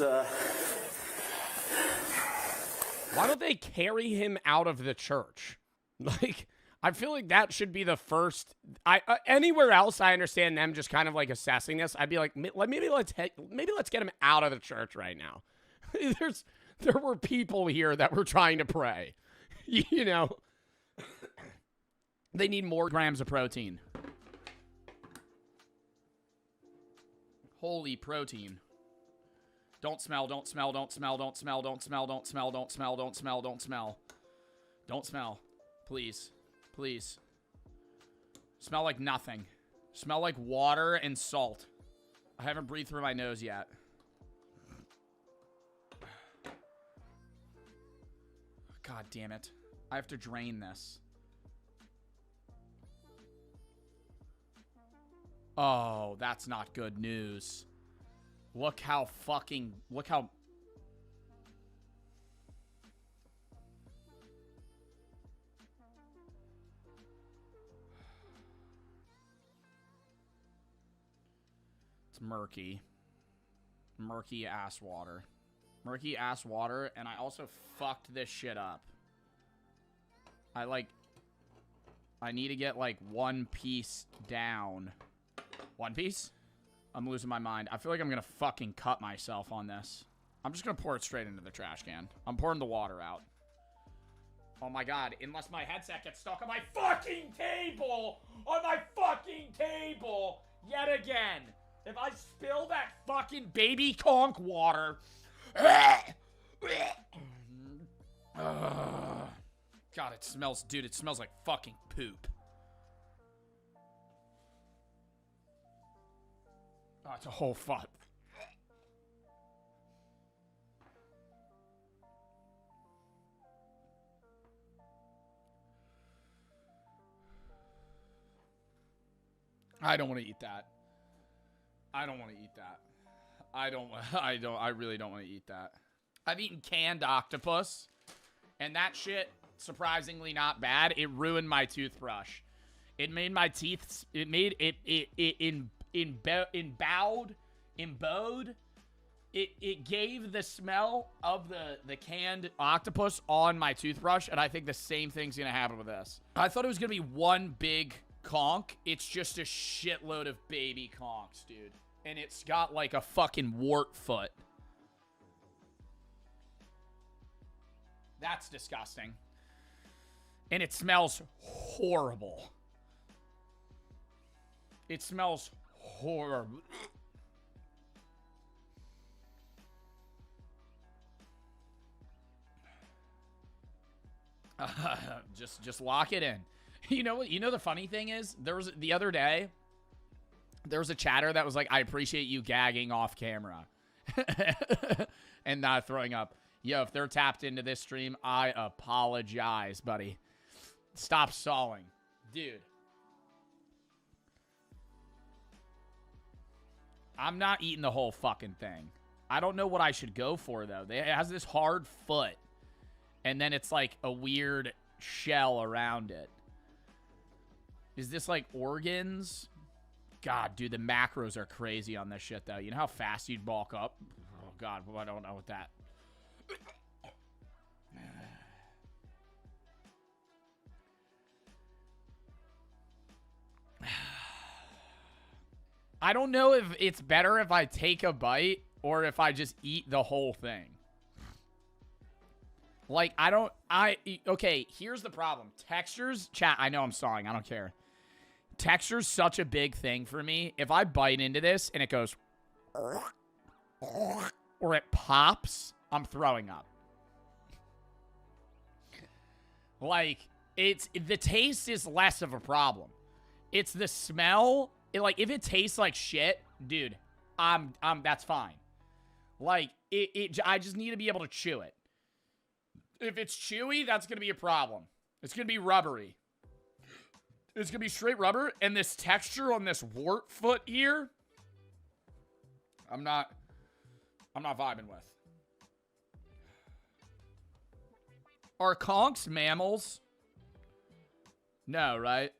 Why don't they carry him out of the church? Like, I feel like that should be the first. Anywhere else, I understand them just kind of like assessing this. I'd be like, maybe let's get him out of the church right now. There were people here that were trying to pray. You know, they need more grams of protein. Holy protein. Don't smell, don't smell, don't smell, don't smell, don't smell, don't smell, don't smell, don't smell, don't smell. Don't smell. Please. Please. Smell like nothing. Smell like water and salt. I haven't breathed through my nose yet. God damn it. I have to drain this. Oh, that's not good news. Look how... It's murky. Murky ass water. Murky ass water, and I also fucked this shit up. I need to get, like, one piece down. One piece? I'm losing my mind. I feel like I'm gonna fucking cut myself on this. I'm just gonna pour it straight into the trash can. I'm pouring the water out. Oh my god, unless my headset gets stuck on my fucking table! On my fucking table! Yet again! If I spill that fucking baby conch water... God, it smells... Dude, it smells like fucking poop. Oh, it's a whole fuck. I don't want to eat that. I don't want to eat that. I really don't want to eat that. I've eaten canned octopus, and that shit, surprisingly not bad. It ruined my toothbrush. It made my teeth, imbowed. It gave the smell of the canned octopus on my toothbrush, and I think the same thing's gonna happen with this. I thought it was gonna be one big conch. It's just a shitload of baby conchs, dude. and it's got like a fucking wart foot. That's disgusting. And it smells horrible. It smells horrible. Just lock it in. You know what? You know the funny thing is, there was the other day, there was a chatter that was like, I appreciate you gagging off camera and not throwing up. Yo, if they're tapped into this stream, I apologize, buddy. Stop stalling. Dude. I'm not eating the whole fucking thing. I don't know what I should go for, though. It has this hard foot. And then it's like a weird shell around it. Is this like organs? God, dude, the macros are crazy on this shit, though. You know how fast you'd bulk up? Oh, God, well, I don't know what that... I don't know if it's better if I take a bite or if I just eat the whole thing. Like, okay, here's the problem. Textures, chat, I know I'm sawing, I don't care. Texture's such a big thing for me. If I bite into this and it goes, or it pops, I'm throwing up. Like, the taste is less of a problem. It's the smell. If it tastes like shit, dude, that's fine. Like, I just need to be able to chew it. If it's chewy, that's going to be a problem. It's going to be rubbery. It's going to be straight rubber, and this texture on this wart foot here, I'm not vibing with. Are conchs mammals? No, right?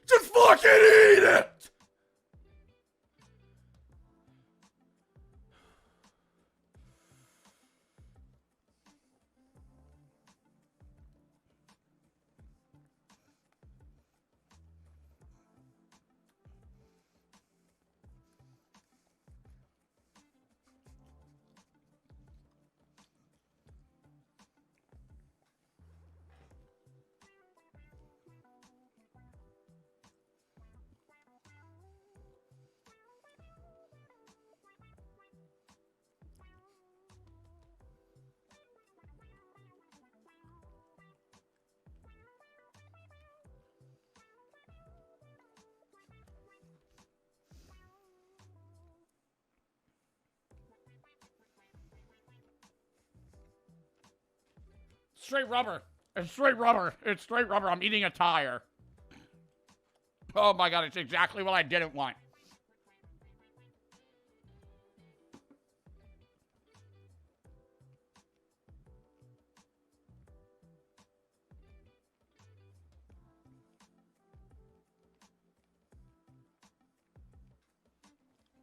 Just fucking eat it! Straight rubber. It's straight rubber. It's straight rubber. I'm eating a tire. Oh my God, it's exactly what I didn't want.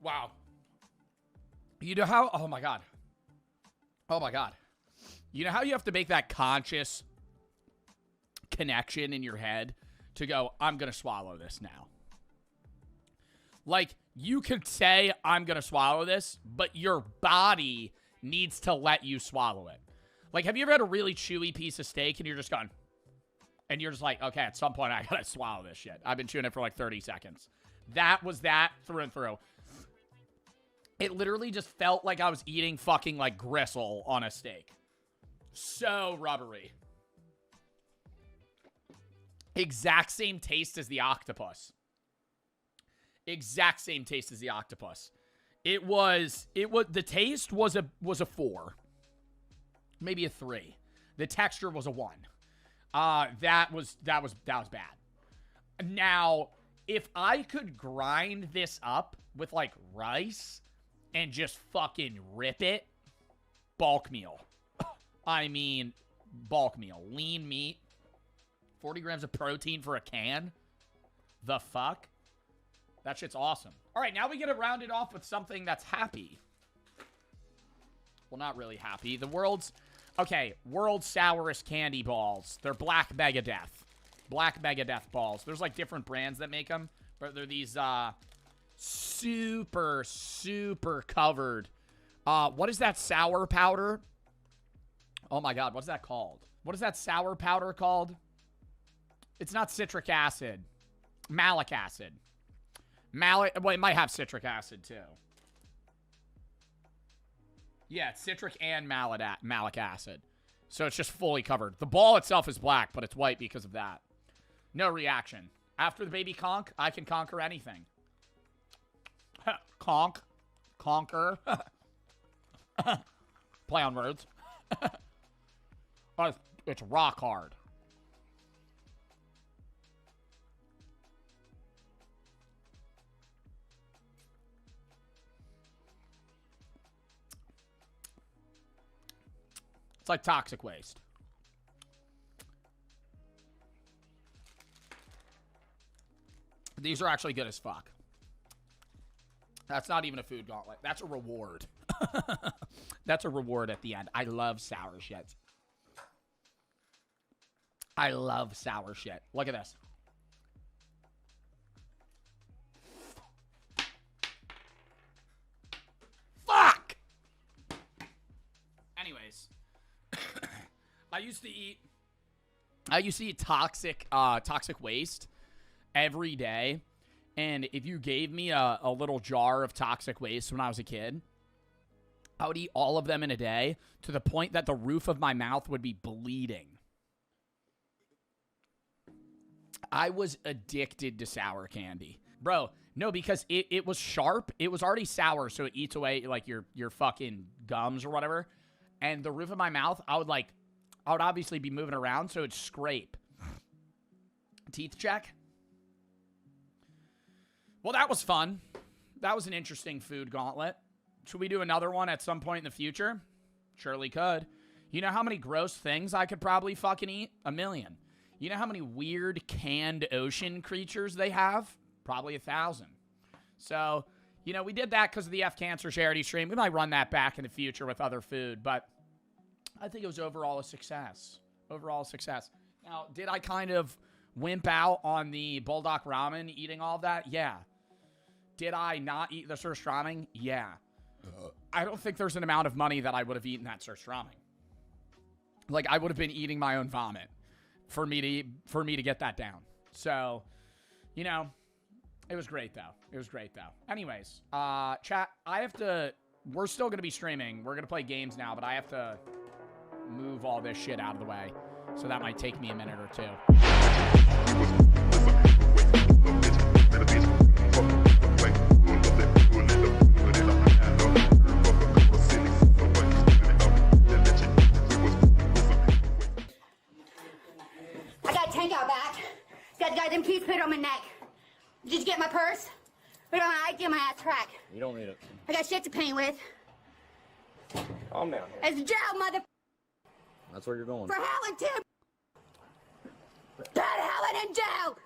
Wow. You know how, oh my God. Oh my God. You know how you have to make that conscious connection in your head to go, I'm going to swallow this now. Like, you could say, I'm going to swallow this, but your body needs to let you swallow it. Like, have you ever had a really chewy piece of steak and you're just going, and you're just like, okay, at some point I got to swallow this shit. I've been chewing it for like 30 seconds. That was that through and through. It literally just felt like I was eating fucking like gristle on a steak. So rubbery. Exact same taste as the octopus. Exact same taste as the octopus. The taste was a 4. Maybe a 3. The texture was a 1. That was bad. Now, if I could grind this up with like rice and just fucking rip it, bulk meal. I mean, bulk meal. Lean meat. 40 grams of protein for a can. The fuck? That shit's awesome. All right, now we get to round it off with something that's happy. Well, not really happy. The world's sourest candy balls. They're Black Megadeth. Black Megadeth balls. There's like different brands that make them. But they're these super, super covered. What is that sour powder? Oh my god, what's that called? What is that sour powder called? It's not citric acid. Malic acid. Well, it might have citric acid too. Yeah, it's citric and malic acid. So it's just fully covered. The ball itself is black, but it's white because of that. No reaction. After the baby conk, I can conquer anything. Conk. Conquer. Play on words. Oh, it's rock hard. It's like toxic waste. These are actually good as fuck. That's not even a food gauntlet. That's a reward. That's a reward at the end. I love sour shit. I love sour shit. Look at this. Fuck! Anyways. I used to eat toxic waste every day. And if you gave me a little jar of toxic waste when I was a kid, I would eat all of them in a day to the point that the roof of my mouth would be bleeding. I was addicted to sour candy. Bro, no, because it was sharp. It was already sour, so it eats away like your fucking gums or whatever. And the roof of my mouth, I would obviously be moving around, so it'd scrape. Teeth check. Well, that was fun. That was an interesting food gauntlet. Should we do another one at some point in the future? Surely could. You know how many gross things I could probably fucking eat? 1 million. You know how many weird canned ocean creatures they have? Probably 1,000. So, you know, we did that because of the F Cancer charity stream. We might run that back in the future with other food, but I think it was overall a success. Overall success. Now, did I kind of wimp out on the Bulldog ramen eating all of that? Yeah. Did I not eat the surströmming? Yeah. I don't think there's an amount of money that I would have eaten that surströmming. Like, I would have been eating my own vomit for me to get that down. So, you know, it was great though. It was great though. Anyways, chat, we're still going to be streaming. We're going to play games now, but I have to move all this shit out of the way. So that might take me a minute or two. I got a tank out back. Got goddamn keys put on my neck. Did you get my purse? Put it on my ID on my ass track. You don't need it. I got shit to paint with. Calm down. It's jail, mother. That's where you're going. For Helen, too. Put Helen in jail.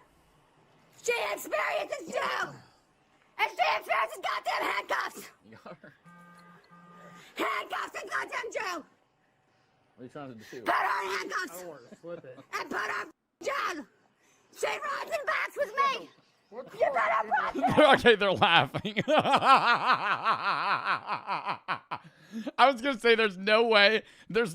She experiences jail. And she experiences goddamn handcuffs. You got her. Handcuffs in goddamn jail. What are you trying to do? Put her in handcuffs. I don't want to slip it. And put her in jail. She rides and backs with me. You better run. Okay, they're laughing. I was gonna say there's no way this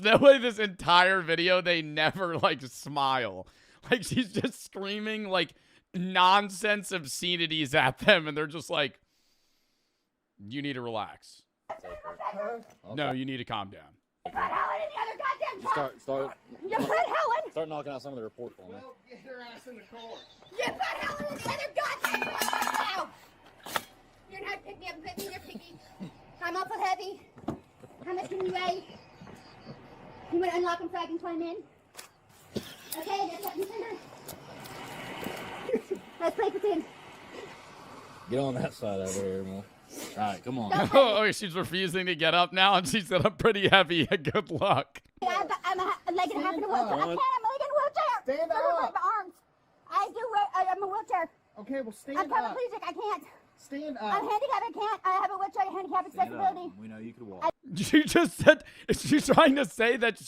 entire video they never like smile. Like she's just screaming like nonsense obscenities at them and they're just like, you need to relax. Okay. No, you need to calm down. Put Helen in the other goddamn truck. You put Helen. Start knocking out some of the report for me. Well, get her ass in the car. You put Helen in the other goddamn truck now. You're not picking up, put me in your piggy. I'm awful heavy. How much can you weigh? You want to unlock them so I can climb in? Okay, there's something tender. Let's play pretend. Get on that side over here, man. All right, come on. Oh, she's refusing to get up now, and she said, I'm pretty heavy. Good luck. I'm leg and a half in a wheelchair. I can't. I'm leg in a wheelchair. Stand I don't up. have arms. I'm a wheelchair. Okay, well, stand I'm up. paraplegic. I can't. Stand up. I'm handicapped. I can't. I have a wheelchair handicap accessibility. We know you can walk. She just said she's trying to say that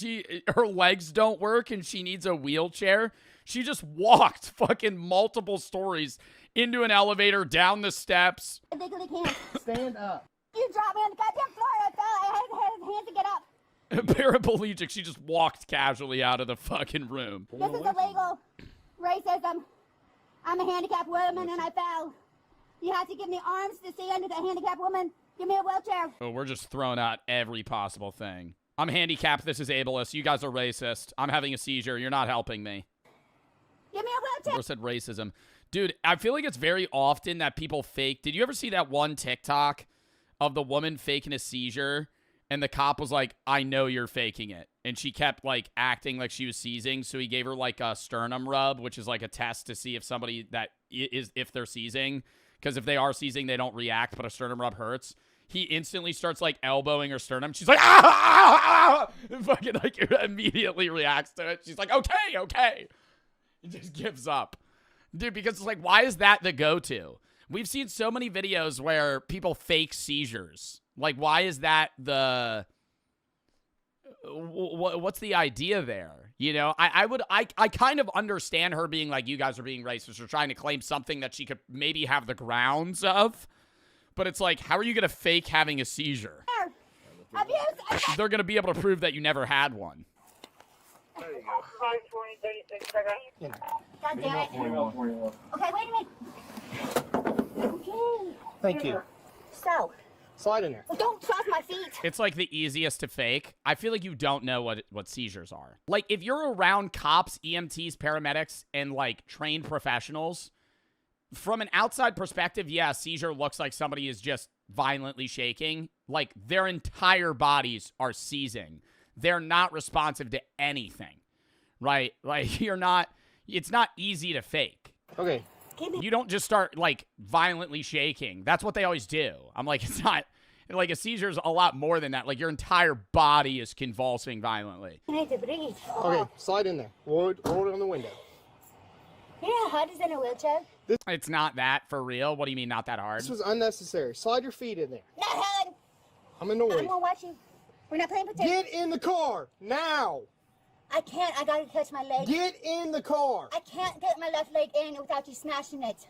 her legs don't work and she needs a wheelchair. She just walked fucking multiple stories into an elevator, down the steps. I legally can't. Stand up. You dropped me on the goddamn floor. I fell. I had hands to get up. Paraplegic, she just walked casually out of the fucking room. This is illegal racism. I'm a handicapped woman and I fell. You have to give me arms to see under the handicapped woman. Give me a wheelchair. Oh, we're just throwing out every possible thing. I'm handicapped. This is ableist. You guys are racist. I'm having a seizure. You're not helping me. Give me a wheelchair. Or said racism. Dude, I feel like it's very often that people fake. Did you ever see that one TikTok of the woman faking a seizure? And the cop was like, I know you're faking it. And she kept, like, acting like she was seizing. So he gave her, like, a sternum rub, which is, like, a test to see if somebody that is, if they're seizing. Because if they are seizing, they don't react, but a sternum rub hurts. He instantly starts, like, elbowing her sternum. She's like, ah! And fucking, like, immediately reacts to it. She's like, okay. He just gives up. Dude, because it's like, why is that the go-to? We've seen so many videos where people fake seizures. Like, why is that the... What's the idea there? You know, I kind of understand her being like, you guys are being racist or trying to claim something that she could maybe have the grounds of. But it's like, how are you going to fake having a seizure? Abuse. They're going to be able to prove that you never had one. There you go. God damn it. Okay, wait a minute. Okay. Thank you. So. Slide in there. Don't cross my feet. It's like the easiest to fake. I feel like you don't know what seizures are. Like, if you're around cops, EMTs, paramedics, and, like, trained professionals, from an outside perspective, yeah, a seizure looks like somebody is just violently shaking. Like, their entire bodies are seizing. They're not responsive to anything, right? Like, it's not easy to fake. Okay. You don't just start, like, violently shaking. That's what they always do. I'm like, it's not, like, a seizure is a lot more than that. Like, your entire body is convulsing violently. I need to breathe. Okay, slide in there. Roll it on the window. You know how hard is in a wheelchair? It's not that for real. What do you mean not that hard? This was unnecessary. Slide your feet in there. No, Helen. I'm annoyed. I'm gonna watch you. We're not playing pretend. Get in the car now. I can't. I gotta touch my leg. Get in the car. I can't get my left leg in without you smashing it.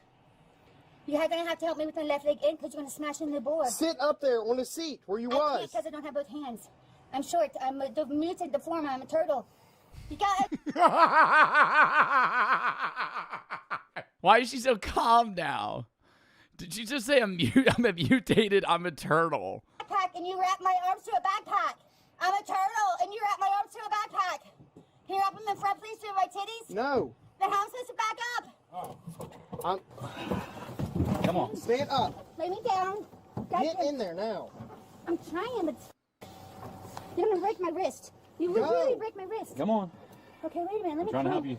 You're gonna have to help me with my left leg in because you're gonna smash in the board. Sit up there on the seat where you was. I can't because I don't have both hands. I'm short. I'm the muted deformed. I'm a turtle. You got it. Why is she so calm now? Did she just say I'm a mutated, I'm a turtle? Backpack and you wrap my arms to a backpack. I'm a turtle and you wrap my arms to a backpack. Can you wrap them in front, please, to my titties? No. Then how am I supposed to back up? Come on. Stand up. Lay me down. Get in there now. I'm trying, but you're gonna break my wrist. You would really break my wrist. Come on. Okay, wait a minute. Let me Trying to help you.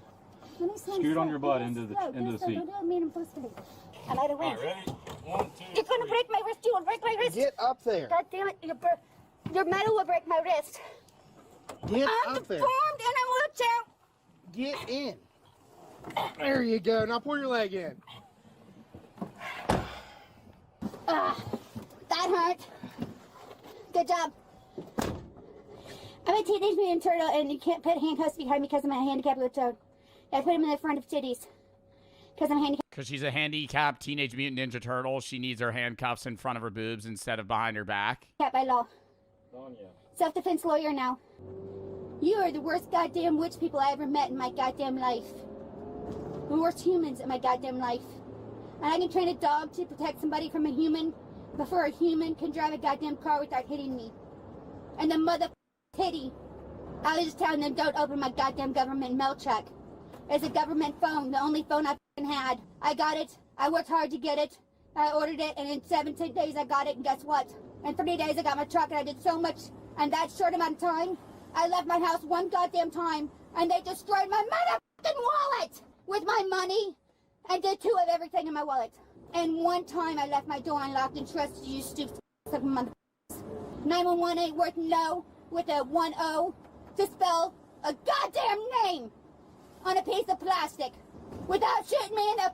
Let me stand Scoot on still. your butt Yes, into the slow, into the slow. seat. Don't do it mean I'm supposed to be. I light a wing. Ready? 1, 2. You're gonna break my wrist. You will break my wrist. Get up there. God damn it! Your metal will break my wrist. Get I'm up there. deformed and I'm wheelchair. Get in. There you go. Now pull your leg in. That hurt. Good job. I'm a teenage mutant turtle, and you can't put handcuffs behind me because I'm a handicapped wheelchair. I put them in the front of titties because I'm handicapped. Because she's a handicapped teenage mutant ninja turtle, she needs her handcuffs in front of her boobs instead of behind her back. By law. Sonia. Self-defense lawyer now. You are the worst goddamn witch people I ever met in my goddamn life. The worst humans in my goddamn life. And I can train a dog to protect somebody from a human before a human can drive a goddamn car without hitting me. And the mother titty. I was just telling them don't open my goddamn government mail check. It's a government phone, the only phone I had. I got it. I worked hard to get it. I ordered it, and in 17 days I got it, and guess what? In 3 days I got my truck, and I did so much, and that short amount of time, I left my house one goddamn time, and they destroyed my motherfucking wallet with my money, and did 2 of everything in my wallet. And one time I left my door unlocked and trusted you stupid motherfuckers. 911 ain't worth no with a 1-0 to spell a goddamn name on a piece of plastic without shooting me in the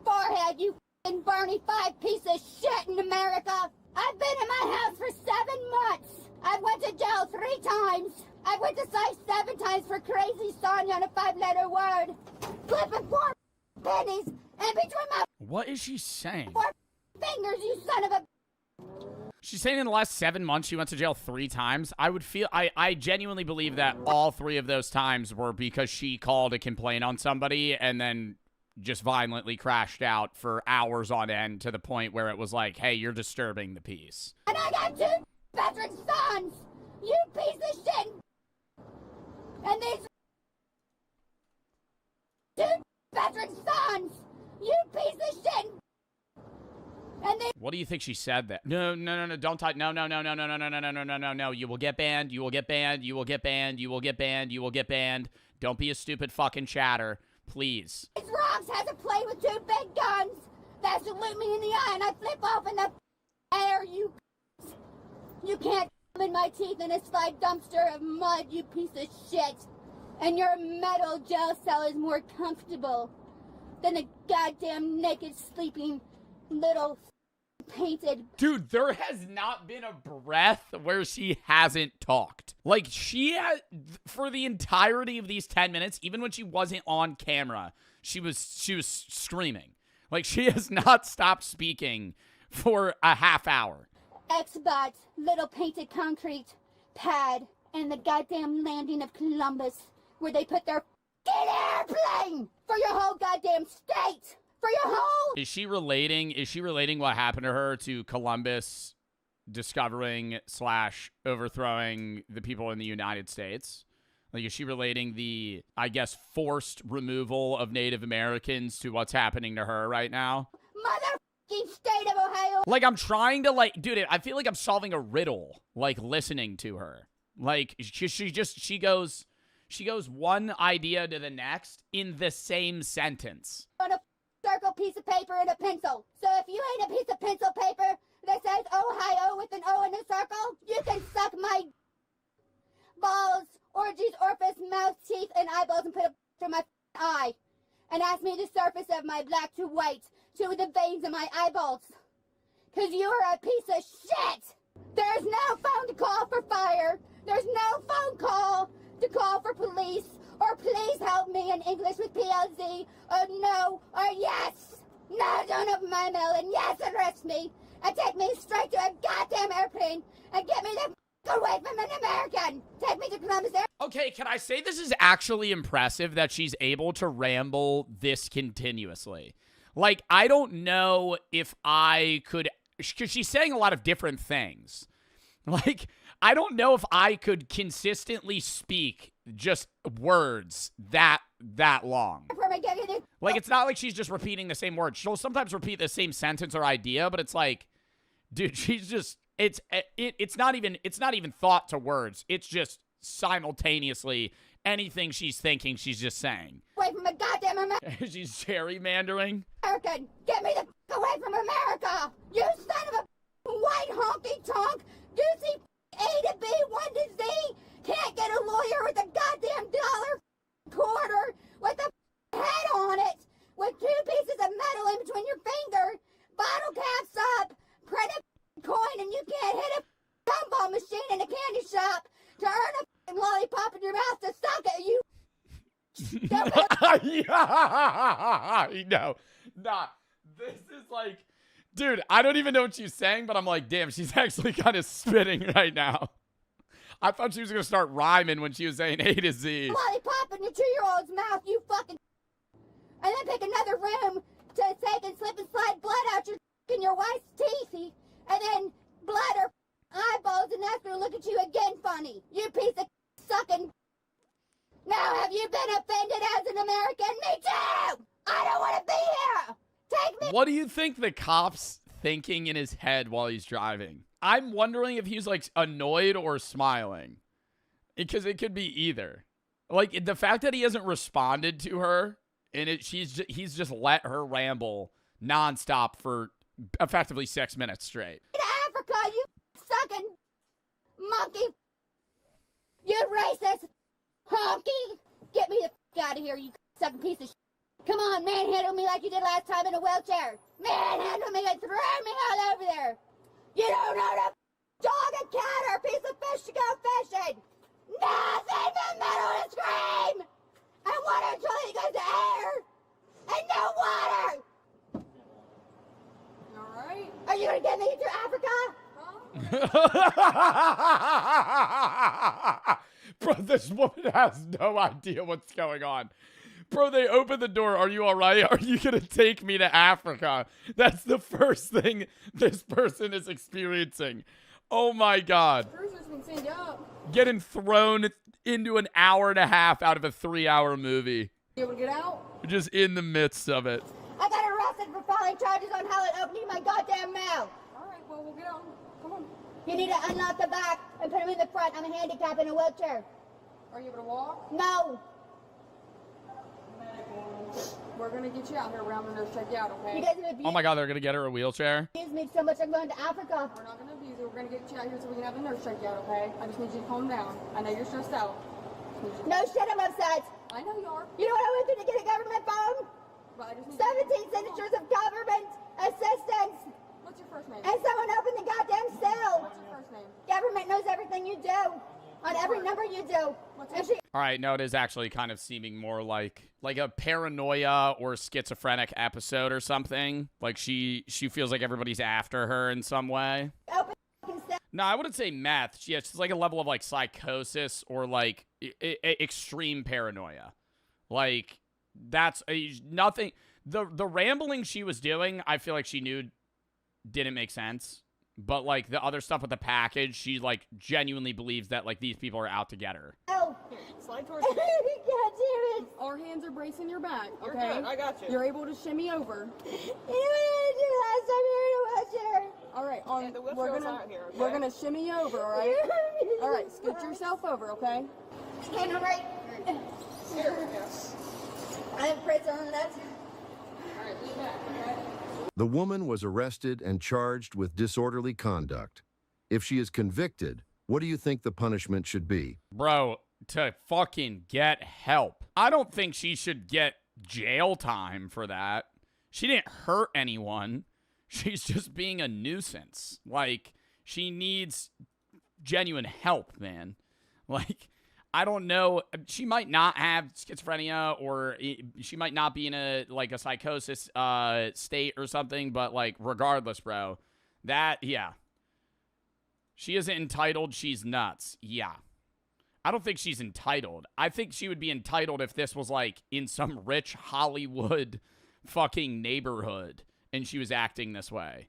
forehead, you Barney Five piece of shit in America. I've been in my house for 7 months. I went to jail 3 times. I went to psych 7 times for crazy Sonya on a 5-letter word. Flipping 4 pennies in between my What is she saying? 4 fingers, you son of a... She's saying in the last 7 months she went to jail 3 times. I genuinely believe that all 3 of those times were because she called a complaint on somebody and then just violently crashed out for hours on end to the point where it was like, hey, you're disturbing the peace. And I got 2 veteran sons, you piece of shit. And these 2 veteran sons, you piece of shit. And they... What do you think she said that? No, don't type. No. You will get banned. You will get banned. You will get banned. You will get banned. You will get banned. Don't be a stupid fucking chatter. Please. These rocks has a plane with 2 big guns that salute me in the eye and I flip off in the air, you can't in my teeth in a slide dumpster of mud, you piece of shit. And your metal jail cell is more comfortable than the goddamn naked sleeping little painted. Dude, there has not been a breath where she hasn't talked. Like, she had, for the entirety of these 10 minutes, even when she wasn't on camera, she was screaming. Like, she has not stopped speaking for a half hour. X-Bot, little painted concrete pad, and the goddamn landing of Columbus, where they put their airplane for your whole goddamn state. For your whole... Is she relating what happened to her to Columbus discovering / overthrowing the people in the United States? Like, is she relating the, I guess, forced removal of Native Americans to what's happening to her right now? Motherfucking state of Ohio. Like, I'm trying to, like, dude, I feel like I'm solving a riddle, like, listening to her. Like, she goes one idea to the next in the same sentence. On a circle piece of paper and a pencil. So if you ain't a piece of pencil paper that says Ohio with an O in a circle, you can suck my balls, orgies, orifice, mouth, teeth, and eyeballs and put it through my eye. And ask me the surface of my black to white to the veins of my eyeballs. Cause you are a piece of shit. There's no phone to call for fire. There's no phone call to call for police. Or please help me in English with PLZ, or no, or yes. No, don't open my mail, and yes, arrest me, and take me straight to a goddamn airplane, and get me the f*** away from an American. Take me to Columbus Air. Okay, can I say this is actually impressive that she's able to ramble this continuously? Like, I don't know if I could, because she's saying a lot of different things. Like, I don't know if I could consistently speak just words that long. Like, it's not like she's just repeating the same word. She'll sometimes repeat the same sentence or idea, but it's like, dude, she's just, it's not even thought to words. It's just simultaneously anything she's thinking, she's just saying. Away from a goddamn American. She's gerrymandering. American, get me the f*** away from America. You son of a white honky tonk. Goosey A to B, 1 to Z. Can't get a lawyer with a goddamn dollar quarter with a head on it, with 2 pieces of metal in between your finger, bottle caps up, print a coin, and you can't hit a gumball machine in a candy shop to earn a lollipop in your mouth to suck at you. No, nah. This is like, dude, I don't even know what she's saying, but I'm like, damn, she's actually kind of spitting right now. I thought she was going to start rhyming when she was saying A to Z. Lollipop in your 2-year-old's mouth, you fucking... And then pick another room to take and slip and slide blood out your wife's teeth. And then blood or eyeballs, and that's going to look at you again funny. You piece of sucking... Now, have you been offended as an American? Me too! I don't want to be here! Take me... What do you think the cop's thinking in his head while he's driving? I'm wondering if he's, like, annoyed or smiling. Because it could be either. Like, the fact that he hasn't responded to her, and he's just let her ramble nonstop for effectively 6 minutes straight. In Africa, you sucking monkey! You racist honky! Get me the f*** out of here, you sucking piece of shit! Come on, manhandle me like you did last time in a wheelchair. Manhandle me and throw me all over there. You don't own a dog, a cat, or a piece of fish to go fishing. Nothing but metal to scream. And water until he goes to air. And no water. All right. Are you going to get me to Africa? Bro, this woman has no idea what's going on. Bro, they open the door. Are you all right? Are you going to take me to Africa? That's the first thing this person is experiencing. Oh, my God. Cruisers can send you up. Getting thrown into an hour and a half out of a 3-hour movie. You able to get out? Just in the midst of it. I got arrested for filing charges on hell and opening my goddamn mouth. All right, well, we'll get out. Come on. You need to unlock the back and put him in the front. I'm a handicap in a wheelchair. Are you able to walk? No. We're going to get you out here. We're going to check you out, okay? You guys have abused Oh, my God, they're going to get her a wheelchair? me so much I'm going to Africa. We're not going to abuse you. We're going to get you out here so we can have a nurse check you out, okay? I just need you to calm down. I know you're stressed out. No shit, I'm upset. I know you are. You know what I went through to get a government phone? But I just need 17 signatures of government assistance. What's your first name? And someone opened the goddamn cell. What's your first name? Government knows everything you do. On every number you do. And she All right, no, it is actually kind of seeming more like a paranoia or schizophrenic episode or something. Like she feels like everybody's after her in some way. No, I wouldn't say meth. Yeah, it's like a level of like psychosis or like extreme paranoia. Like that's nothing. The rambling she was doing, I feel like she knew didn't make sense. But like the other stuff with the package, she like genuinely believes that like these people are out to get her. Oh, here, slide towards God damn it. Our hands are bracing your back, okay? You're good. I got you. You're able to shimmy over. You know what I did last time you were in a wheelchair? All right, the wheelchair's out here, okay? we're gonna shimmy over, all right? All right, scoot yourself over, okay? Stand right. Here, yes. I'm prison. That's All right, lean back, okay? The woman was arrested and charged with disorderly conduct. If she is convicted, what do you think the punishment should be? Bro, to fucking get help. I don't think she should get jail time for that. She didn't hurt anyone. She's just being a nuisance. Like, she needs genuine help, man. Like, I don't know. She might not have schizophrenia or she might not be in a psychosis state or something. But like, regardless, bro, yeah. She isn't entitled. She's nuts. Yeah. I don't think she's entitled. I think she would be entitled if this was like in some rich Hollywood fucking neighborhood and she was acting this way.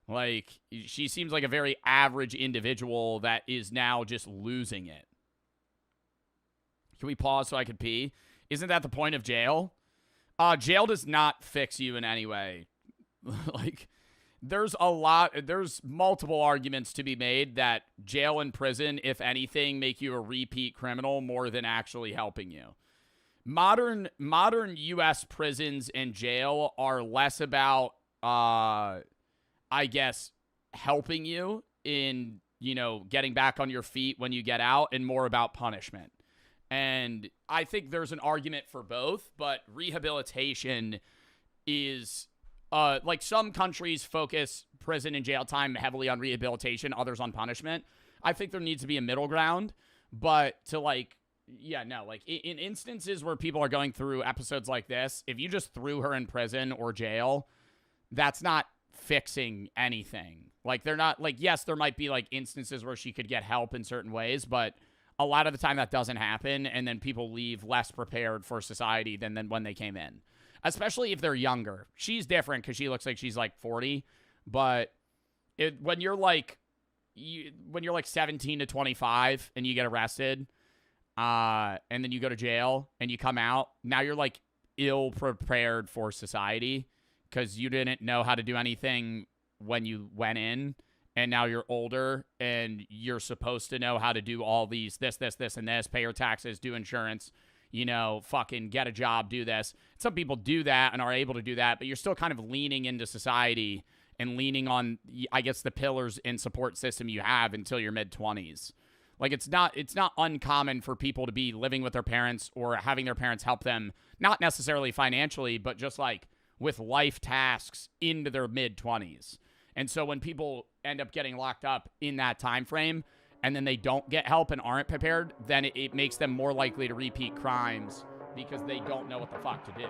Like, she seems like a very average individual that is now just losing it. Can we pause so I could pee? Isn't that the point of jail? Jail does not fix you in any way. Like, there's multiple arguments to be made that jail and prison, if anything, make you a repeat criminal more than actually helping you. Modern U.S. prisons and jail are less about, I guess, helping you in, getting back on your feet when you get out and more about punishment. And I think there's an argument for both, but rehabilitation is, like some countries focus prison and jail time heavily on rehabilitation, others on punishment. I think there needs to be a middle ground, but to in instances where people are going through episodes like this, if you just threw her in prison or jail, that's not fixing anything. Like, they're not, like, yes, there might be like instances where she could get help in certain ways, but a lot of the time that doesn't happen, and then people leave less prepared for society than when they came in. Especially if they're younger. She's different because she looks like she's like 40, but when you're like 17 to 25 and you get arrested, and then you go to jail and you come out, now you're like ill prepared for society because you didn't know how to do anything when you went in. And now you're older, and you're supposed to know how to do all these, this, and this, pay your taxes, do insurance, fucking get a job, do this. Some people do that and are able to do that, but you're still kind of leaning into society and leaning on, I guess, the pillars and support system you have until your mid-20s. Like, it's not uncommon for people to be living with their parents or having their parents help them, not necessarily financially, but just like with life tasks into their mid-20s. And so when people end up getting locked up in that time frame and then they don't get help and aren't prepared, then it makes them more likely to repeat crimes because they don't know what the fuck to do.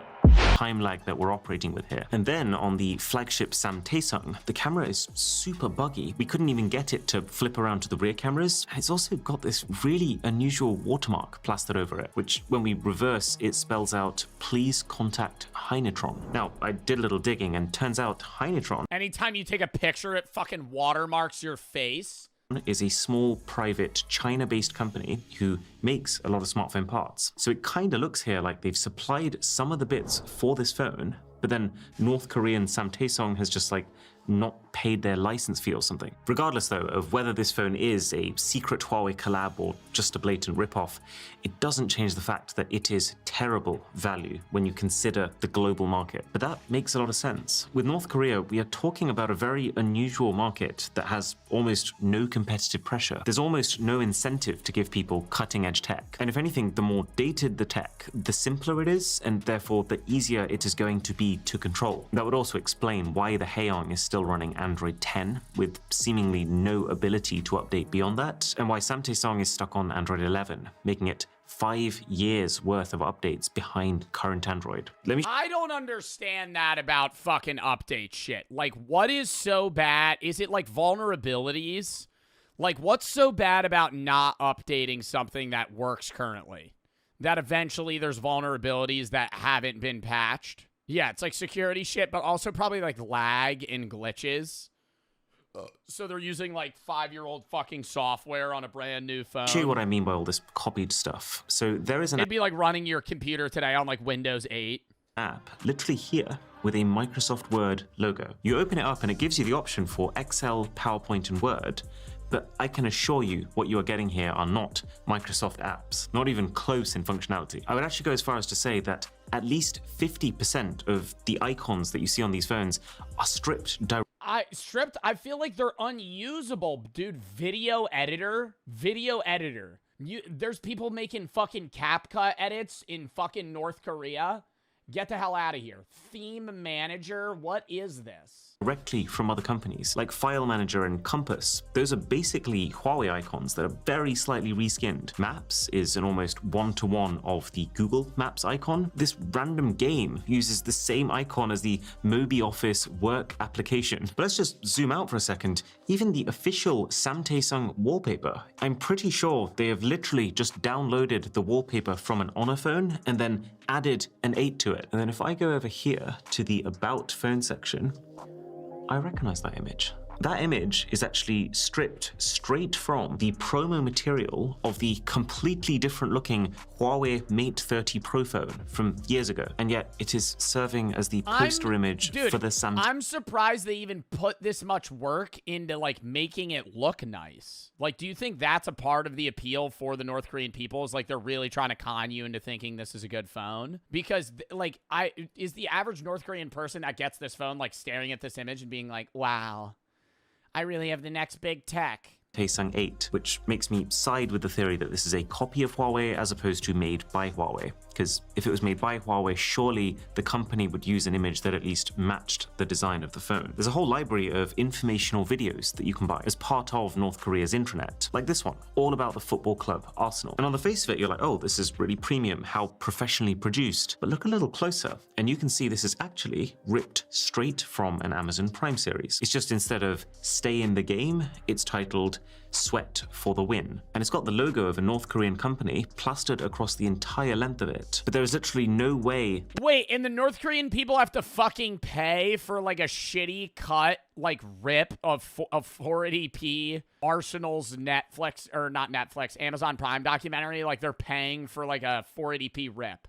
Time lag that we're operating with here. And then on the flagship Sam Taesung, the camera is super buggy. We couldn't even get it to flip around to the rear cameras. It's also got this really unusual watermark plastered over it, which when we reverse, it spells out, please contact Heinetron. Now, I did a little digging and turns out Heinetron Anytime you take a picture, it fucking watermarks your face. is a small, private, China-based company who makes a lot of smartphone parts. So it kind of looks here like they've supplied some of the bits for this phone, but then North Korean Sam Taesung has just like not paid their license fee or something. Regardless though of whether this phone is a secret Huawei collab or just a blatant ripoff, it doesn't change the fact that it is terrible value when you consider the global market. But that makes a lot of sense. With North Korea, we are talking about a very unusual market that has almost no competitive pressure. There's almost no incentive to give people cutting edge tech. And if anything, the more dated the tech, the simpler it is, and therefore the easier it is going to be to control. That would also explain why the Haeyong is still running Android 10 with seemingly no ability to update beyond that, and why Sam Taesung is stuck on Android 11, making it 5 years worth of updates behind current Android. I don't understand that about fucking update shit. Like, what is so bad? Is it like vulnerabilities? Like, what's so bad about not updating something that works currently? That eventually there's vulnerabilities that haven't been patched? Yeah, it's like security shit, but also probably like lag and glitches. So they're using like 5-year-old fucking software on a brand new phone. Show you what I mean by all this copied stuff. So there is an It'd be like running your computer today on like Windows 8. app literally here with a Microsoft Word logo. You open it up and it gives you the option for Excel, PowerPoint, and Word. But I can assure you what you are getting here are not Microsoft apps, not even close in functionality. I would actually go as far as to say that at least 50% of the icons that you see on these phones are stripped directly. I feel like they're unusable, dude. Video editor. There's people making fucking CapCut edits in fucking North Korea. Get the hell out of here. Theme manager, what is this? Directly from other companies, like File Manager and Compass. Those are basically Huawei icons that are very slightly reskinned. Maps is an almost one-to-one of the Google Maps icon. This random game uses the same icon as the Mobi Office work application. But let's just zoom out for a second. Even the official Sam Taesung wallpaper, I'm pretty sure they have literally just downloaded the wallpaper from an Honor phone and then added an 8 to it. And then if I go over here to the About Phone section, I recognize that image. That image is actually stripped straight from the promo material of the completely different looking Huawei Mate 30 Pro phone from years ago. And yet it is serving as the poster image for the Sam. I'm surprised they even put this much work into like making it look nice. Like, do you think that's a part of the appeal for the North Korean people? Is like they're really trying to con you into thinking this is a good phone? Because like is the average North Korean person that gets this phone like staring at this image and being like, wow, I really have the next big tech. Taesung 8, which makes me side with the theory that this is a copy of Huawei as opposed to made by Huawei. Because if it was made by Huawei, surely the company would use an image that at least matched the design of the phone. There's a whole library of informational videos that you can buy as part of North Korea's intranet, like this one, all about the football club Arsenal. And on the face of it, you're like, oh, this is really premium, how professionally produced. But look a little closer, and you can see this is actually ripped straight from an Amazon Prime series. It's just instead of Stay in the Game, it's titled Sweat for the Win. And it's got the logo of a North Korean company plastered across the entire length of it. But there is literally no way. Wait, and the North Korean people have to fucking pay for like a shitty cut, like rip of 480p Arsenal's Netflix, or not Netflix, Amazon Prime documentary. Like they're paying for like a 480p rip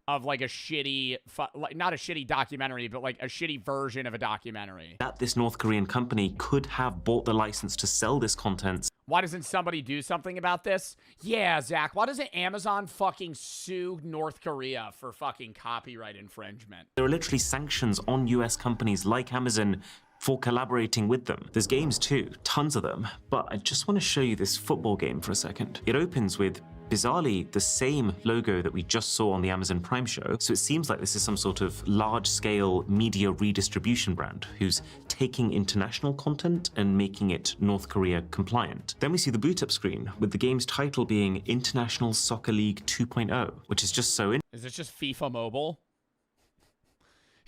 of like a shitty, like not a shitty documentary, but like a shitty version of a documentary. That this North Korean company could have bought the license to sell this content. Why doesn't somebody do something about this? Yeah, Zach, why doesn't Amazon fucking sue North Korea for fucking copyright infringement? There are literally sanctions on US companies like Amazon for collaborating with them. There's games too, tons of them, but I just want to show you this football game for a second. It opens with, bizarrely, the same logo that we just saw on the Amazon Prime show, so it seems like this is some sort of large-scale media redistribution brand who's taking international content and making it North Korea compliant. Then we see the boot-up screen, with the game's title being International Soccer League 2.0, which is just so Is this just FIFA Mobile?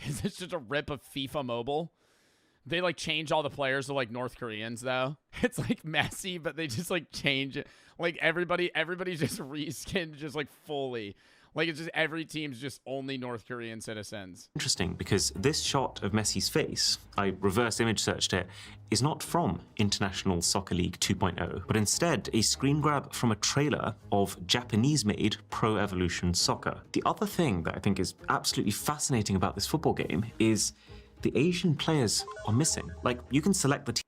Is this just a rip of FIFA Mobile? They like change all the players to like North Koreans though. It's like messy, but they just like change it. Like everybody's just reskinned just like fully. Like it's just every team's just only North Korean citizens. interesting because this shot of Messi's face, I reverse image searched it, is not from International Soccer League 2.0, but instead a screen grab from a trailer of Japanese-made Pro Evolution Soccer. The other thing that I think is absolutely fascinating about this football game is the Asian players are missing. Like, you can select the team.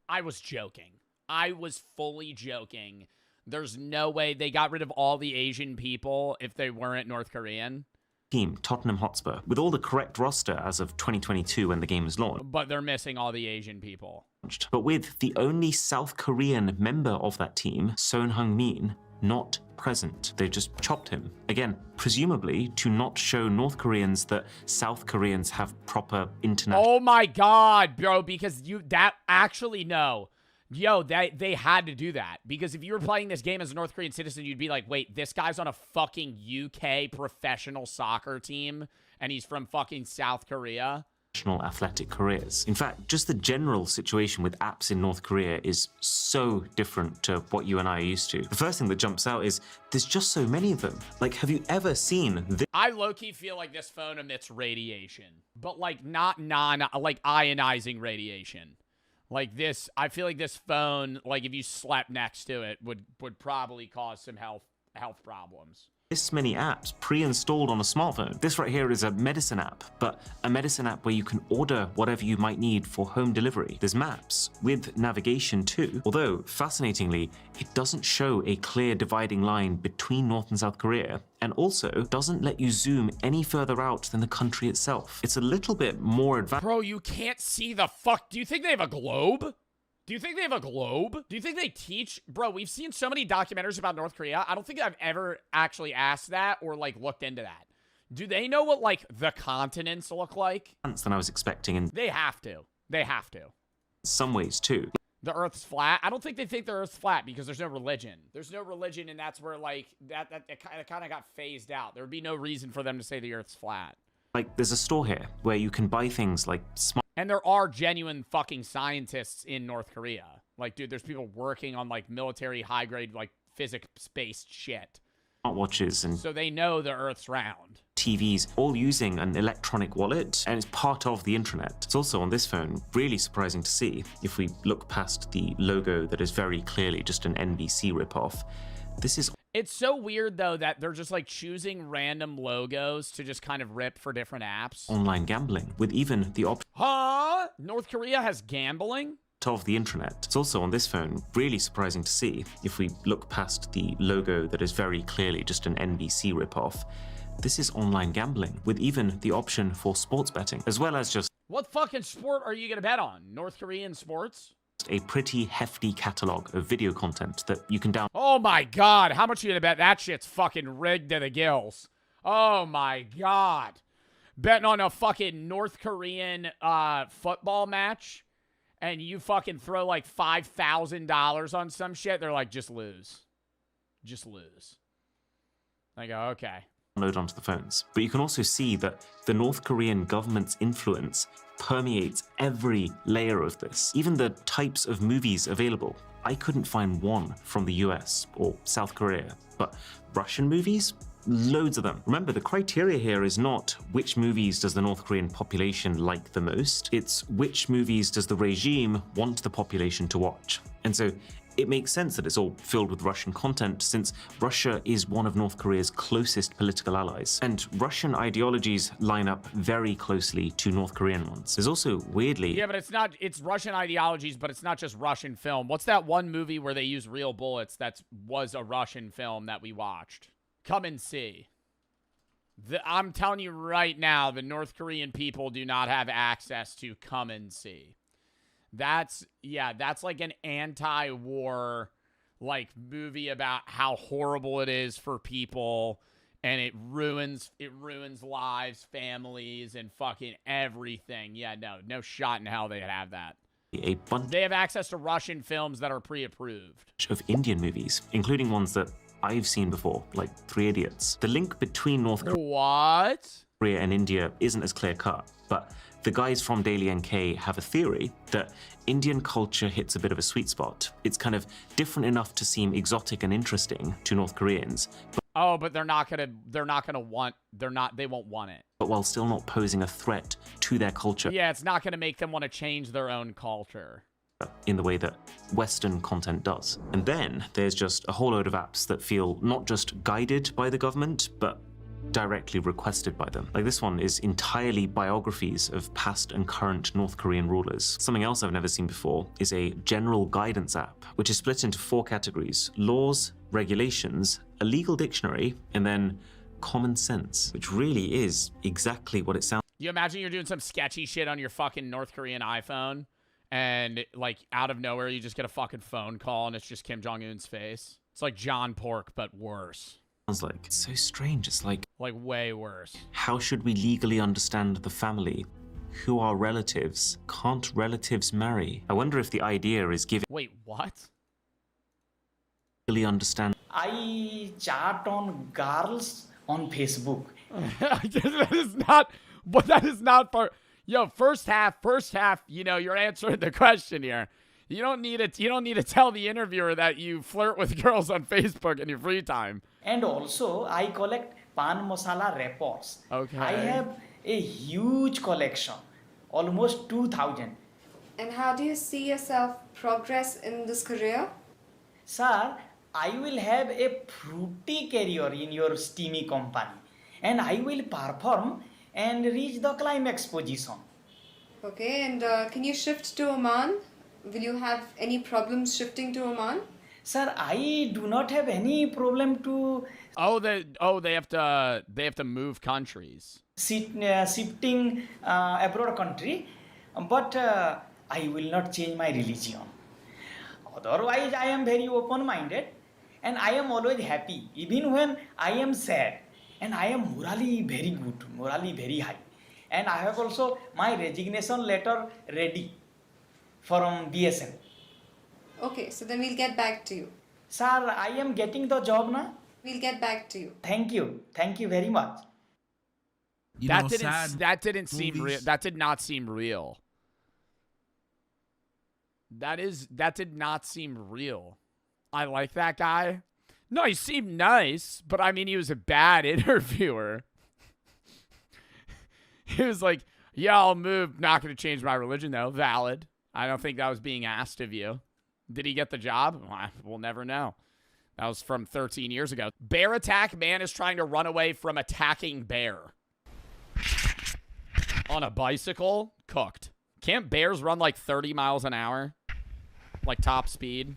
I was joking. I was fully joking. There's no way they got rid of all the Asian people if they weren't North Korean. Team, Tottenham Hotspur, with all the correct roster as of 2022 when the game was launched. But they're missing all the Asian people. But with the only South Korean member of that team, Son Heung-min, not present. They just chopped him. Again, presumably to not show North Koreans that South Koreans have proper international... Oh my god, bro, because no. Yo, they had to do that. Because if you were playing this game as a North Korean citizen, you'd be like, wait, this guy's on a fucking UK professional soccer team, and he's from fucking South Korea? athletic careers. In fact, just the general situation with apps in North Korea is so different to what you and I are used to. The first thing that jumps out is there's just so many of them. Like, have you ever seen this? I low-key feel like this phone emits radiation, but like not like ionizing radiation. Like this, I feel like this phone, like if you slept next to it, would probably cause some health problems. This many apps pre-installed on a smartphone. This right here is a medicine app, but a medicine app where you can order whatever you might need for home delivery. There's maps with navigation too, although fascinatingly, it doesn't show a clear dividing line between North and South Korea, and also doesn't let you zoom any further out than the country itself. It's a little bit more advanced. Bro, you can't see the fuck. Do you think they have a globe? Do you think they have a globe? Do you think they teach? Bro, we've seen so many documentaries about North Korea. I don't think I've ever actually asked that or, like, looked into that. Do they know what, like, the continents look like? Than I was expecting in They have to. They have to. some ways too. The Earth's flat? I don't think they think the Earth's flat because there's no religion. There's no religion, and that's where, like, it kind of got phased out. There would be no reason for them to say the Earth's flat. Like, there's a store here where you can buy things like And there are genuine fucking scientists in North Korea. Like, dude, there's people working on, like, military high-grade, like, physics-based shit. smartwatches and So they know the Earth's round. TVs, all using an electronic wallet, and it's part of the intranet. It's also on this phone, really surprising to see, if we look past the logo that is very clearly just an NBC ripoff. This is... It's so weird, though, that they're just, like, choosing random logos to just kind of rip for different apps. online gambling, with even the option Huh? North Korea has gambling? of the intranet. It's also on this phone, really surprising to see, if we look past the logo that is very clearly just an NBC ripoff. This is online gambling, with even the option for sports betting, as well as just What fucking sport are you gonna bet on? North Korean sports? a pretty hefty catalog of video content that you can download. Oh my god, how much are you gonna bet that shit's fucking rigged to the gills? Oh my god. Betting on a fucking North Korean football match and you fucking throw like $5,000 on some shit, they're like, just lose. Just lose. I go, okay. Download onto the phones. But you can also see that the North Korean government's influence permeates every layer of this, even the types of movies available. I couldn't find one from the US or South Korea, but Russian movies? Loads of them. Remember, the criteria here is not which movies does the North Korean population like the most, it's which movies does the regime want the population to watch. And so it makes sense that it's all filled with Russian content, since Russia is one of North Korea's closest political allies, and Russian ideologies line up very closely to North Korean ones. There's also, weirdly... Yeah, but it's Russian ideologies, but it's not just Russian film. What's that one movie where they use real bullets that was a Russian film that we watched? Come and see. I'm telling you right now, the North Korean people do not have access to come and see. That's like an anti-war like movie about how horrible it is for people, and it ruins lives, families, and fucking everything. Yeah, no shot in hell they'd have that. A bunch They have access to Russian films that are pre-approved. of Indian movies, including ones that I've seen before, like Three Idiots. The link between North Korea and India isn't as clear-cut, but the guys from Daily NK have a theory that Indian culture hits a bit of a sweet spot. It's kind of different enough to seem exotic and interesting to North Koreans, But they won't want it. but while still not posing a threat to their culture Yeah, it's not going to make them want to change their own culture. in the way that Western content does. And then there's just a whole load of apps that feel not just guided by the government, but directly requested by them. Like this one is entirely biographies of past and current North Korean rulers. Something else I've never seen before is a general guidance app, which is split into 4 categories: laws, regulations, a legal dictionary, and then common sense, which really is exactly what it sounds. You imagine you're doing some sketchy shit on your fucking North Korean iPhone, and like out of nowhere you just get a fucking phone call and it's just Kim Jong-un's face. It's like John Pork, but worse. Like it's so strange. It's like way worse. How should we legally understand the family? Who are relatives? Can't relatives marry? I wonder if the idea is giving. Wait, what? Legally understand. I chat on girls on Facebook. That is not. But that is not part. Yo, first half. You know, you're answering the question here. You don't need it. You don't need to tell the interviewer that you flirt with girls on Facebook in your free time. And also, I collect pan masala wrappers. Okay. I have a huge collection, almost 2,000. And how do you see yourself progress in this career? Sir, I will have a fruity career in your steamy company, and I will perform and reach the climax position. Okay, and can you shift to Oman? Will you have any problems shifting to Oman? Sir, I do not have any problem to. They have to move countries. Shifting abroad country, but I will not change my religion. Otherwise, I am very open-minded, and I am always happy, even when I am sad. And I am morally very good, morally very high. And I have also my resignation letter ready from BSN. Okay, so then we'll get back to you. Sir, I am getting the job now. We'll get back to you. Thank you very much. That didn't seem real. That did not seem real. That did not seem real. I like that guy. No, he seemed nice, but I mean, he was a bad interviewer. He was like, yeah, I'll move. Not going to change my religion, though. Valid. I don't think that was being asked of you. Did he get the job? We'll never know. That was from 13 years ago. Bear attack. Man is trying to run away from attacking bear. On a bicycle? Cooked. Can't bears run like 30 miles an hour? Like top speed?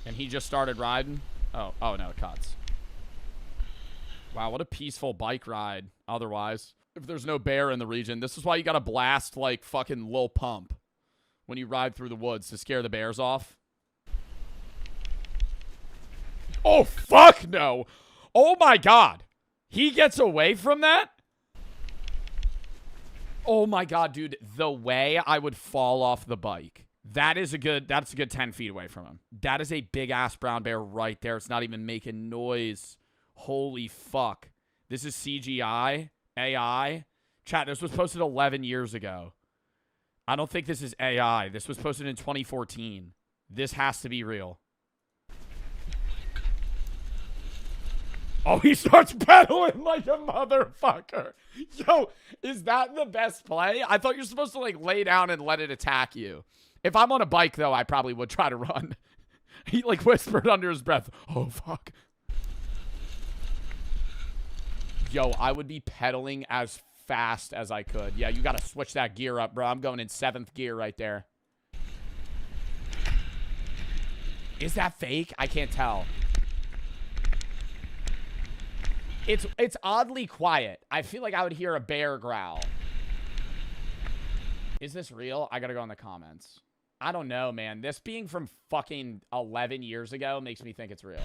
And he just started riding? Oh no, it cuts. Wow, what a peaceful bike ride otherwise. If there's no bear in the region, this is why you gotta blast like fucking Lil Pump when you ride through the woods to scare the bears off. Oh, fuck no. Oh my God. He gets away from that? Oh my God, dude. The way I would fall off the bike. That's a good 10 feet away from him. That is a big ass brown bear right there. It's not even making noise. Holy fuck. This is CGI? AI? Chat, this was posted 11 years ago. I don't think this is AI. This was posted in 2014. This has to be real. Oh, he starts pedaling like a motherfucker. Yo, is that the best play? I thought you're supposed to like lay down and let it attack you. If I'm on a bike, though, I probably would try to run. He, like, whispered under his breath, oh, fuck. Yo, I would be pedaling as fast as I could. Yeah, you got to switch that gear up, bro. I'm going in 7th gear right there. Is that fake? I can't tell. It's oddly quiet. I feel like I would hear a bear growl. Is this real? I gotta go in the comments. I don't know, man. This being from fucking 11 years ago makes me think it's real.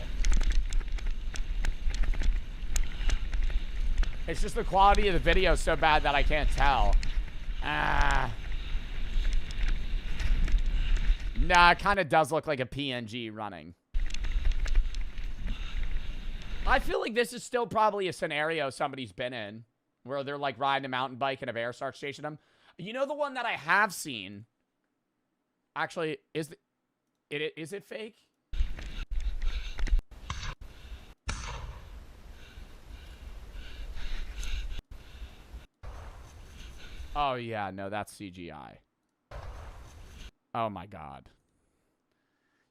It's just the quality of the video is so bad that I can't tell. Nah, it kind of does look like a PNG running. I feel like this is still probably a scenario somebody's been in where they're like riding a mountain bike and a bear starts chasing them. You know the one that I have seen? Actually, is it fake? Oh yeah, no, that's CGI. Oh my god.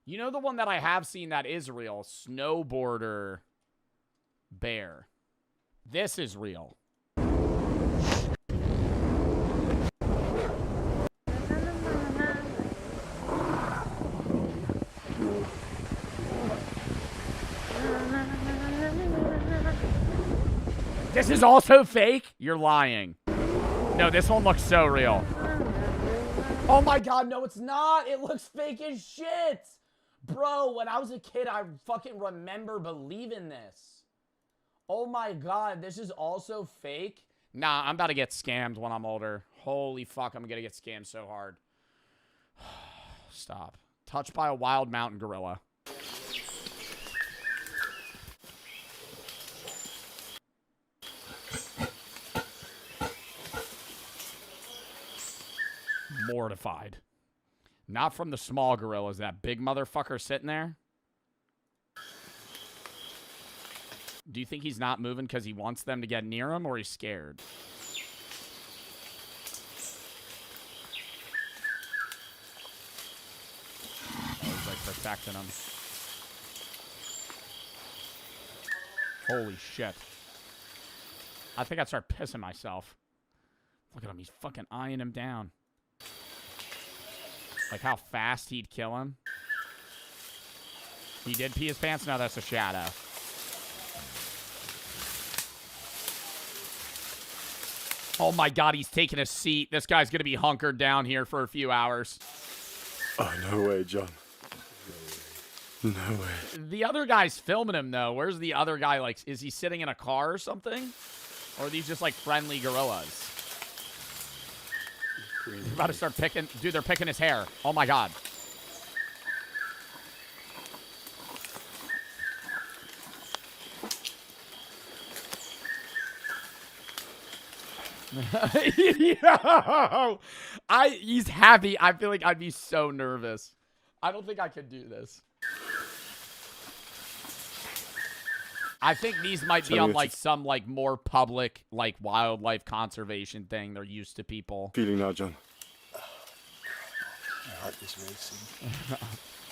You know the one that I have seen that is real? Snowboarder bear. This is real. This is also fake? You're lying. No, this one looks so real. Oh my god, no, it's not. It looks fake as shit. Bro, when I was a kid, I fucking remember believing this. Oh my god, this is also fake? Nah, I'm about to get scammed when I'm older. Holy fuck, I'm gonna get scammed so hard. Stop. Touched by a wild mountain gorilla. Mortified. Not from the small gorillas. That big motherfucker sitting there. Do you think he's not moving because he wants them to get near him or he's scared? Oh, he's like protecting him. Holy shit. I think I'd start pissing myself. Look at him. He's fucking eyeing him down. Like how fast he'd kill him. He did pee his pants? No, that's a shadow. Oh my god, he's taking a seat. This guy's gonna be hunkered down here for a few hours. Oh, no way, John. No way. The other guy's filming him, though. Where's the other guy? Like, is he sitting in a car or something? Or are these just, like, friendly gorillas? They're about to start picking. Dude, they're picking his hair. Oh, my God. Yo! He's happy. I feel like I'd be so nervous. I don't think I could do this. I think these might be on like some like more public like wildlife conservation thing. They're used to people. Feeling now, John. My heart is racing.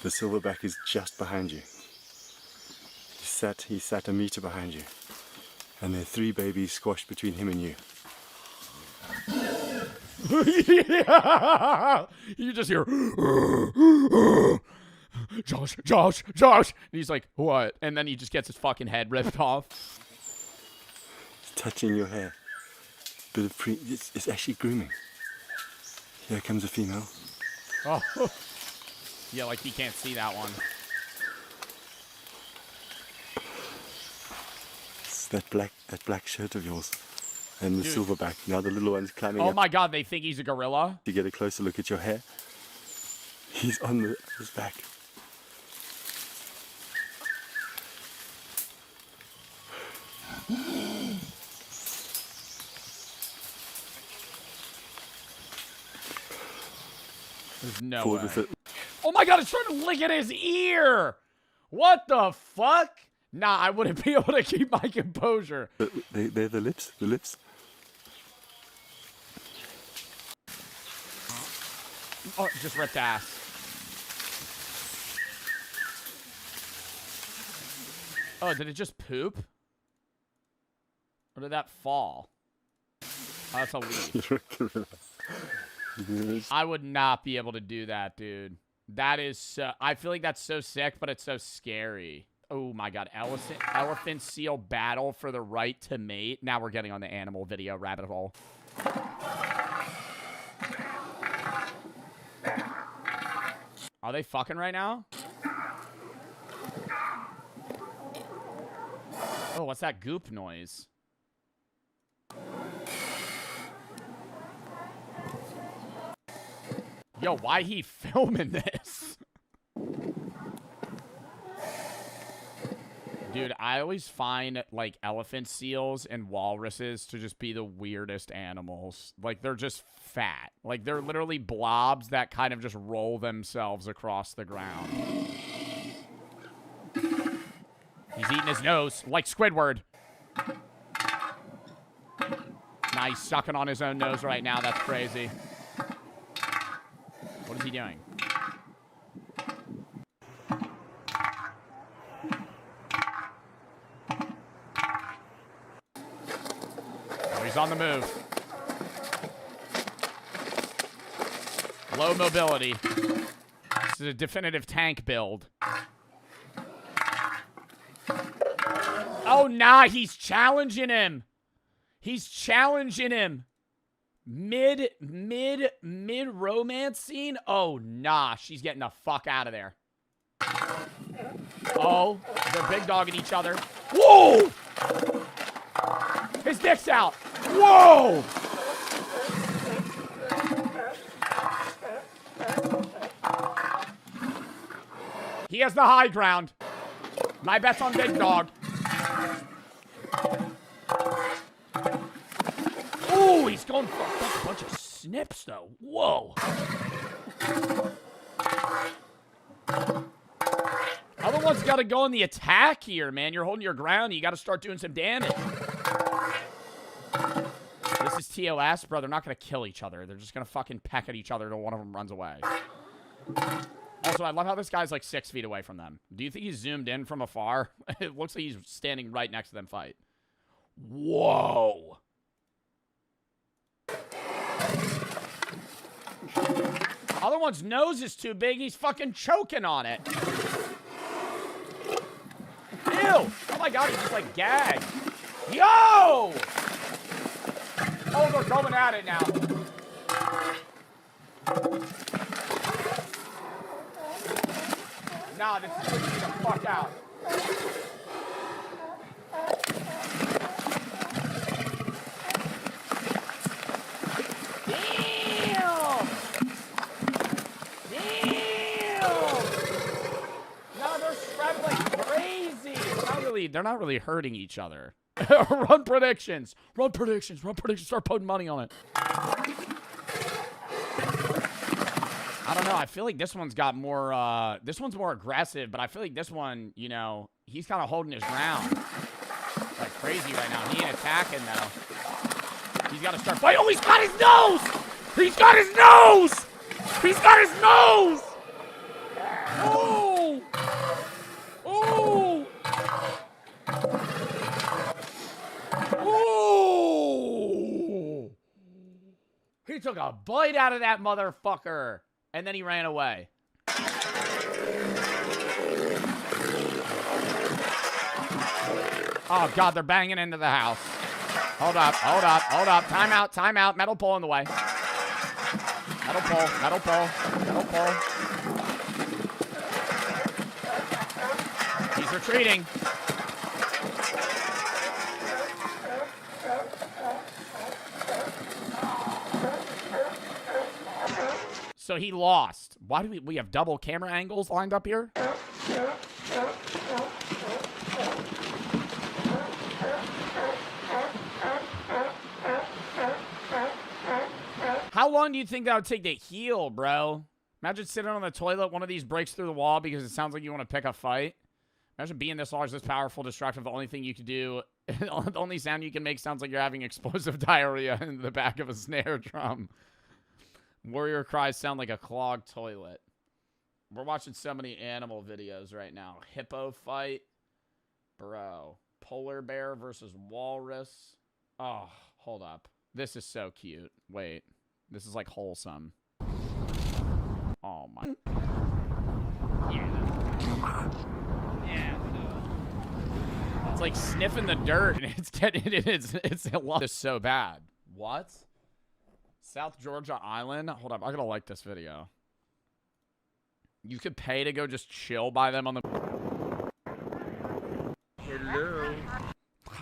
The silverback is just behind you. He sat a meter behind you. And there are 3 babies squashed between him and you. Yeah. You just hear Josh. And he's like, what? And then he just gets his fucking head ripped off. It's touching your hair. Bit of it's actually grooming. Here comes a female. Oh. Yeah, like he can't see that one. It's that black shirt of yours. And the silverback. Now the little one's climbing up. Oh my god, they think he's a gorilla? To get a closer look at your hair. He's on his back. There's no way. Oh my god, it's trying to lick at his ear! What the fuck? Nah, I wouldn't be able to keep my composure. They're the lips. Oh, just ripped ass. Oh, did it just poop? Or did that fall? Oh, that's a leaf. I would not be able to do that, dude. That is so... I feel like that's so sick, but it's so scary. Oh my god, elephant seal battle for the right to mate. Now we're getting on the animal video rabbit hole. Are they fucking right now? Oh, what's that goop noise? Yo, why he filming this? Dude, I always find, like, elephant seals and walruses to just be the weirdest animals. Like, they're just fat. Like, they're literally blobs that kind of just roll themselves across the ground. He's eating his nose, like Squidward. Nah, he's sucking on his own nose right now. That's crazy. What is he doing? Oh, he's on the move. Low mobility. This is a definitive tank build. Oh, nah, he's challenging him. He's challenging him. Mid romance scene? Oh, nah, she's getting the fuck out of there. Oh, they're big dogging each other. Whoa! His dick's out. Whoa! He has the high ground. My bet's on big dog. Ooh, he's going for a bunch of snips, though. Whoa. Other one's got to go in the attack here, man. You're holding your ground. You got to start doing some damage. This is TOS, bro. They're not going to kill each other. They're just going to fucking peck at each other until one of them runs away. Also, I love how this guy's like 6 feet away from them. Do you think he's zoomed in from afar? It looks like he's standing right next to them fight. Whoa. Other one's nose is too big. He's fucking choking on it. Ew. Oh my god, he's just like gagged. Yo! Oh, they're going at it now. Nah, this is pushing me the fuck out. Damn! Damn! No, they're scrapping like crazy. They're not really hurting each other. Run predictions. Run predictions. Run predictions. Start putting money on it. I don't know. I feel like this one's got more, this one's more aggressive, but I feel like this one, you know, he's kind of holding his ground. Like crazy right now. He ain't attacking, though. He's got to start fighting. Oh, he's got his nose! He's got his nose! He's got his nose! Oh! Oh! Oh! He took a bite out of that motherfucker. And then he ran away. Oh, God, they're banging into the house. Hold up, hold up, hold up. Time out, time out. Metal pole in the way. Metal pole, metal pole, metal pole. He's retreating. So he lost. Why do we have double camera angles lined up here? How long do you think that would take to heal, bro? Imagine sitting on the toilet, one of these breaks through the wall because it sounds like you want to pick a fight. Imagine being this large, this powerful, destructive. The only thing you can do, the only sound you can make sounds like you're having explosive diarrhea in the back of a snare drum. Warrior cries sound like a clogged toilet. We're watching so many animal videos right now. Hippo fight. Bro. Polar bear versus walrus. Oh, hold up. This is so cute. Wait. This is like wholesome. Oh my. Yeah. Yeah. It's like sniffing the dirt, and it's it's so bad. What? South Georgia Island? Hold up, I gotta like this video. You could pay to go just chill by them on the... Hello.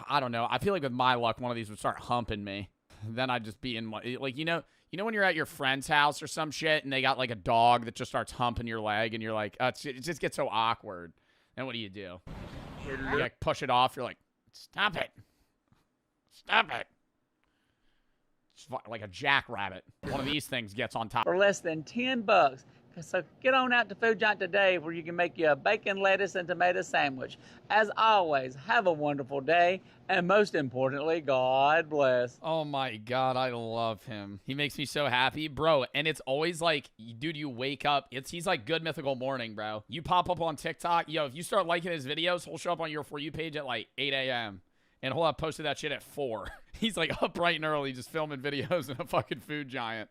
I don't know. I feel like with my luck, one of these would start humping me. Then I'd just be in, like, you know when you're at your friend's house or some shit, and they got, like, a dog that just starts humping your leg, and you're like, it just gets so awkward. Then what do? You like, push it off. You're like, stop it. Stop it. It's like a jackrabbit. One of these things gets on top. For less than $10. So get on out to Food Giant today where you can make you a bacon, lettuce, and tomato sandwich. As always, have a wonderful day, and most importantly, God bless. Oh my God, I love him. He makes me so happy, bro. And it's always like, dude, you wake up. He's like Good Mythical Morning, bro. You pop up on TikTok. Yo, if you start liking his videos, he'll show up on your For You page at like 8 a.m. And he'll have posted that shit at 4. He's like up bright and early just filming videos in a fucking Food Giant.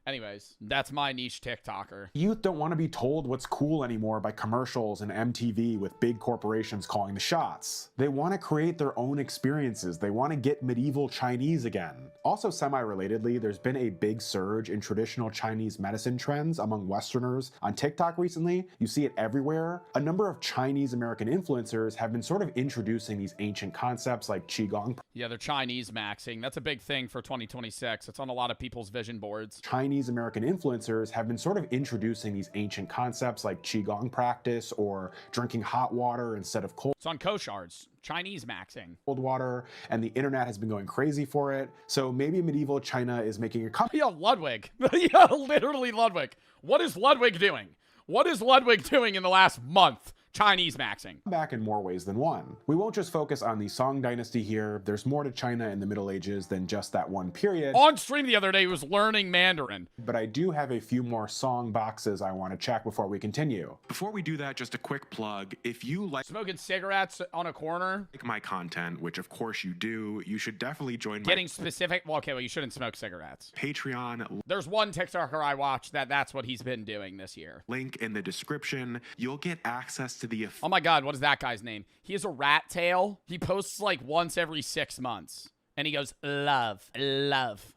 Anyways, that's my niche TikToker. Youth don't want to be told what's cool anymore by commercials and MTV with big corporations calling the shots. They want to create their own experiences. They want to get medieval Chinese again. Also, semi-relatedly, there's been a big surge in traditional Chinese medicine trends among Westerners on TikTok recently. You see it everywhere. A number of Chinese American influencers have been sort of introducing these ancient concepts like Qigong. Yeah, they're Chinese maxing. That's a big thing for 2026. It's on a lot of people's vision boards. Chinese American influencers have been sort of introducing these ancient concepts like Qigong practice or drinking hot water instead of cold. It's on Koshar's. Chinese maxing. Cold water, and the internet has been going crazy for it. So maybe medieval China is making a comeback. Yeah, Ludwig. Yeah, literally Ludwig. What is Ludwig doing? What is Ludwig doing in the last month? Chinese maxing. Back in more ways than one. We won't just focus on the Song dynasty here. There's more to China in the Middle Ages than just that one period. On stream the other day, he was learning Mandarin. But I do have a few more Song boxes I want to check before we continue. Before we do that, just a quick plug. If you like smoking cigarettes on a corner, like my content, which of course you do, you should definitely join getting specific. Well, okay, well, you shouldn't smoke cigarettes. Patreon. There's one TikToker I watched that's what he's been doing this year. Link in the description. You'll get access to the... Oh my God, what is that guy's name? He has a rat tail. He posts like once every 6 months. And he goes, love, love.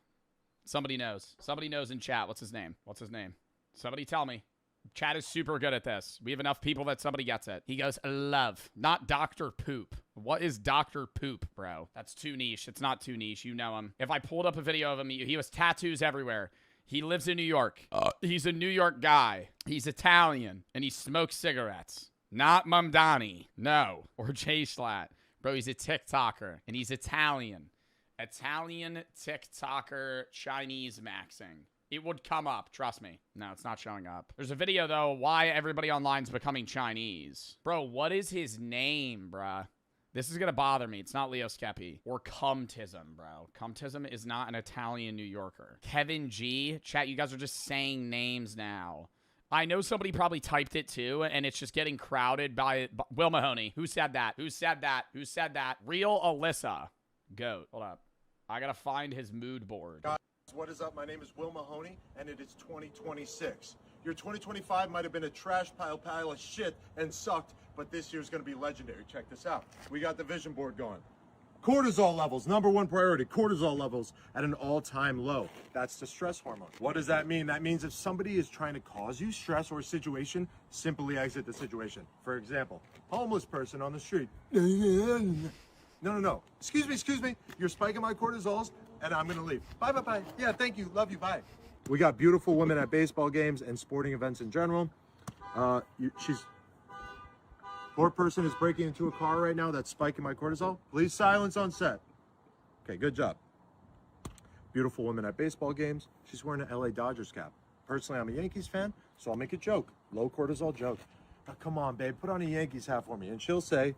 Somebody knows. Somebody knows in chat. What's his name? What's his name? Somebody tell me. Chat is super good at this. We have enough people that somebody gets it. He goes, love, not Dr. Poop. What is Dr. Poop, bro? That's too niche. It's not too niche. You know him. If I pulled up a video of him, he has tattoos everywhere. He lives in New York. He's a New York guy. He's Italian. And he smokes cigarettes. Not Mamdani. No. Or Jay Schlatt. Bro, he's a TikToker. And he's Italian. Italian TikToker Chinese maxing. It would come up. Trust me. No, it's not showing up. There's a video, though, why everybody online's becoming Chinese. Bro, what is his name, bruh? This is going to bother me. It's not Leo Skeppy. Or Cumtism, bro. Cumtism is not an Italian New Yorker. Kevin G. Chat, you guys are just saying names now. I know somebody probably typed it too, and it's just getting crowded by Will Mahoney. Who said that? Who said that? Who said that? Real Alyssa. Goat. Hold up. I gotta find his mood board. Guys, what is up? My name is Will Mahoney, and it is 2026. Your 2025 might have been a trash pile of shit and sucked, but this year's gonna be legendary. Check this out. We got the vision board going. Cortisol levels, #1 priority. Cortisol levels at an all-time low. That's the stress hormone. What does that mean? That means if somebody is trying to cause you stress or a situation, simply exit the situation. For example, homeless person on the street. No. Excuse me. You're spiking my cortisols, and I'm gonna leave. Bye. Yeah, thank you. Love you. Bye. We got beautiful women at baseball games and sporting events in general. Poor person is breaking into a car right now that's spiking my cortisol. Please silence on set. Okay, good job. Beautiful woman at baseball games. She's wearing an LA Dodgers cap. Personally, I'm a Yankees fan, so I'll make a joke. Low cortisol joke. Now, come on, babe, put on a Yankees hat for me. And she'll say,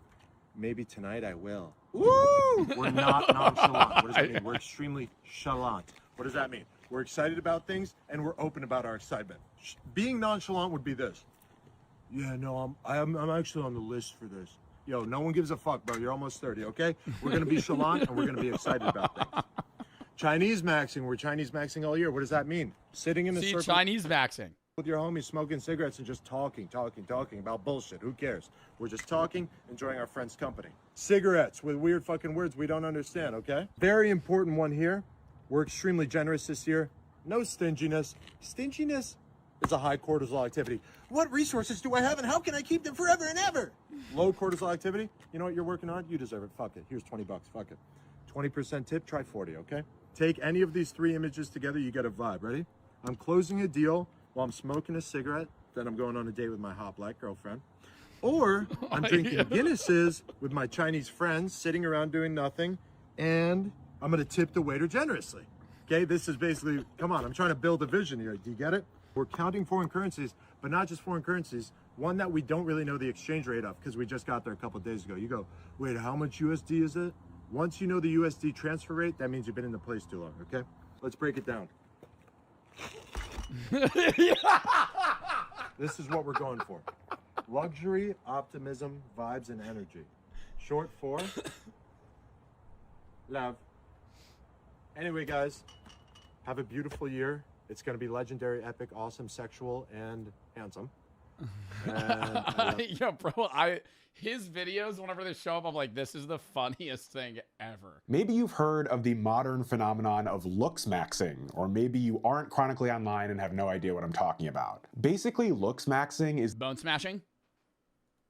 maybe tonight I will. Woo! We're not nonchalant. What does that mean? We're extremely chalant. What does that mean? We're excited about things, and we're open about our excitement. Being nonchalant would be this. Yeah, no, I'm actually on the list for this. Yo, no one gives a fuck, bro. You're almost 30, okay? We're going to be chalant, and we're going to be excited about things. Chinese maxing. We're Chinese maxing all year. What does that mean? Sitting in the circle. Chinese maxing. With your homies smoking cigarettes and just talking about bullshit. Who cares? We're just talking, enjoying our friends' company. Cigarettes with weird fucking words we don't understand, okay? Very important one here. We're extremely generous this year. No stinginess. Stinginess is a high cortisol activity. What resources do I have and how can I keep them forever and ever? Low cortisol activity. You know what you're working on? You deserve it. Fuck it. Here's 20 bucks. Fuck it. 20% tip, try 40, okay? Take any of these 3 images together, you get a vibe. Ready? I'm closing a deal while I'm smoking a cigarette, then I'm going on a date with my hot black girlfriend. Or I'm drinking Guinnesses with my Chinese friends, sitting around doing nothing, and I'm gonna tip the waiter generously. Okay, this is basically, come on, I'm trying to build a vision here. Do you get it? We're counting foreign currencies, but not just foreign currencies, one that we don't really know the exchange rate of because we just got there a couple of days ago. You go, wait, how much USD is it? Once you know the USD transfer rate, that means you've been in the place too long, okay? Let's break it down. This is what we're going for. Luxury, optimism, vibes, and energy. Short for love. Anyway, guys, have a beautiful year. It's going to be legendary, epic, awesome, sexual, and handsome. And Yo, bro, his videos, whenever they show up, I'm like, this is the funniest thing ever. Maybe you've heard of the modern phenomenon of looks maxing, or maybe you aren't chronically online and have no idea what I'm talking about. Basically, looks maxing is bone smashing.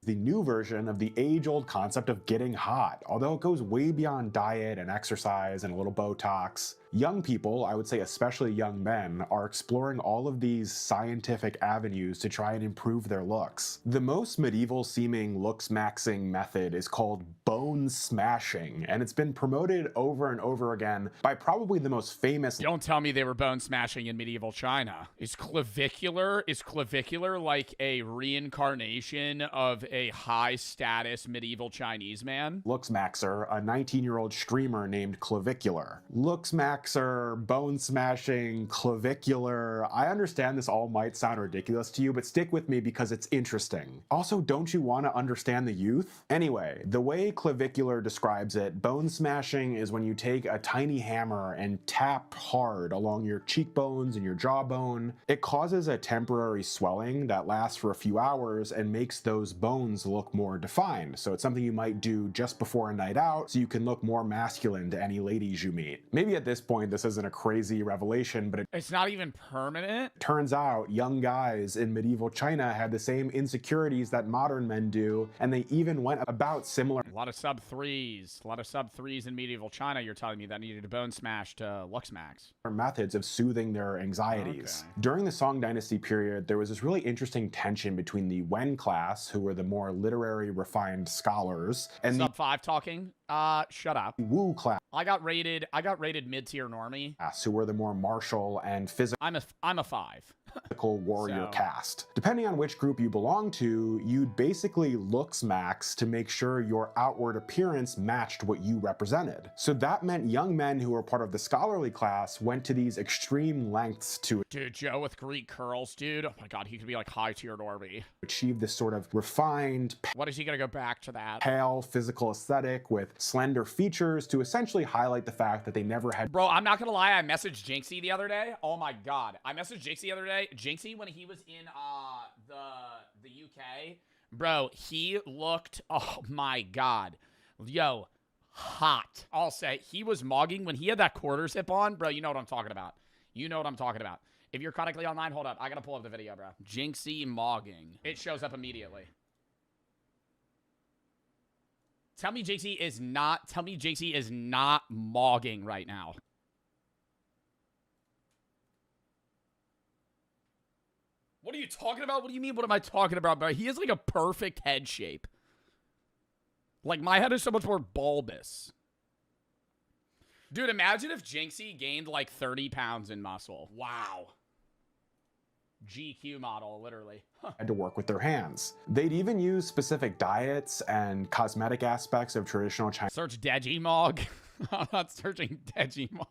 The new version of the age-old concept of getting hot, although it goes way beyond diet and exercise and a little Botox. Young people, I would say especially young men, are exploring all of these scientific avenues to try and improve their looks. The most medieval-seeming looks-maxing method is called bone smashing, and it's been promoted over and over again by probably the most famous— Don't tell me they were bone smashing in medieval China. Is clavicular like a reincarnation of a high-status medieval Chinese man? Looks maxer, a 19-year-old streamer named Clavicular. Looks maxer, bone smashing, clavicular. I understand this all might sound ridiculous to you, but stick with me because it's interesting. Also, don't you want to understand the youth? Anyway, the way Clavicular describes it, bone smashing is when you take a tiny hammer and tap hard along your cheekbones and your jawbone. It causes a temporary swelling that lasts for a few hours and makes those bones look more defined. So it's something you might do just before a night out so you can look more masculine to any ladies you meet. Maybe at this point this isn't a crazy revelation, but it's not even permanent. Turns out young guys in medieval China had the same insecurities that modern men do, and they even went about similar— A lot of sub threes in medieval China, you're telling me, that needed a bone smash to lux max. methods of soothing their anxieties. Okay. During the Song Dynasty period, there was this really interesting tension between the Wen class, who were the more literary, refined scholars, and sub 5 talking. Shut up. Wu class. I got rated mid-tier normie. Who were the more martial and physical— I'm a 5. Physical warrior caste. Depending on which group you belong to, you'd basically looks max to make sure your outward appearance matched what you represented. So that meant young men who were part of the scholarly class went to these extreme lengths to— Dude, Joe with Greek curls, dude. Oh my god, he could be like high-tier normie. Achieve this sort of refined— What is he gonna go back to that? Pale physical aesthetic with slender features to essentially highlight the fact that they never had— Bro, I'm not gonna lie, I messaged Jinxie the other day. Oh my god. I messaged Jinxie the other day. Jinxie, when he was in the UK, bro, he looked, oh my god. Yo, hot. I'll say, he was mogging when he had that quarter zip on. Bro, you know what I'm talking about. You know what I'm talking about. If you're chronically online, hold up. I gotta pull up the video, bro. Jinxie mogging. It shows up immediately. Tell me Jinxie is not mogging right now. What are you talking about? What do you mean? What am I talking about, bro? He has like a perfect head shape. Like, my head is so much more bulbous. Dude, imagine if Jinxie gained like 30 pounds in muscle. Wow. GQ model, literally. Had to work with their hands. They'd even use specific diets and cosmetic aspects of traditional Chinese— Search Digimog. I'm not searching Digimog.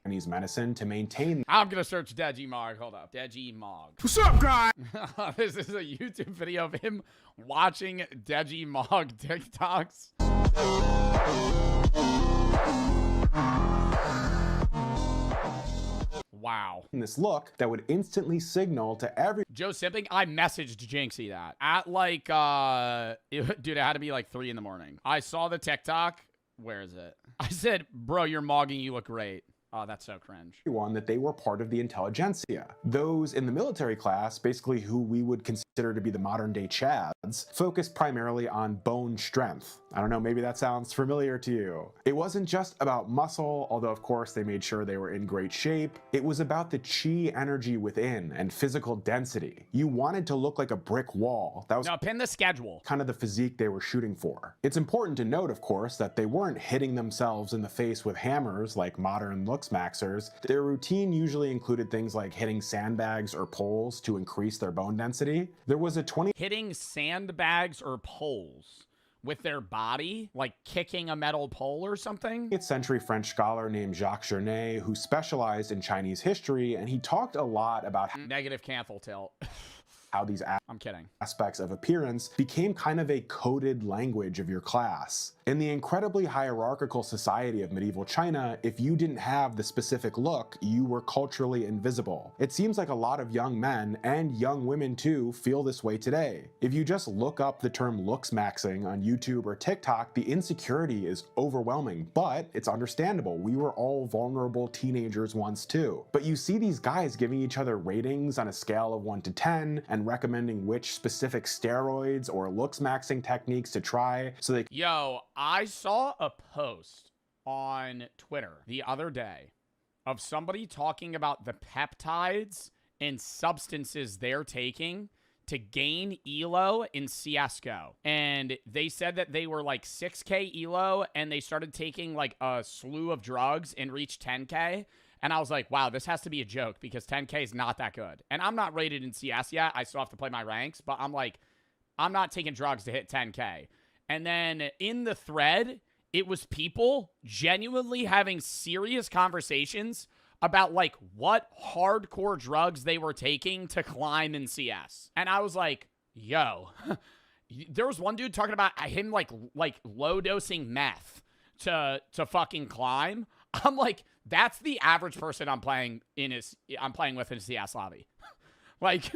Chinese medicine to maintain— I'm gonna search Digimog. Hold up. Digimog. What's up, guy? This is a YouTube video of him watching Digimog TikToks. Wow. This look that would instantly signal to every Joe Sipping, I messaged Jinxie that at like dude, it had to be like 3 a.m. I saw the TikTok. Where is it? I said, bro, you're mogging, you look great. Oh, that's so cringe. Everyone that they were part of the intelligentsia. Those in the military class, basically who we would consider to be the modern day Chads, focused primarily on bone strength. I don't know, maybe that sounds familiar to you. It wasn't just about muscle, although of course they made sure they were in great shape. It was about the chi energy within and physical density. You wanted to look like a brick wall. That was now pin the schedule. Kind of the physique they were shooting for. It's important to note, of course, that they weren't hitting themselves in the face with hammers like modern looks maxers. Their routine usually included things like hitting sandbags or poles to increase their bone density. There was a hitting sandbags or poles with their body, like kicking a metal pole or something? 20th century French scholar named Jacques Journet who specialized in Chinese history, and he talked a lot about negative canthal tilt. How these I'm kidding. Aspects of appearance became kind of a coded language of your class. In the incredibly hierarchical society of medieval China, if you didn't have the specific look, you were culturally invisible. It seems like a lot of young men, and young women too, feel this way today. If you just look up the term looks maxing on YouTube or TikTok, the insecurity is overwhelming, but it's understandable. We were all vulnerable teenagers once too. But you see these guys giving each other ratings on a scale of 1 to 10 and recommending which specific steroids or looks maxing techniques to try so they Yo, I saw a post on Twitter the other day of somebody talking about the peptides and substances they're taking to gain ELO in CSGO. And they said that they were like 6K ELO and they started taking like a slew of drugs and reached 10K. And I was like, wow, this has to be a joke because 10K is not that good. And I'm not rated in CS yet. I still have to play my ranks. But I'm like, I'm not taking drugs to hit 10K. And then in the thread, it was people genuinely having serious conversations about like what hardcore drugs they were taking to climb in CS. And I was like, yo, there was one dude talking about him like low dosing meth to fucking climb. I'm like, that's the average person I'm playing with in a CS lobby. Like,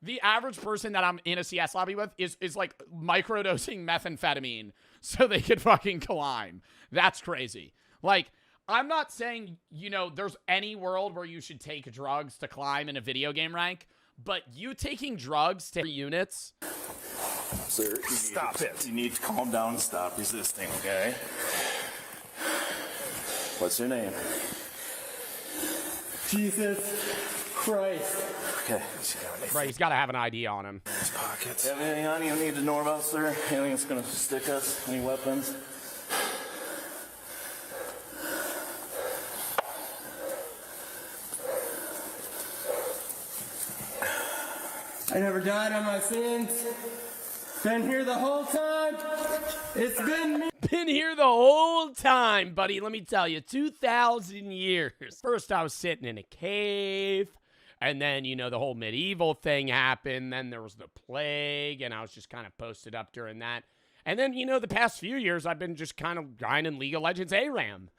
the average person that I'm in a CS lobby with is like microdosing methamphetamine so they could fucking climb. That's crazy. Like, I'm not saying, you know, there's any world where you should take drugs to climb in a video game rank, but you taking drugs to units. Sir, stop it. You need to calm down and stop resisting, okay? What's your name? Jesus Christ. Okay. Right, he's got to have an ID on him. His pockets. Have anything on you need to know about, sir? Anything that's going to stick us? Any weapons? I never died on my sins. Been here the whole time. It's been me. Been here the whole time, buddy. Let me tell you, 2,000 years. First, I was sitting in a cave. And then, you know, the whole medieval thing happened. Then there was the plague. And I was just kind of posted up during that. And then, you know, the past few years, I've been just kind of grinding League of Legends ARAM.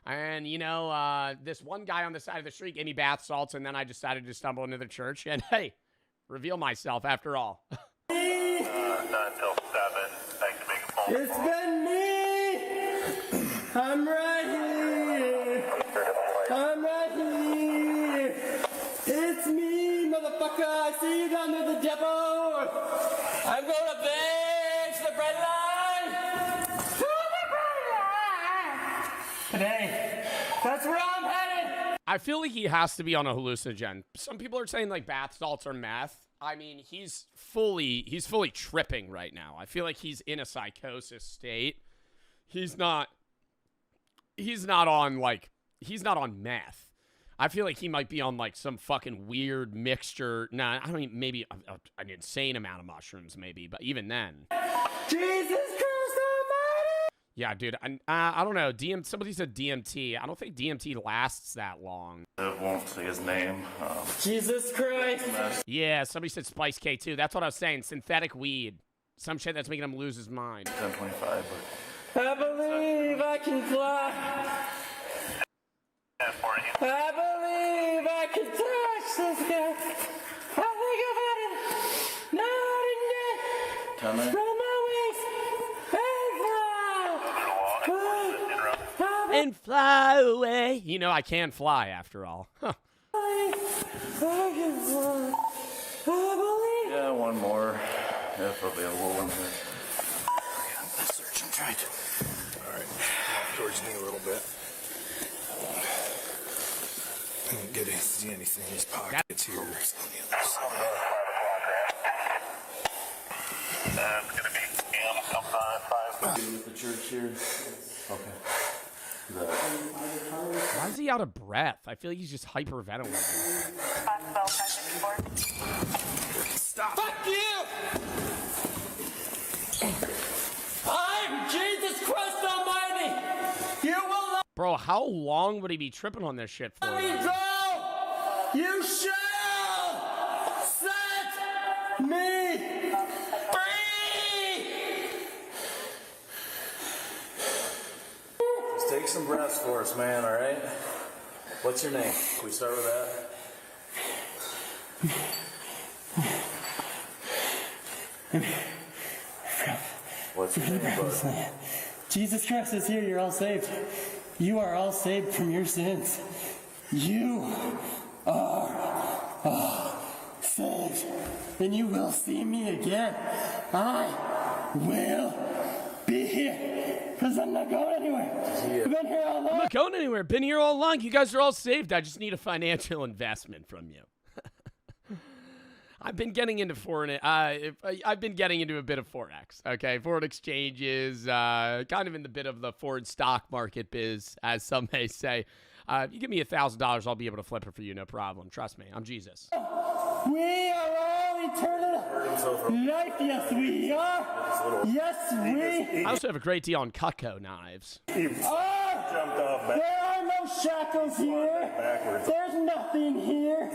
And, you know, this one guy on the side of the street gave me bath salts. And then I decided to stumble into the church. And, hey, reveal myself after all. 9 till 7. Thanks for making a phone. It's been me. I'm right here. I'm right here. It's me, motherfucker. I see you down there, the devil. I'm going to bench the bread line. Today. That's where I'm headed. I feel like he has to be on a hallucinogen. Some people are saying like bath salts are meth. I mean, he's fully tripping right now. I feel like he's in a psychosis state. He's not on meth. I feel like he might be on like some fucking weird mixture. Nah, I mean, maybe an insane amount of mushrooms maybe, but even then. Jesus Christ Almighty! Yeah, dude, I don't know. Somebody said DMT. I don't think DMT lasts that long. I won't say his name. Jesus Christ! Yeah, somebody said Spice K too. That's what I was saying. Synthetic weed. Some shit that's making him lose his mind. 10:25. I believe I can fly. I believe Coming. And fly away. You know, I can fly after all. Huh. Yeah, one more. Yeah, probably a little one here. Let's search and try. All right. Towards me a little bit. I don't see anything in these pockets here. On the other side. That's going to be with the church here. Okay. Why is he out of breath? I feel like he's just hyperventilating. Stop. Fuck you! I'm Jesus Christ Almighty! You will not Bro, how long would he be tripping on this shit for? let me go! You shall set me free! Just take some breaths for us, man, all right? What's your name? Can we start with that? What's your name, bud? Jesus Christ is here. You're all saved. You are all saved from your sins. You are saved. And you will see me again. I will be here. Because I'm not going anywhere. I've been here all along. I'm not going anywhere. Been here all along. You guys are all saved. I just need a financial investment from you. I've been getting into I've been getting into a bit of Forex, okay? Foreign exchanges, kind of in the bit of the foreign stock market biz, as some may say. If you give me $1,000, I'll be able to flip it for you, no problem. Trust me, I'm Jesus. We are all eternal life. Yes, we are. Yes, we I also have a great deal on Cutco knives. There are no shackles here. There's nothing here.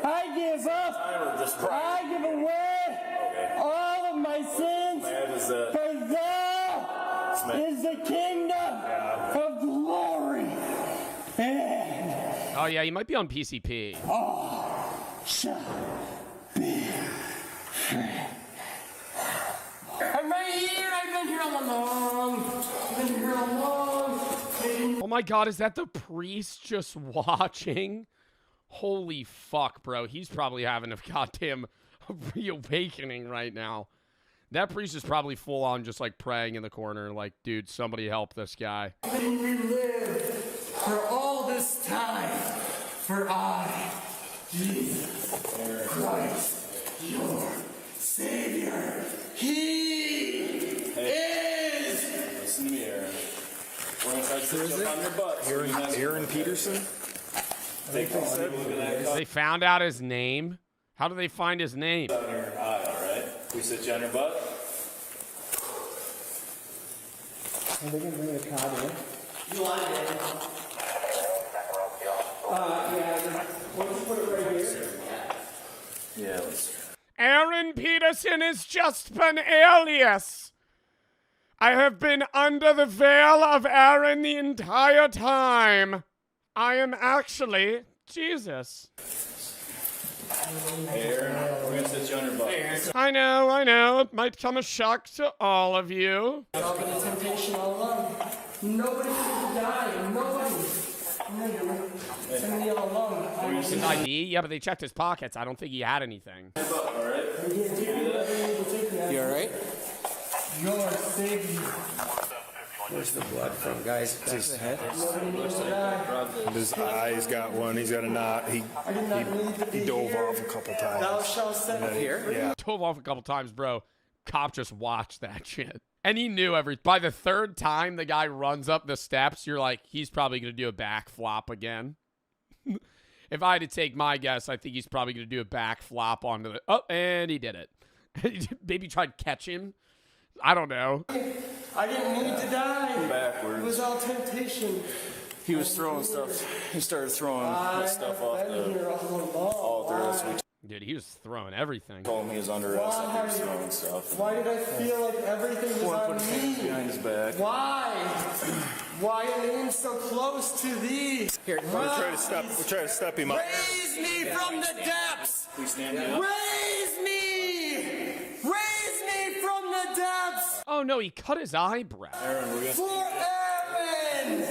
I give up. I give away all of my sins. For thou is the kingdom of glory. And oh, yeah, you might be on PCP. all shall be free. I'm right here. I've been here all along. I've been here all along. Oh my God, is that the priest just watching? Holy fuck, bro. He's probably having a goddamn reawakening right now. That priest is probably full on just like praying in the corner like, dude, somebody help this guy. We live for all this time, for I, Jesus Christ, your Savior, He is. Listen to me, Aaron. We're going to try to switch up on your butt. Aaron Peterson? They found out his name? How do they find his name? On your eye, all right? Can we sit you on your butt? Are they going to bring a card in? You want it? Yeah. Why don't you put it right here? Yeah, let's. Aaron Peterson is just an alias. I have been under the veil of Aaron the entire time. I am actually Jesus. Hey, Aaron, we're going to sit you on your butt. I know. It might come a shock to all of you. It's all been a temptation all along. Nobody should die. Nobody. It's me all along. His ID? Yeah, but they checked his pockets. I don't think he had anything. You alright? Your Savior. Where's the blood from, guys? His head? His eye's got one. He's got a knot. He dove off a couple times. Thou shalt set here. Yeah. Dove off a couple times, bro. Cop just watched that shit. And he knew by the third time the guy runs up the steps, you're like, he's probably going to do a back flop again. If I had to take my guess, I think he's probably going to do a back flop onto the... Oh, and he did it. Maybe tried to catch him. I don't know. I didn't need to die. Backwards. It was all temptation. He was throwing stuff. He started throwing stuff off the altar. Dude, he was throwing everything. Told him he was under arrest after he was throwing stuff. Why did I feel like everything was on me? Behind his back. Why? Why am I in so close to thee? Here, we'll try to step him up. Raise me from the depths. Please stand up. Raise me from the Oh, no, he cut his eyebrow. For Aaron!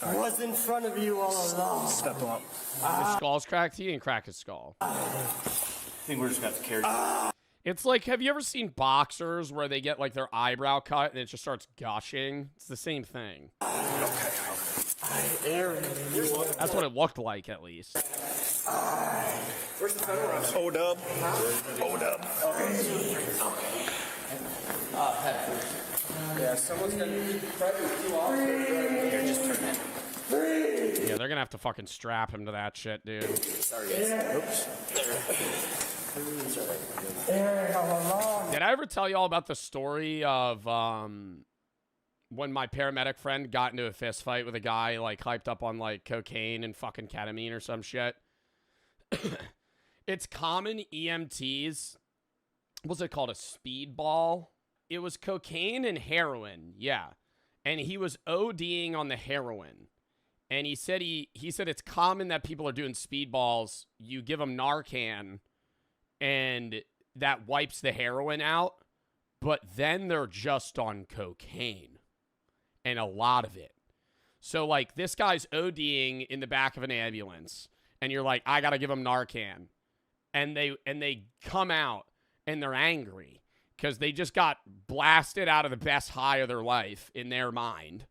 I was in front of you all along. Step up. His skull's cracked. He didn't crack his skull. I think we're just going to have to carry It's like, have you ever seen boxers where they get like their eyebrow cut and it just starts gushing? It's the same thing. Aaron. That's what it looked like, at least. Where's the federal rush? O-dub. O-dub. Yeah, someone's going to probably 2 hours. Here, just turn it. Yeah, they're gonna have to fucking strap him to that shit, dude. Sorry, guys. Oops. Aaron, how long? Did I ever tell y'all about the story of when my paramedic friend got into a fist fight with a guy like hyped up on like cocaine and fucking ketamine or some shit? It's common EMTs. What's it called? A speedball? It was cocaine and heroin, yeah. And he was ODing on the heroin. And he said it's common that people are doing speedballs. You give them Narcan, and that wipes the heroin out. But then they're just on cocaine, and a lot of it. So like this guy's ODing in the back of an ambulance, and you're like, I gotta give him Narcan, and they come out and they're angry because they just got blasted out of the best high of their life in their mind.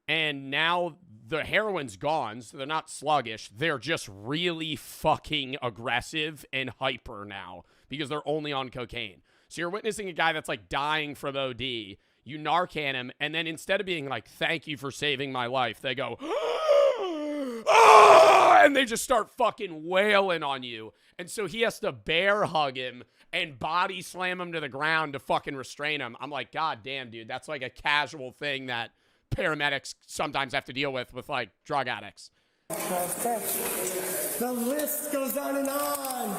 And now the heroin's gone, so they're not sluggish. They're just really fucking aggressive and hyper now because they're only on cocaine. So you're witnessing a guy that's like dying from OD. You Narcan him, and then instead of being like, thank you for saving my life, they go, ah! And they just start fucking wailing on you. And so he has to bear hug him and body slam him to the ground to fucking restrain him. I'm like, God damn, dude, that's like a casual thing that paramedics sometimes have to deal with like drug addicts. The list goes on and on.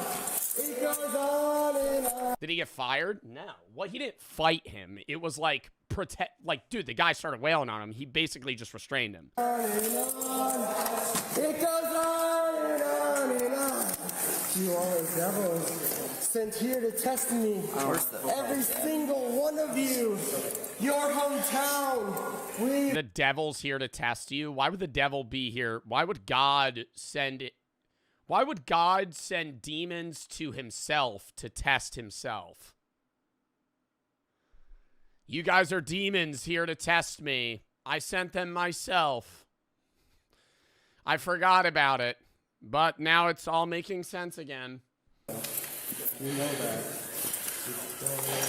It goes on and on. Did he get fired? No. Well, he didn't fight him. It was like dude, the guy started wailing on him. He basically just restrained him. On and on. It goes on and on and on. You are devils sent here to test me. Every single one of you. Your hometown. The devil's here to test you. Why would the devil be here? Why would God send it? Why would God send demons to himself to test himself? You guys are demons here to test me. I sent them myself. I forgot about it, but now it's all making sense again. You know that.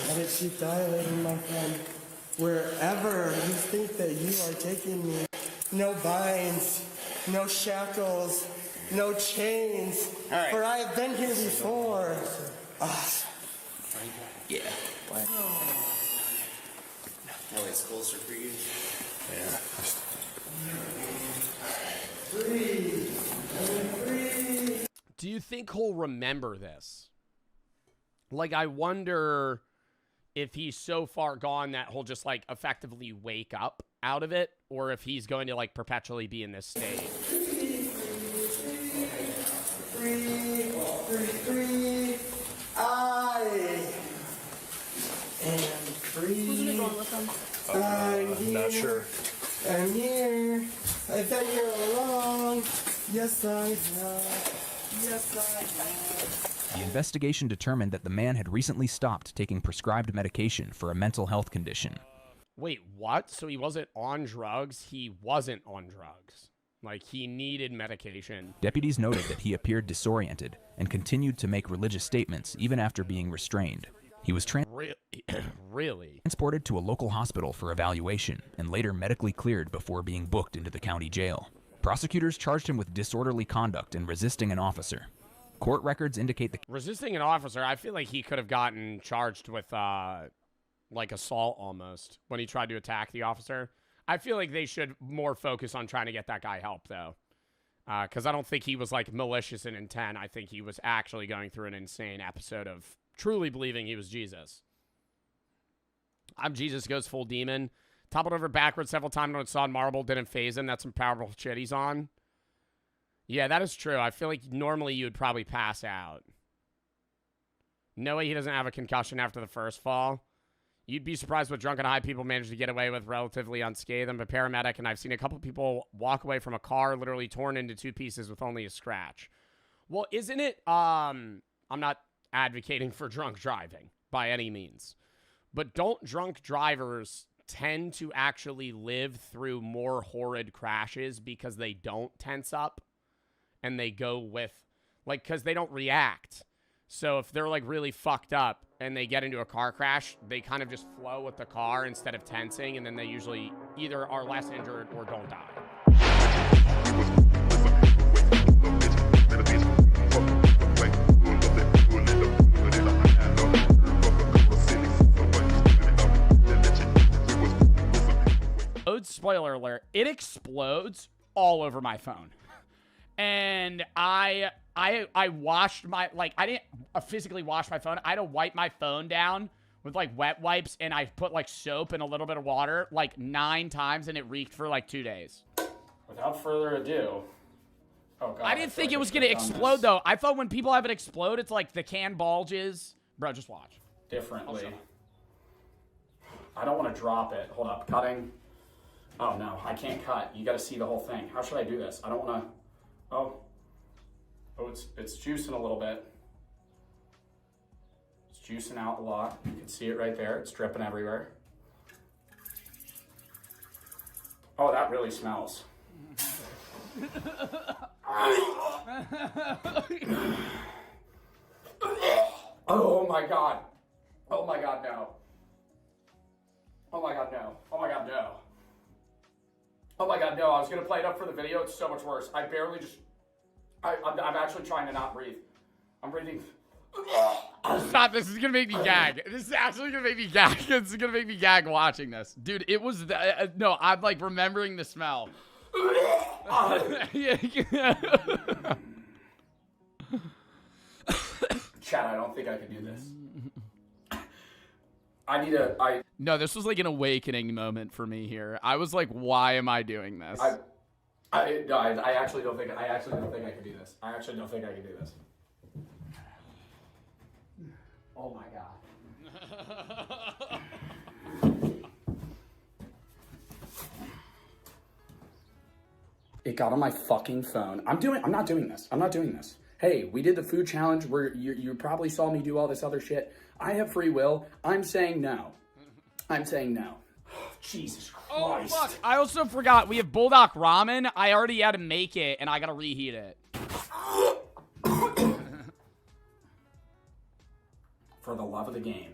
Let it keep dilating, my friend. Wherever you think that you are taking me, no binds, no shackles, no chains, right. For I have been here before. Yeah. What? No, it's closer for you. Yeah. Breathe. Do you think he'll remember this? Like, I wonder if he's so far gone that he'll just, like, effectively wake up out of it, or if he's going to, like, perpetually be in this state. Breathe. I am free. I'm not sure. I'm here. I've been here all along. Yes, I have. Yes, I have. The investigation determined that the man had recently stopped taking prescribed medication for a mental health condition. Wait, what? So he wasn't on drugs? He wasn't on drugs. Like, he needed medication. Deputies noted that he appeared disoriented and continued to make religious statements even after being restrained. He was Really? transported to a local hospital for evaluation and later medically cleared before being booked into the county jail. Prosecutors charged him with disorderly conduct and resisting an officer. Court records indicate that Resisting an officer, I feel like he could have gotten charged with, like, assault almost when he tried to attack the officer. I feel like they should more focus on trying to get that guy help, though. Because I don't think he was, like, malicious in intent. I think he was actually going through an insane episode of truly believing he was Jesus. I'm Jesus goes full demon. Toppled over backwards several times on solid marble. Didn't phase him. That's some powerful shit he's on. Yeah, that is true. I feel like normally you would probably pass out. No way he doesn't have a concussion after the first fall. You'd be surprised what drunk and high people manage to get away with relatively unscathed. I'm a paramedic, and I've seen a couple people walk away from a car literally torn into 2 pieces with only a scratch. Well, isn't it, I'm not advocating for drunk driving by any means, but don't drunk drivers tend to actually live through more horrid crashes because they don't tense up and they go with, like, because they don't react. So if they're, like, really fucked up and they get into a car crash, they kind of just flow with the car instead of tensing, and then they usually either are less injured or don't die. Spoiler alert, it explodes all over my phone. And I washed my, like, I didn't physically wash my phone. I had to wipe my phone down with, like, wet wipes, and I put, like, soap and a little bit of water, like, 9 times, and it reeked for, like, 2 days. Without further ado. Oh, God. I didn't think it was going to explode, though. I thought when people have it explode, it's like the can bulges. Bro, just watch. Differently. I don't want to drop it. Hold up. Cutting. Oh, no. I can't cut. You got to see the whole thing. How should I do this? I don't want to... Oh, it's juicing a little bit. It's juicing out a lot. You can see it right there. It's dripping everywhere. Oh, that really smells. Oh my God. Oh my God, no. Oh my God, no. Oh my God, no. Oh my God, no, I was gonna play it up for the video. It's so much worse. I barely just, I'm actually trying to not breathe. I'm breathing. Stop, this is gonna make me gag. This is actually gonna make me gag. This is gonna make me gag watching this. Dude, it was, no, I'm like remembering the smell. Chad, I don't think I can do this. No, this was like an awakening moment for me here. I was like, why am I doing this? I actually don't think I can do this. I actually don't think I can do this. Oh my God. It got on my fucking phone. I'm not doing this. I'm not doing this. Hey, we did the food challenge where you probably saw me do all this other shit. I have free will. I'm saying no. I'm saying no. Jesus Christ. Oh, fuck. I also forgot. We have Bulldog Ramen. I already had to make it, and I gotta reheat it. For the love of the game.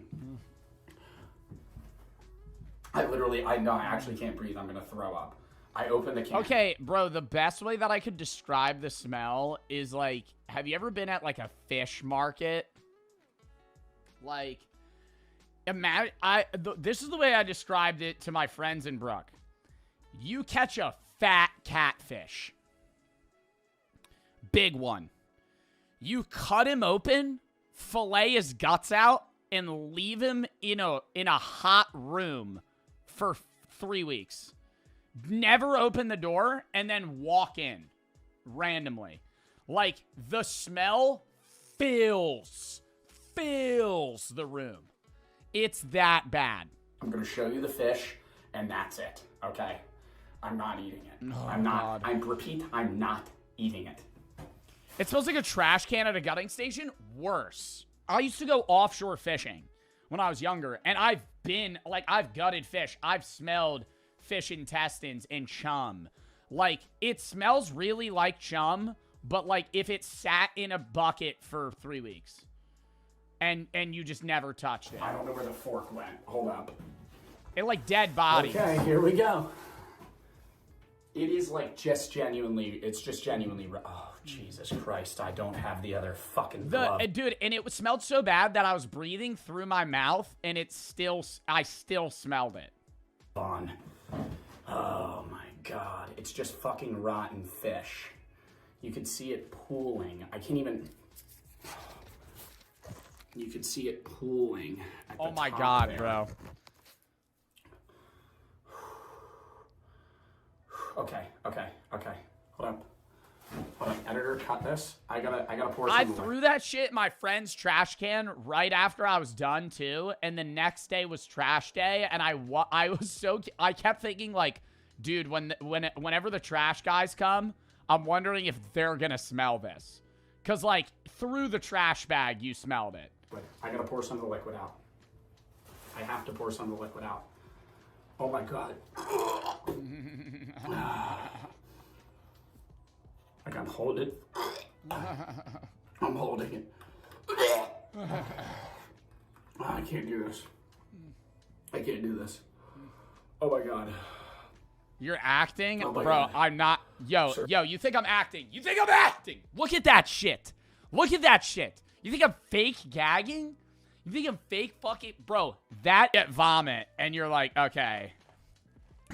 I actually can't breathe. I'm gonna throw up. I opened the can. Okay, bro, the best way that I could describe the smell is like, have you ever been at like a fish market? Like, imagine, this is the way I described it to my friends in Brook. You catch a fat catfish. Big one. You cut him open, fillet his guts out, and leave him in a hot room for 3 weeks. Never open the door, and then walk in randomly. Like, the smell fills the room. It's that bad. I'm going to show you the fish, and that's it, okay? I'm not eating it. Oh, I'm not. God. I repeat, I'm not eating it. It smells like a trash can at a gutting station. Worse. I used to go offshore fishing when I was younger, and I've gutted fish. I've smelled fish intestines and chum. Like, it smells really like chum, but like if it sat in a bucket for 3 weeks and you just never touched it. I don't know where the fork went. Hold up. It like dead bodies. Okay, here we go. It is like just genuinely, oh, Jesus Christ, I don't have the other fucking glove. Dude, and it smelled so bad that I was breathing through my mouth, and I still smelled it. On. Oh my God, it's just fucking rotten fish. You can see it pooling. I can't even. You can see it pooling. Oh my God, there. Bro. Okay. Hold up. editor cut this. I gotta pour some. I threw that shit in my friend's trash can right after I was done too, and the next day was trash day, and I kept thinking like, dude, whenever the trash guys come, I'm wondering if they're gonna smell this, cause like through the trash bag you smelled it. I gotta pour some of the liquid out. I have to pour some of the liquid out. Oh my god. I gotta hold it. I'm holding it. I can't do this. I can't do this. Oh my god. You're acting? Oh my Bro, God. I'm not. Yo, Sir. yo, you think I'm acting? You think I'm acting? Look at that shit. Look at that shit. You think I'm fake gagging? You think I'm fake fucking... Bro, that at vomit, and you're like, okay.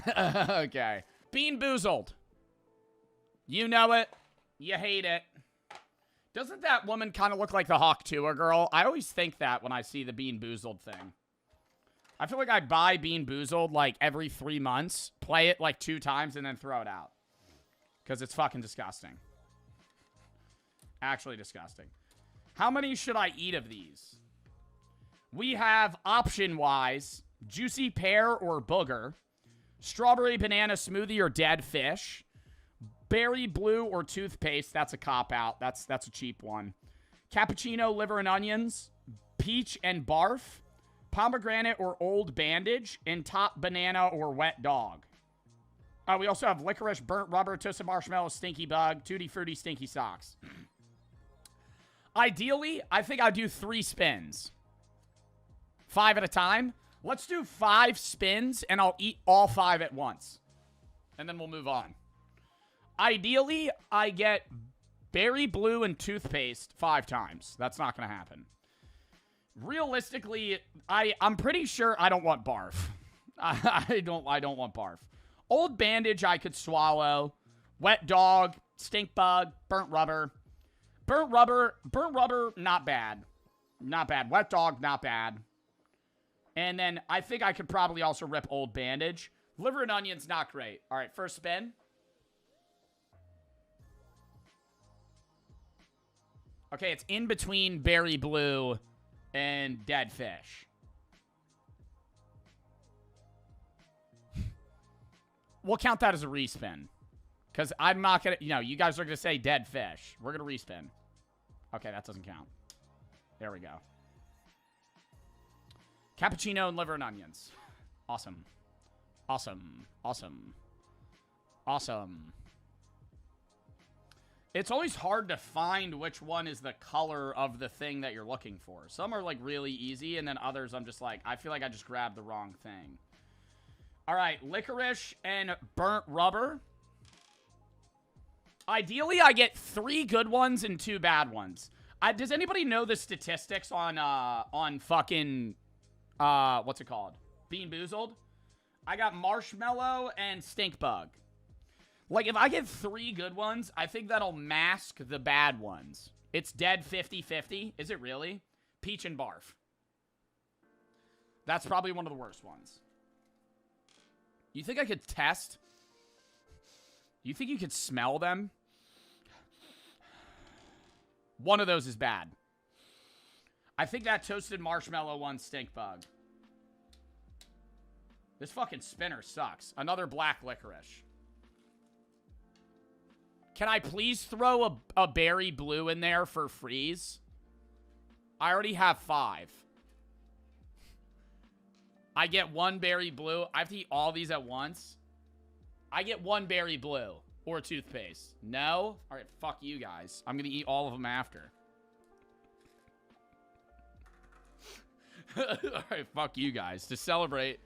Okay. Bean Boozled. You know it. You hate it. Doesn't that woman kind of look like the Hawk Tuah girl? I always think that when I see the Bean Boozled thing. I feel like I buy Bean Boozled like every 3 months, play it like 2 times, and then throw it out. Because it's fucking disgusting. Actually disgusting. How many should I eat of these? We have option-wise, juicy pear or booger, strawberry banana smoothie or dead fish, berry blue or toothpaste. That's a cop-out. That's a cheap one. Cappuccino, liver and onions, peach and barf, pomegranate or old bandage, and top banana or wet dog. We also have licorice, burnt rubber, toasted marshmallow, stinky bug, tutti frutti, stinky socks. Ideally, I think I'd do 3 spins. 5 at a time. Let's do 5 spins, and I'll eat all 5 at once. And then we'll move on. Ideally, I get berry blue and toothpaste 5 times. That's not going to happen. Realistically, I'm pretty sure I don't want barf. I don't want barf. Old bandage I could swallow. Wet dog, stink bug, burnt rubber. Burnt rubber, not bad. Not bad. Wet dog, not bad. And then I think I could probably also rip old bandage. Liver and onions, not great. All right, first spin. Okay, it's in between berry blue and dead fish. We'll count that as a respin. Because I'm not going to, you guys are going to say dead fish. We're going to respin. Okay, that doesn't count. There we go. Cappuccino and liver and onions. Awesome. Awesome. Awesome. Awesome. It's always hard to find which one is the color of the thing that you're looking for. Some are, like, really easy, and then others I'm just like, I feel like I just grabbed the wrong thing. All right, licorice and burnt rubber. Ideally, I get 3 good ones and 2 bad ones. Does anybody know the statistics on fucking, what's it called? Bean Boozled? I got marshmallow and stink bug. Like, if I get 3 good ones, I think that'll mask the bad ones. It's dead 50-50. Is it really? Peach and barf. That's probably one of the worst ones. You think I could test? You think you could smell them? One of those is bad. I think that toasted marshmallow one stink bug. This fucking spinner sucks. Another black licorice. Can I please throw a berry blue in there for freeze? I already have 5. I get 1 berry blue. I have to eat all these at once. I get 1 berry blue or toothpaste. No? All right, fuck you guys. I'm going to eat all of them after. All right, fuck you guys. To celebrate.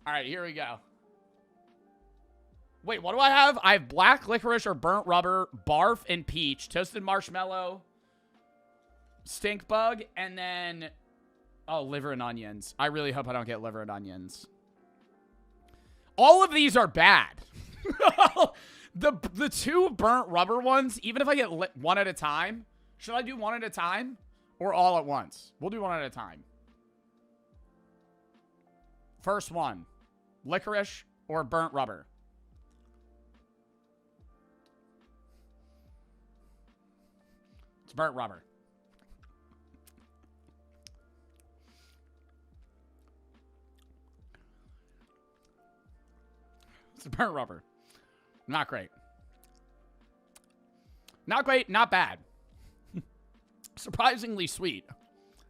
All right, here we go. Wait, what do I have? I have black licorice or burnt rubber, barf and peach, toasted marshmallow, stink bug, and then, oh, liver and onions. I really hope I don't get liver and onions. All of these are bad. The 2 burnt rubber ones, even if I get one at a time, should I do one at a time or all at once? We'll do one at a time. First one, licorice or burnt rubber. It's burnt rubber. It's burnt rubber. Not great. Not great, not bad. Surprisingly sweet.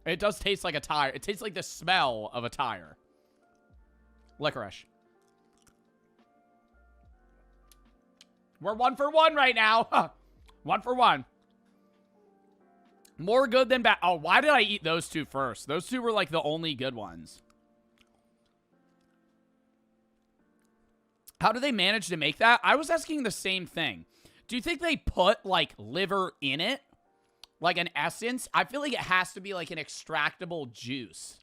It does taste like a tire. It tastes like the smell of a tire. Licorice. We're 1 for 1 right now. 1 for 1. More good than bad. Oh, why did I eat those two first? Those two were like the only good ones. How do they manage to make that? I was asking the same thing. Do you think they put like liver in it? Like an essence? I feel like it has to be like an extractable juice.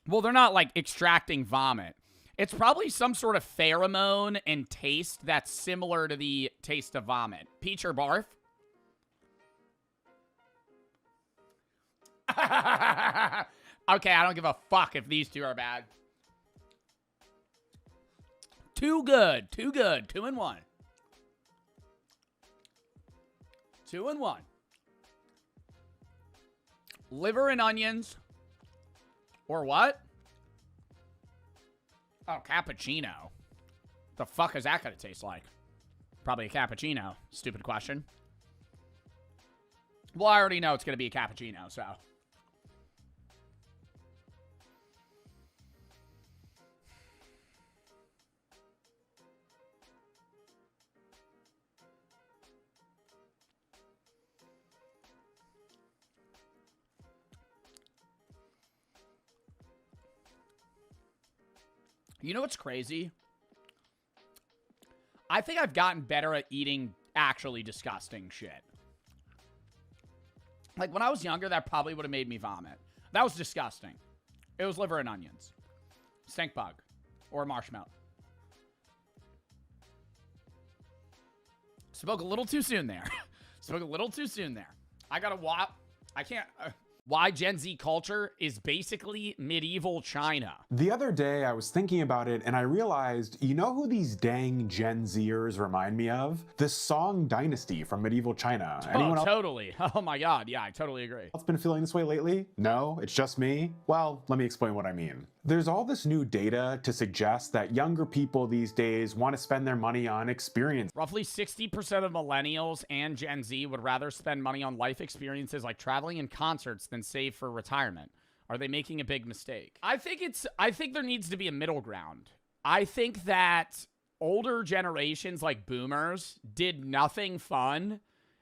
Well, they're not like extracting vomit. It's probably some sort of pheromone and taste that's similar to the taste of vomit. Peach or barf? Okay, I don't give a fuck if these two are bad. Too good. Too good. 2 and 1. 2 and 1. Liver and onions. Or what? Oh, cappuccino. The fuck is that gonna taste like? Probably a cappuccino. Stupid question. Well, I already know it's gonna be a cappuccino, so. You know what's crazy? I think I've gotten better at eating actually disgusting shit. Like, when I was younger, that probably would have made me vomit. That was disgusting. It was liver and onions. Stink bug. Or marshmallow. Spoke a little too soon there. Spoke a little too soon there. I gotta I can't... why Gen Z culture is basically medieval China. The other day, I was thinking about it, and I realized, you know who these dang Gen Zers remind me of? The Song Dynasty from medieval China. Anyone else? Totally. Oh my god, yeah, I totally agree. Been feeling this way lately? No, it's just me? Well, let me explain what I mean. There's all this new data to suggest that younger people these days want to spend their money on experience. Roughly 60% of millennials and Gen Z would rather spend money on life experiences like traveling and concerts than save for retirement. Are they making a big mistake? I think there needs to be a middle ground. I think that older generations like boomers did nothing fun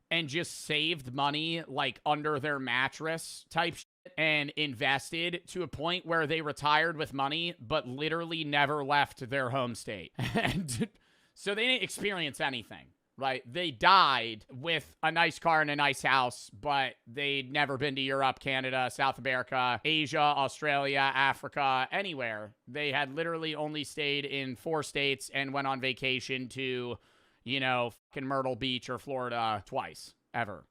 and just saved money like under their mattress type shit and invested to a point where they retired with money but literally never left their home state. And so they didn't experience anything, right? They died with a nice car and a nice house, but they'd never been to Europe, Canada, South America, Asia, Australia, Africa, anywhere. They had literally only stayed in 4 states and went on vacation to, you know, fucking Myrtle Beach or Florida twice, ever.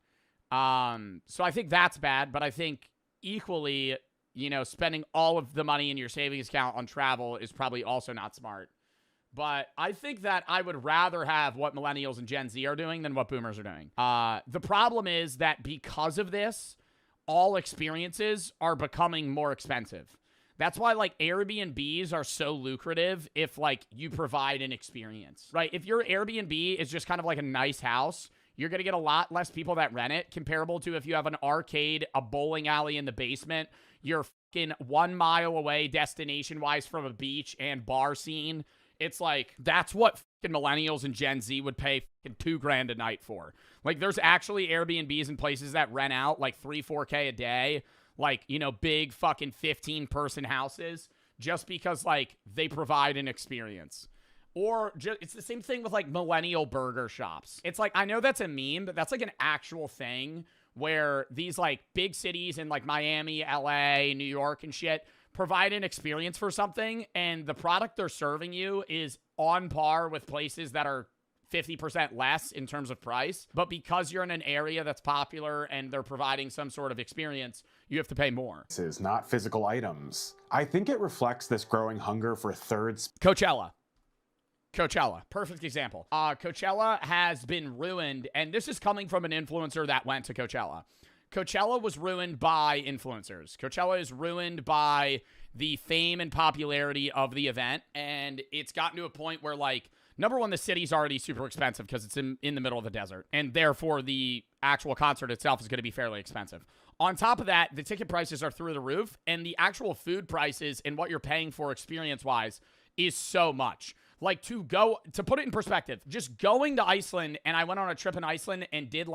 So I think that's bad, but I think equally, you know, spending all of the money in your savings account on travel is probably also not smart. But I think that I would rather have what millennials and Gen Z are doing than what boomers are doing. The problem is that because of this, all experiences are becoming more expensive. That's why, like, Airbnbs are so lucrative if, like, you provide an experience, right? If your Airbnb is just kind of like a nice house, you're going to get a lot less people that rent it, comparable to if you have an arcade, a bowling alley in the basement, you're fucking 1 mile away destination-wise from a beach and bar scene. It's like, that's what fucking millennials and Gen Z would pay fucking $2,000 a night for. Like, there's actually Airbnbs in places that rent out like 3-4K a day, like, you know, big fucking 15-person houses, just because, like, they provide an experience. Or just, it's the same thing with, like, millennial burger shops. It's like, I know that's a meme, but that's, like, an actual thing where these, like, big cities in, like, Miami, LA, New York and shit provide an experience for something, and the product they're serving you is on par with places that are 50% less in terms of price. But because you're in an area that's popular and they're providing some sort of experience, you have to pay more. This is not physical items. I think it reflects this growing hunger for third... Coachella. Coachella, perfect example. Coachella has been ruined, and this is coming from an influencer that went to Coachella. Coachella was ruined by influencers. Coachella is ruined by the fame and popularity of the event, and it's gotten to a point where, like, number one, the city's already super expensive because it's in the middle of the desert, and therefore the actual concert itself is going to be fairly expensive. On top of that, the ticket prices are through the roof, and the actual food prices and what you're paying for experience-wise is so much. Like, to put it in perspective, just going to Iceland, and I went on a trip in Iceland and did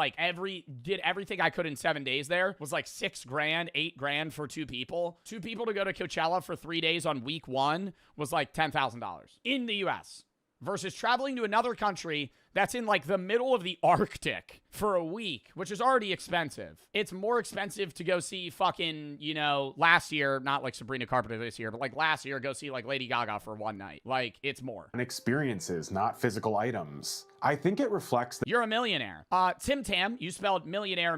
everything I could in 7 days there, was like $6 grand, $8 grand for 2 people. 2 people to go to Coachella for 3 days on week 1 was like $10,000 in the US. Versus traveling to another country that's in like the middle of the Arctic for a week, which is already expensive. It's more expensive to go see fucking, last year, not like Sabrina Carpenter this year, but like last year, go see like Lady Gaga for one night. Like, it's more. And experiences, not physical items. I think it reflects that you're a millionaire. Tim Tam, you spelled millionaire,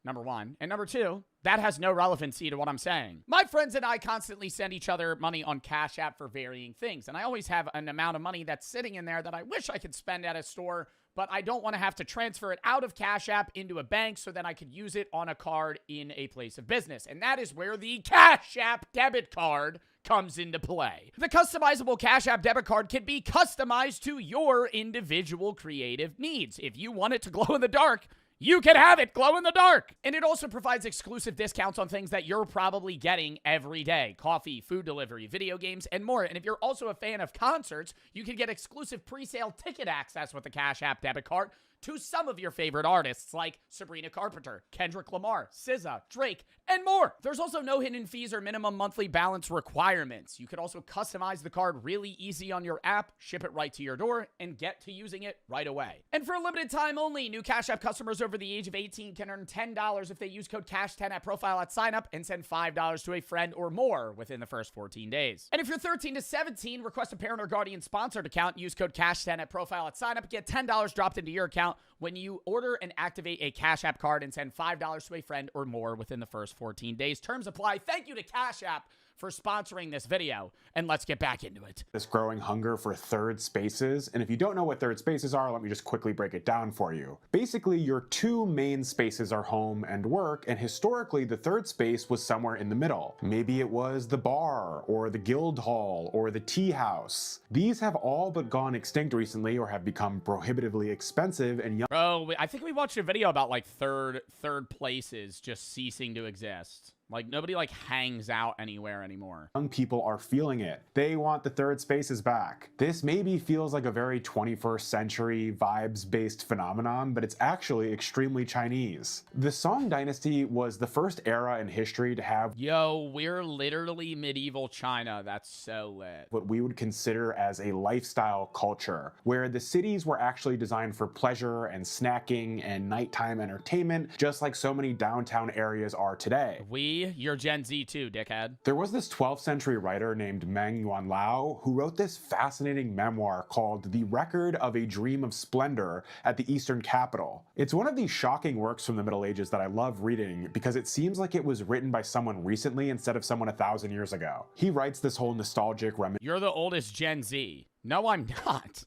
number 1. And number 2, that has no relevancy to what I'm saying. My friends and I constantly send each other money on Cash App for varying things. And I always have an amount of money that's sitting in there that I wish I could spend at a store, but I don't want to have to transfer it out of Cash App into a bank so that I could use it on a card in a place of business. And that is where the Cash App debit card comes into play. The customizable Cash App debit card can be customized to your individual creative needs. If you want it to glow in the dark, you can have it glow in the dark. And it also provides exclusive discounts on things that you're probably getting every day. Coffee, food delivery, video games, and more. And if you're also a fan of concerts, you can get exclusive pre-sale ticket access with the Cash App debit card to some of your favorite artists like Sabrina Carpenter, Kendrick Lamar, SZA, Drake, and more. There's also no hidden fees or minimum monthly balance requirements. You could also customize the card really easy on your app, ship it right to your door, and get to using it right away. And for a limited time only, new Cash App customers over the age of 18 can earn $10 if they use code CASH10 at profile at sign up and send $5 to a friend or more within the first 14 days. And if you're 13 to 17, request a parent or guardian sponsored account, use code CASH10 at profile at sign up, get $10 dropped into your account when you order and activate a Cash App card, and send $5 to a friend or more within the first 14 days. Terms apply. Thank you to Cash App for sponsoring this video, and let's get back into it. This growing hunger for third spaces, and if you don't know what third spaces are, let me just quickly break it down for you. Basically, your 2 main spaces are home and work, and historically the third space was somewhere in the middle. Maybe it was the bar, or the guild hall, or the tea house. These have all but gone extinct recently, or have become prohibitively expensive, and Bro, I think we watched a video about like third places just ceasing to exist. Like, nobody, like, hangs out anywhere anymore. Young people are feeling it. They want the third spaces back. This maybe feels like a very 21st century vibes-based phenomenon, but it's actually extremely Chinese. The Song Dynasty was the first era in history to have we're literally medieval China. That's so lit. What we would consider as a lifestyle culture, where the cities were actually designed for pleasure and snacking and nighttime entertainment, just like so many downtown areas are today. You're Gen Z too, dickhead. There was this 12th century writer named Meng Yuanlao who wrote this fascinating memoir called The Record of a Dream of Splendor at the Eastern Capital. It's one of these shocking works from the Middle Ages that I love reading because it seems like it was written by someone recently instead of someone 1,000 years ago. He writes this whole nostalgic You're the oldest Gen Z. No, I'm not.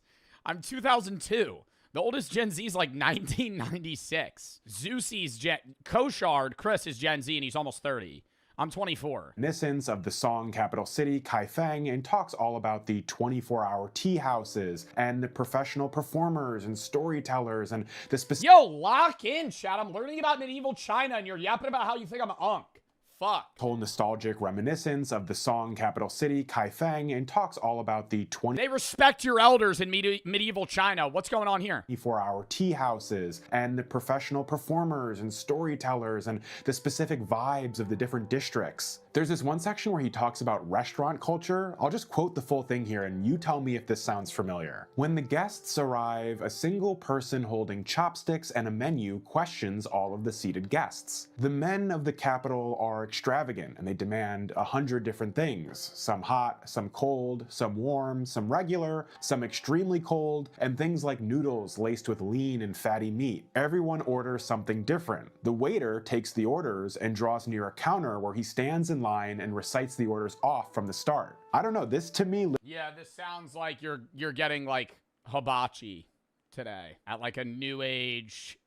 I'm 2002. The oldest Gen Z is like 1996. Zeusi's Koshard, Chris is Gen Z and he's almost 30. I'm 24. Reminiscence of the Song capital city, Kaifeng, and talks all about the 24-hour tea houses and the professional performers and storytellers and the specific— Yo, lock in, chat. I'm learning about medieval China and you're yapping about how you think I'm an unk. Fuck. Whole nostalgic reminiscence of the Song capital city, Kaifeng, and talks all about the They respect your elders in medieval China. What's going on here? 24-hour tea houses and the professional performers and storytellers and the specific vibes of the different districts. There's this one section where he talks about restaurant culture. I'll just quote the full thing here and you tell me if this sounds familiar. When the guests arrive, a single person holding chopsticks and a menu questions all of the seated guests. The men of the capital are extravagant and they demand 100 different things. Some hot, some cold, some warm, some regular, some extremely cold, and things like noodles laced with lean and fatty meat. Everyone orders something different. The waiter takes the orders and draws near a counter where he stands in line and recites the orders off from the start. I don't know, this to me... Yeah, this sounds like you're getting like hibachi today at like a new age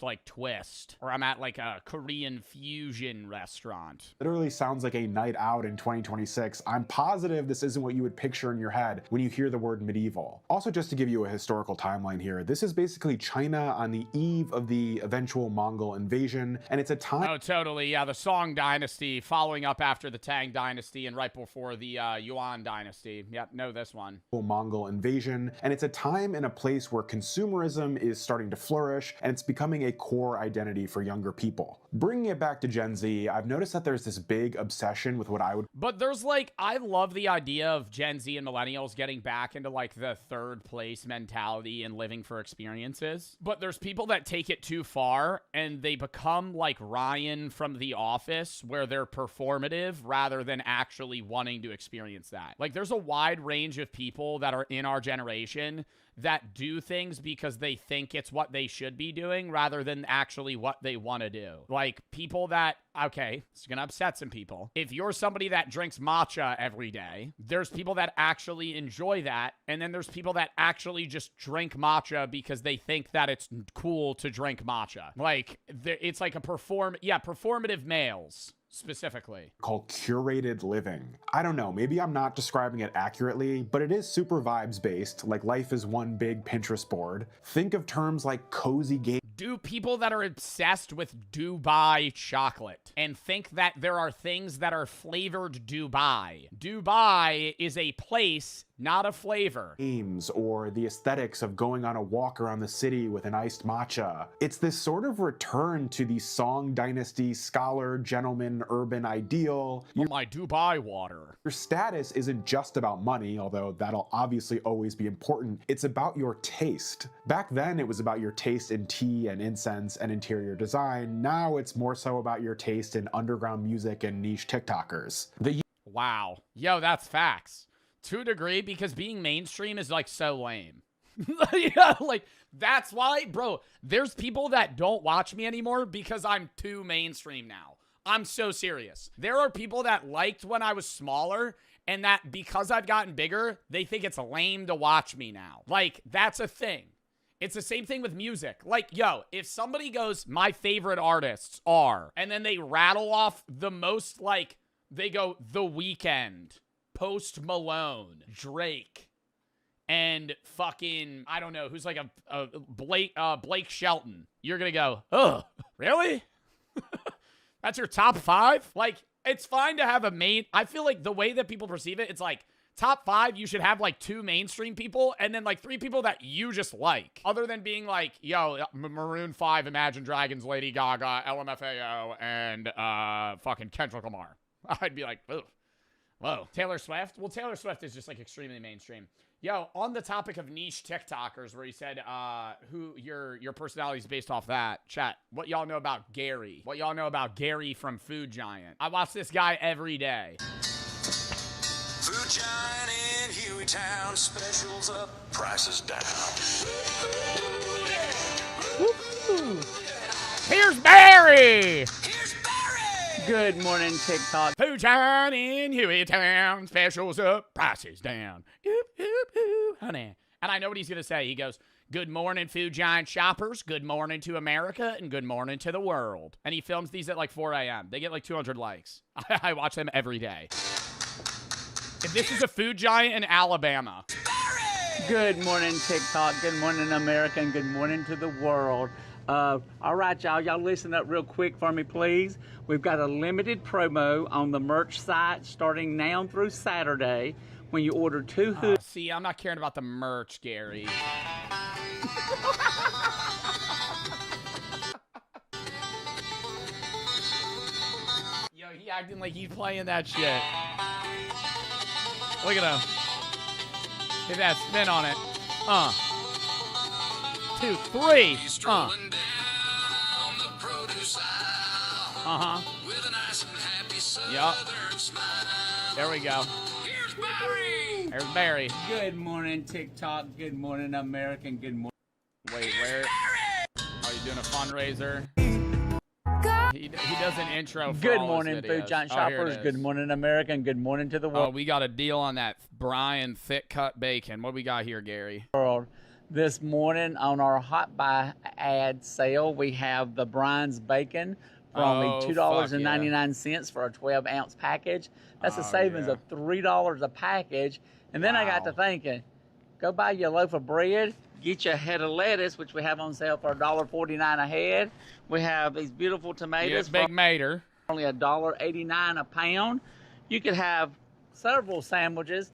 like twist, or I'm at like a Korean fusion restaurant. Literally sounds like a night out in 2026. I'm positive this isn't what you would picture in your head when you hear the word medieval. Also, just to give you a historical timeline here, this is basically China on the eve of the eventual Mongol invasion, and it's a time... Oh, totally. Yeah, the Song Dynasty following up after the Tang Dynasty and right before the Yuan Dynasty. Yep, know this one. Mongol invasion, and it's a time and a place where consumerism is starting to flourish and it's becoming a core identity for younger people. Bringing it back to Gen Z, I've noticed that there's this big obsession with what I would... But there's like, I love the idea of Gen Z and millennials getting back into like the third place mentality and living for experiences. But there's people that take it too far and they become like Ryan from The Office, where they're performative rather than actually wanting to experience that. Like there's a wide range of people that are in our generation that do things because they think it's what they should be doing rather than actually what they want to do. Like people that, okay, it's gonna upset some people. If you're somebody that drinks matcha every day, there's people that actually enjoy that, and then there's people that actually just drink matcha because they think that it's cool to drink matcha. Like, it's like a performative males. Specifically called curated living. I don't know, maybe I'm not describing it accurately, but it is super vibes based, like life is one big Pinterest board. Think of terms like cozy game. Do people that are obsessed with Dubai chocolate and think that there are things that are flavored Dubai. Dubai is a place, not a flavor. Games or the aesthetics of going on a walk around the city with an iced matcha. It's this sort of return to the Song Dynasty scholar, gentleman, urban ideal. My Dubai water. Your status isn't just about money, although that'll obviously always be important. It's about your taste. Back then, it was about your taste in tea and incense and interior design. Now it's more so about your taste in underground music and niche TikTokers. Wow. Yo, that's facts. To a degree, because being mainstream is like so lame. Yeah, like that's why, bro, there's people that don't watch me anymore because I'm too mainstream now. I'm so serious. There are people that liked when I was smaller, and that because I've gotten bigger, they think it's lame to watch me now. Like, that's a thing. It's the same thing with music. Like, yo, if somebody goes, my favorite artists are, and then they rattle off the most, like, they go, The Weeknd, Post Malone, Drake, and fucking, I don't know, who's like a Blake Shelton. You're gonna go, ugh, really? That's your top 5? Like, it's fine to have a main... I feel like the way that people perceive it, it's like, top 5, you should have like 2 mainstream people and then like 3 people that you just like. Other than being like, yo, Maroon 5, Imagine Dragons, Lady Gaga, LMFAO, and fucking Kendrick Lamar. I'd be like, ugh. Whoa. Taylor Swift? Well, Taylor Swift is just like extremely mainstream. Yo, on the topic of niche TikTokers, where you said who your personality is based off that, chat, what y'all know about Gary? What y'all know about Gary from Food Giant? I watch this guy every day. Food Giant in Hueytown, specials up, prices down. Here's Barry! Good morning, TikTok. Food Giant in Hueytown, specials up, prices down. Oop, oop, oop, honey. And I know what he's going to say. He goes, good morning, Food Giant shoppers. Good morning to America, and good morning to the world. And he films these at like 4 a.m. They get like 200 likes. I watch them every day. If this is a Food Giant in Alabama. Good morning, TikTok. Good morning, America, and good morning to the world. All right, y'all listen up real quick for me, please. We've got a limited promo on the merch site starting now through Saturday. When you order 2 hoodies. See, I'm not caring about the merch, Gary. Yo, he acting like he's playing that shit. Look at him. Get that spin on it. 2, 3. With a nice and happy southern smile. There we go. Here's Barry. There's Barry. Good morning, TikTok. Good morning, American. Good morning. Wait, where? Are you doing a fundraiser? He does an intro for Good all morning, his Food videos. Giant Oh, here it shoppers. is. Good morning, America, and good morning to the Oh, world. we got a deal on that Brian thick cut bacon. What do we got here, Gary? This morning on our Hot Buy ad sale, we have the Brian's bacon for only $2.99 for a 12-ounce package. That's a savings of $3 a package. And then I got to thinking, go buy you a loaf of bread, get you a head of lettuce, which we have on sale for $1.49 a head. We have these beautiful tomatoes. Yes, big mater. Only $1.89 a pound. You could have several sandwiches